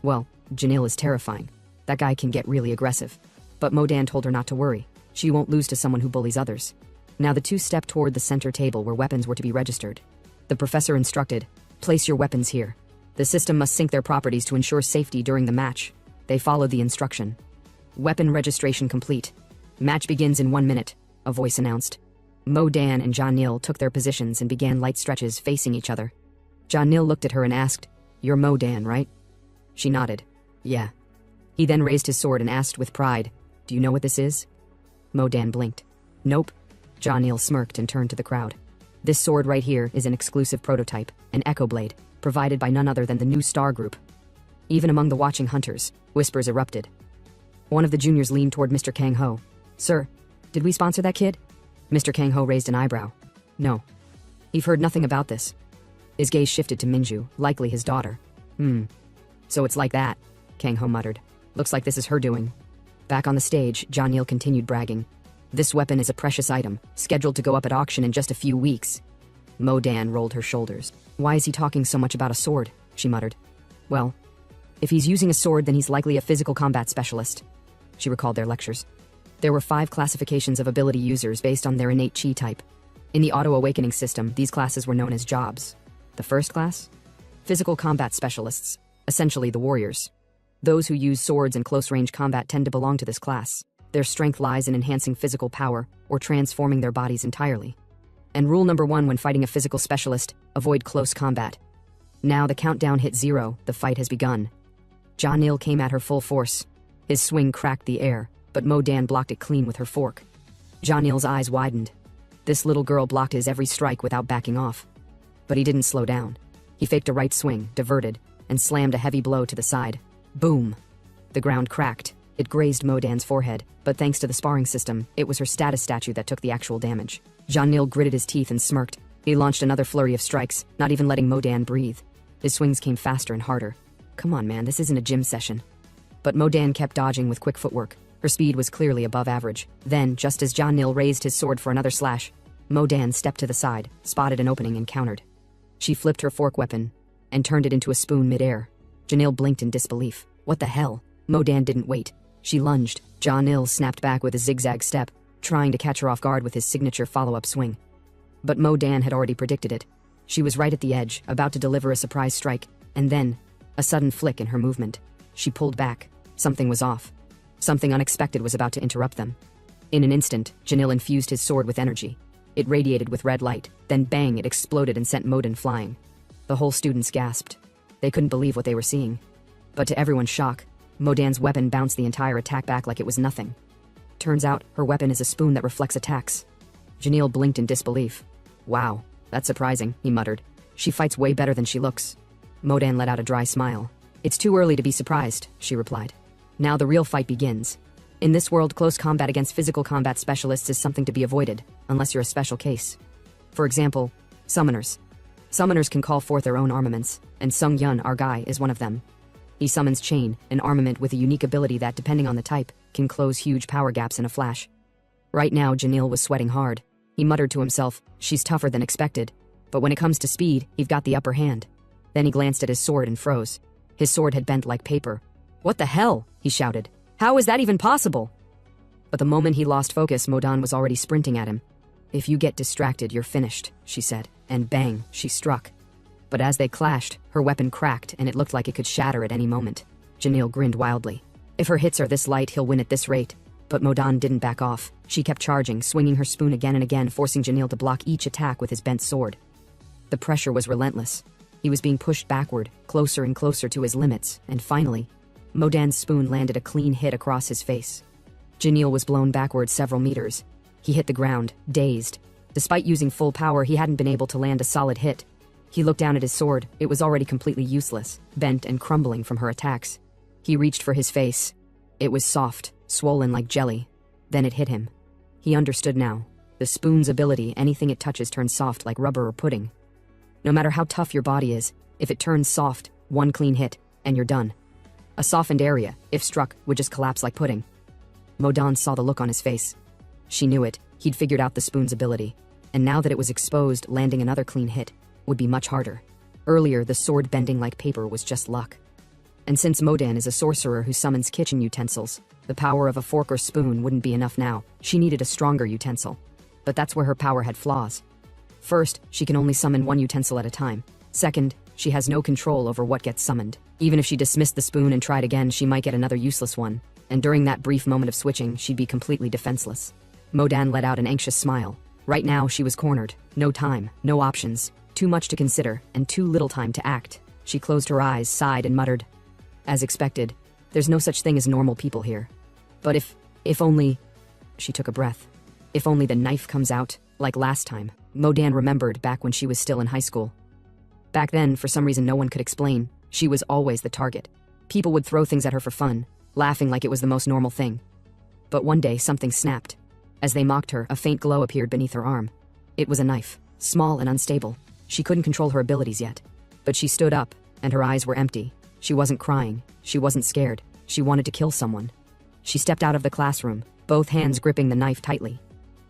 Speaker 1: Well, Janil is terrifying. That guy can get really aggressive. But Mo-Dan told her not to worry. She won't lose to someone who bullies others. Now the two stepped toward the center table where weapons were to be registered. The professor instructed, place your weapons here. The system must sync their properties to ensure safety during the match. They followed the instruction. Weapon registration complete. Match begins in 1 minute, a voice announced. Mo-Dan and Janil took their positions and began light stretches facing each other. Janil looked at her and asked, you're Mo-Dan, right? She nodded. Yeah. He then raised his sword and asked with pride, do you know what this is? Mo-Dan blinked. Nope. Janil smirked and turned to the crowd. This sword right here is an exclusive prototype, an Echo Blade, provided by none other than the new Star Group. Even among the watching hunters, whispers erupted. One of the juniors leaned toward Mr. Kang-ho. Sir, did we sponsor that kid? Mr. Kang-ho raised an eyebrow. No. He've heard nothing about this. His gaze shifted to Minju, likely his daughter. So it's like that, Kang-ho muttered. Looks like this is her doing. Back on the stage, Janil continued bragging. This weapon is a precious item, scheduled to go up at auction in just a few weeks. Mo-Dan rolled her shoulders. Why is he talking so much about a sword? She muttered. Well, if he's using a sword, then he's likely a physical combat specialist. She recalled their lectures. There were 5 classifications of ability users based on their innate chi type. In the auto-awakening system, these classes were known as jobs. The first class? Physical combat specialists, essentially the warriors. Those who use swords in close-range combat tend to belong to this class. Their strength lies in enhancing physical power or transforming their bodies entirely. And rule number 1 when fighting a physical specialist, avoid close combat. Now the countdown hit 0, the fight has begun. Janil came at her full force. His swing cracked the air, but Mo-Dan blocked it clean with her fork. Janil's eyes widened. This little girl blocked his every strike without backing off. But he didn't slow down. He faked a right swing, diverted, and slammed a heavy blow to the side. Boom! The ground cracked. It grazed Mo-Dan's forehead, but thanks to the sparring system, it was her status statue that took the actual damage. Janil gritted his teeth and smirked. He launched another flurry of strikes, not even letting Mo-Dan breathe. His swings came faster and harder. Come on, man, this isn't a gym session. But Mo-Dan kept dodging with quick footwork. Her speed was clearly above average. Then, just as Janil raised his sword for another slash, Mo-Dan stepped to the side, spotted an opening and countered. She flipped her fork weapon and turned it into a spoon midair. Janil blinked in disbelief. What the hell? Mo-Dan didn't wait. She lunged. Janil snapped back with a zigzag step, trying to catch her off guard with his signature follow-up swing. But Mo-Dan had already predicted it. She was right at the edge, about to deliver a surprise strike, and then, a sudden flick in her movement. She pulled back. Something was off. Something unexpected was about to interrupt them. In an instant, Janil infused his sword with energy. It radiated with red light, then bang, it exploded and sent Mo-Dan flying. The whole students gasped. They couldn't believe what they were seeing. But to everyone's shock, Mo-Dan's weapon bounced the entire attack back like it was nothing. Turns out, her weapon is a spoon that reflects attacks. Janil blinked in disbelief. Wow, that's surprising, he muttered. She fights way better than she looks. Mo-Dan let out a dry smile. It's too early to be surprised, she replied. Now the real fight begins. In this world, close combat against physical combat specialists is something to be avoided, unless you're a special case. For example, summoners. Summoners can call forth their own armaments, and Sung-Yun, our guy, is one of them. He summons Chain, an armament with a unique ability that, depending on the type, can close huge power gaps in a flash. Right now, Janil was sweating hard. He muttered to himself, she's tougher than expected. But when it comes to speed, he's got the upper hand. Then he glanced at his sword and froze. His sword had bent like paper. What the hell? He shouted. How is that even possible? But the moment he lost focus, Mo-Dan was already sprinting at him. If you get distracted, you're finished, she said, and bang, she struck. But as they clashed, her weapon cracked and it looked like it could shatter at any moment. Janil grinned wildly. If her hits are this light, he'll win at this rate. But Modan didn't back off. She kept charging, swinging her spoon again and again, forcing Janil to block each attack with his bent sword. The pressure was relentless. He was being pushed backward, closer and closer to his limits, and finally, Modan's spoon landed a clean hit across his face. Janil was blown backward several meters. He hit the ground, dazed. Despite using full power, he hadn't been able to land a solid hit. He looked down at his sword. It was already completely useless, bent and crumbling from her attacks. He reached for his face. It was soft, swollen like jelly. Then it hit him. He understood now. The spoon's ability, anything it touches turns soft like rubber or pudding. No matter how tough your body is, if it turns soft, one clean hit, and you're done. A softened area, if struck, would just collapse like pudding. Modan saw the look on his face. She knew it. He'd figured out the spoon's ability. And now that it was exposed, landing another clean hit would be much harder. Earlier, the sword bending like paper was just luck. And since Modan is a sorcerer who summons kitchen utensils, the power of a fork or spoon wouldn't be enough now. She needed a stronger utensil. But that's where her power had flaws. First, she can only summon one utensil at a time. Second, she has no control over what gets summoned. Even if she dismissed the spoon and tried again, she might get another useless one. And during that brief moment of switching, she'd be completely defenseless. Modan let out an anxious smile. Right now, she was cornered. No time, no options. Too much to consider, and too little time to act. She closed her eyes, sighed, and muttered. As expected, there's no such thing as normal people here. But if only... She took a breath. If only the knife comes out, like last time. Modan remembered back when she was still in high school. Back then, for some reason no one could explain, she was always the target. People would throw things at her for fun, laughing like it was the most normal thing. But one day, something snapped. As they mocked her, a faint glow appeared beneath her arm. It was a knife, small and unstable. She couldn't control her abilities yet. But she stood up, and her eyes were empty. She wasn't crying. She wasn't scared. She wanted to kill someone. She stepped out of the classroom, both hands gripping the knife tightly.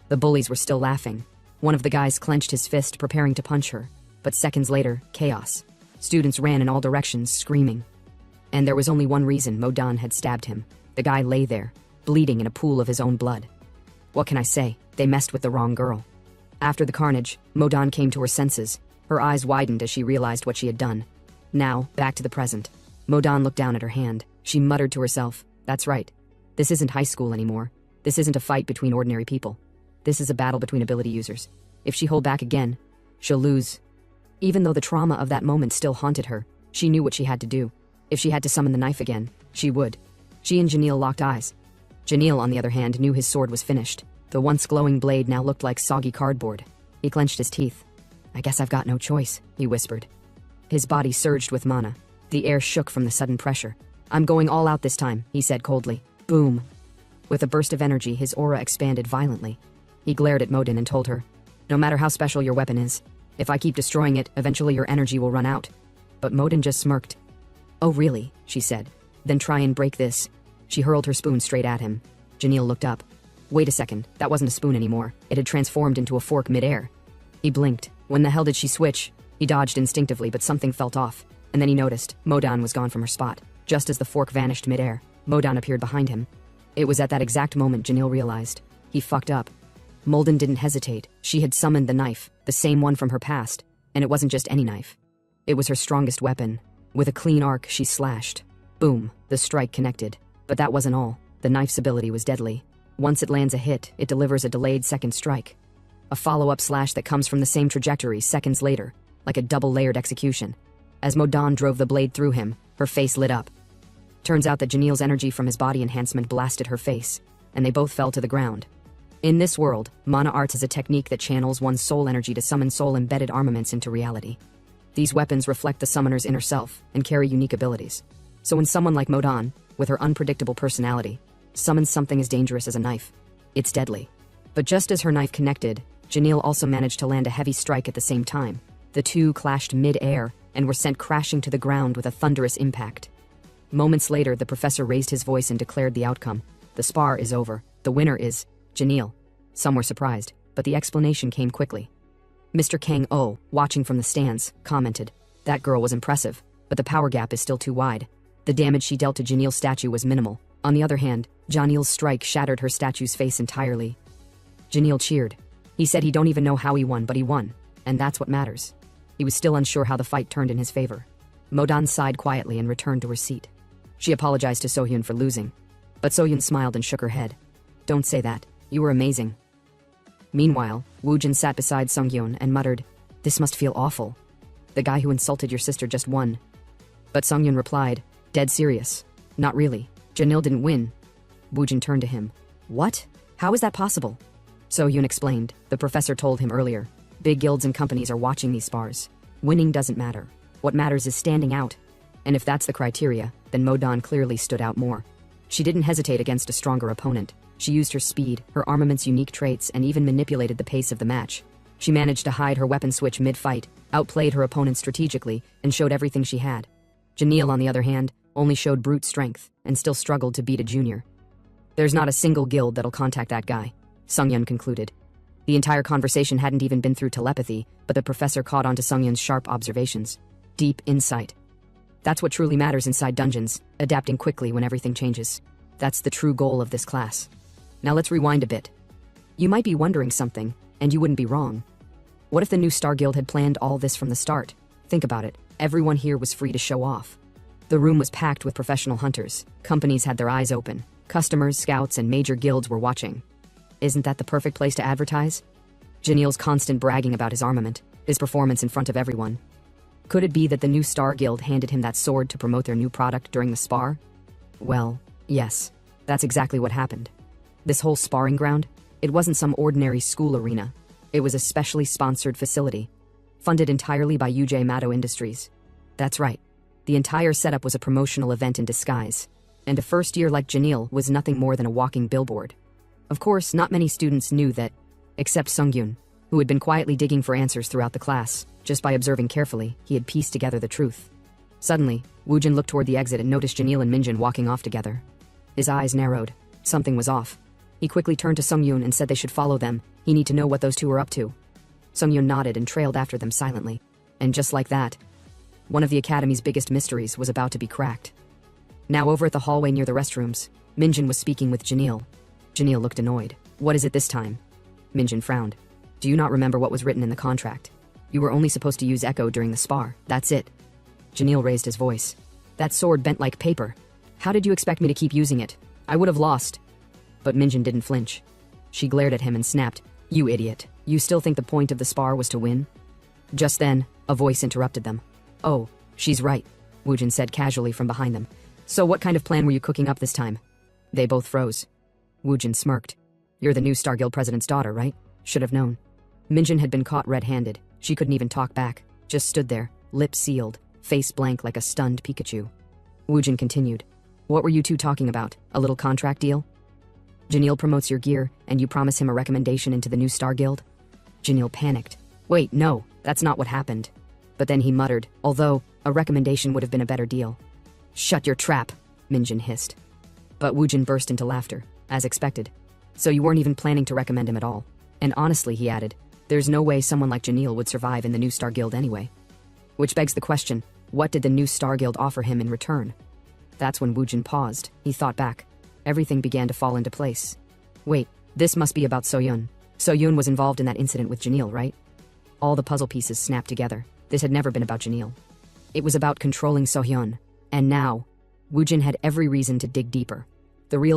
Speaker 1: The bullies were still laughing. One of the guys clenched his fist, preparing to punch her. But seconds later, chaos. Students ran in all directions, screaming. And there was only one reason Modan had stabbed him. The guy lay there, bleeding in a pool of his own blood. What can I say? They messed with the wrong girl. After the carnage, Modan came to her senses. Her eyes widened as she realized what she had done. Now, back to the present. Modan looked down at her hand. She muttered to herself, "That's right. This isn't high school anymore. This isn't a fight between ordinary people. This is a battle between ability users. If she hold back again, she'll lose." Even though the trauma of that moment still haunted her, she knew what she had to do. If she had to summon the knife again, she would. She and Janil locked eyes. Janil, on the other hand, knew his sword was finished. The once glowing blade now looked like soggy cardboard. He clenched his teeth. "I guess I've got no choice," he whispered. His body surged with mana. The air shook from the sudden pressure. "I'm going all out this time," he said coldly. Boom. With a burst of energy, his aura expanded violently. He glared at Modan and told her, "No matter how special your weapon is, if I keep destroying it, eventually your energy will run out." But Modan just smirked. "Oh really?" she said. "Then try and break this." She hurled her spoon straight at him. Janil looked up. Wait a second, that wasn't a spoon anymore. It had transformed into a fork midair. He blinked. When the hell did she switch? He dodged instinctively, but something felt off. And then he noticed, Modan was gone from her spot. Just as the fork vanished midair, Modan appeared behind him. It was at that exact moment Janil realized. He fucked up. Molden didn't hesitate. She had summoned the knife, the same one from her past. And it wasn't just any knife. It was her strongest weapon. With a clean arc, she slashed. Boom, the strike connected. But that wasn't all. The knife's ability was deadly. Once it lands a hit, it delivers a delayed second strike. A follow-up slash that comes from the same trajectory seconds later, like a double-layered execution. As Modan drove the blade through him, her face lit up. Turns out that Janil's energy from his body enhancement blasted her face, and they both fell to the ground. In this world, mana arts is a technique that channels one's soul energy to summon soul-embedded armaments into reality. These weapons reflect the summoner's inner self and carry unique abilities. So when someone like Modan, with her unpredictable personality, summons something as dangerous as a knife, it's deadly. But just as her knife connected, Janil also managed to land a heavy strike at the same time. The two clashed mid-air and were sent crashing to the ground with a thunderous impact. Moments later, the professor raised his voice and declared the outcome. The spar is over. The winner is Janil. Some were surprised, but the explanation came quickly. Mr. Kang Oh, watching from the stands, commented, "That girl was impressive, but the power gap is still too wide. The damage she dealt to Janil's statue was minimal. On the other hand, Janil's strike shattered her statue's face entirely." Janil cheered. He said he don't even know how he won, but he won, and that's what matters. He was still unsure how the fight turned in his favor. Modan sighed quietly and returned to her seat. She apologized to Sohyun for losing, but Sohyun smiled and shook her head. Don't say that. You were amazing. Meanwhile, Woojin sat beside Sungyeon and muttered, "This must feel awful. The guy who insulted your sister just won." But Sungyeon replied, "Dead serious. Not really. Janil didn't win." Woojin turned to him. "What? How is that possible?" So-yoon explained. The professor told him earlier. Big guilds and companies are watching these spars. Winning doesn't matter. What matters is standing out. And if that's the criteria, then Modan clearly stood out more. She didn't hesitate against a stronger opponent. She used her speed, her armament's unique traits, and even manipulated the pace of the match. She managed to hide her weapon switch mid-fight, outplayed her opponent strategically, and showed everything she had. Janil, on the other hand, only showed brute strength, and still struggled to beat a junior. "There's not a single guild that'll contact that guy," Sungyeon concluded. The entire conversation hadn't even been through telepathy, but the professor caught on to Sungyeon's sharp observations. Deep insight. That's what truly matters inside dungeons, adapting quickly when everything changes. That's the true goal of this class. Now let's rewind a bit. You might be wondering something, and you wouldn't be wrong. What if the new Star Guild had planned all this from the start? Think about it. Everyone here was free to show off. The room was packed with professional hunters. Companies had their eyes open. Customers, scouts, and major guilds were watching. Isn't that the perfect place to advertise? Janil's constant bragging about his armament, his performance in front of everyone. Could it be that the new Star Guild handed him that sword to promote their new product during the spar? Well, yes. That's exactly what happened. This whole sparring ground, it wasn't some ordinary school arena. It was a specially sponsored facility, funded entirely by UJ Mato Industries. That's right. The entire setup was a promotional event in disguise, and a first year like Janil was nothing more than a walking billboard. Of course, not many students knew that, except Sungyeon, who had been quietly digging for answers throughout the class. Just by observing carefully, he had pieced together the truth. Suddenly, Woojin looked toward the exit and noticed Janil and Minjin walking off together. His eyes narrowed. Something was off. He quickly turned to Sungyeon and said they should follow them. He need to know what those two were up to. Sungyeon nodded and trailed after them silently. And just like that, one of the academy's biggest mysteries was about to be cracked. Now over at the hallway near the restrooms, Minjin was speaking with Janil. Janil looked annoyed. "What is it this time?" Minjin frowned. "Do you not remember what was written in the contract? You were only supposed to use Echo during the spar, that's it." Janil raised his voice. "That sword bent like paper. How did you expect me to keep using it? I would have lost." But Minjin didn't flinch. She glared at him and snapped, "You idiot. You still think the point of the spar was to win?" Just then, a voice interrupted them. "Oh, she's right," Woojin said casually from behind them. "So what kind of plan were you cooking up this time?" They both froze. Woojin smirked. "You're the new Star Guild president's daughter, right? Should have known." Minjin had been caught red-handed. She couldn't even talk back, just stood there, lips sealed, face blank like a stunned Pikachu. Woojin continued. "What were you two talking about? A little contract deal? Janil promotes your gear, and you promise him a recommendation into the new Star Guild?" Janil panicked. "Wait, no, that's not what happened." But then he muttered, "Although, a recommendation would have been a better deal." "Shut your trap," Minjin hissed. But Woojin burst into laughter, as expected. "So you weren't even planning to recommend him at all. And honestly," he added, "there's no way someone like Janil would survive in the new Star Guild anyway." Which begs the question, what did the new Star Guild offer him in return? That's when Woojin paused. He thought back. Everything began to fall into place. Wait, this must be about So-yoon. So-yoon was involved in that incident with Janil, right? All the puzzle pieces snapped together. This had never been about Janil. It was about controlling So-hyun. And now, Woojin had every reason to dig deeper. The real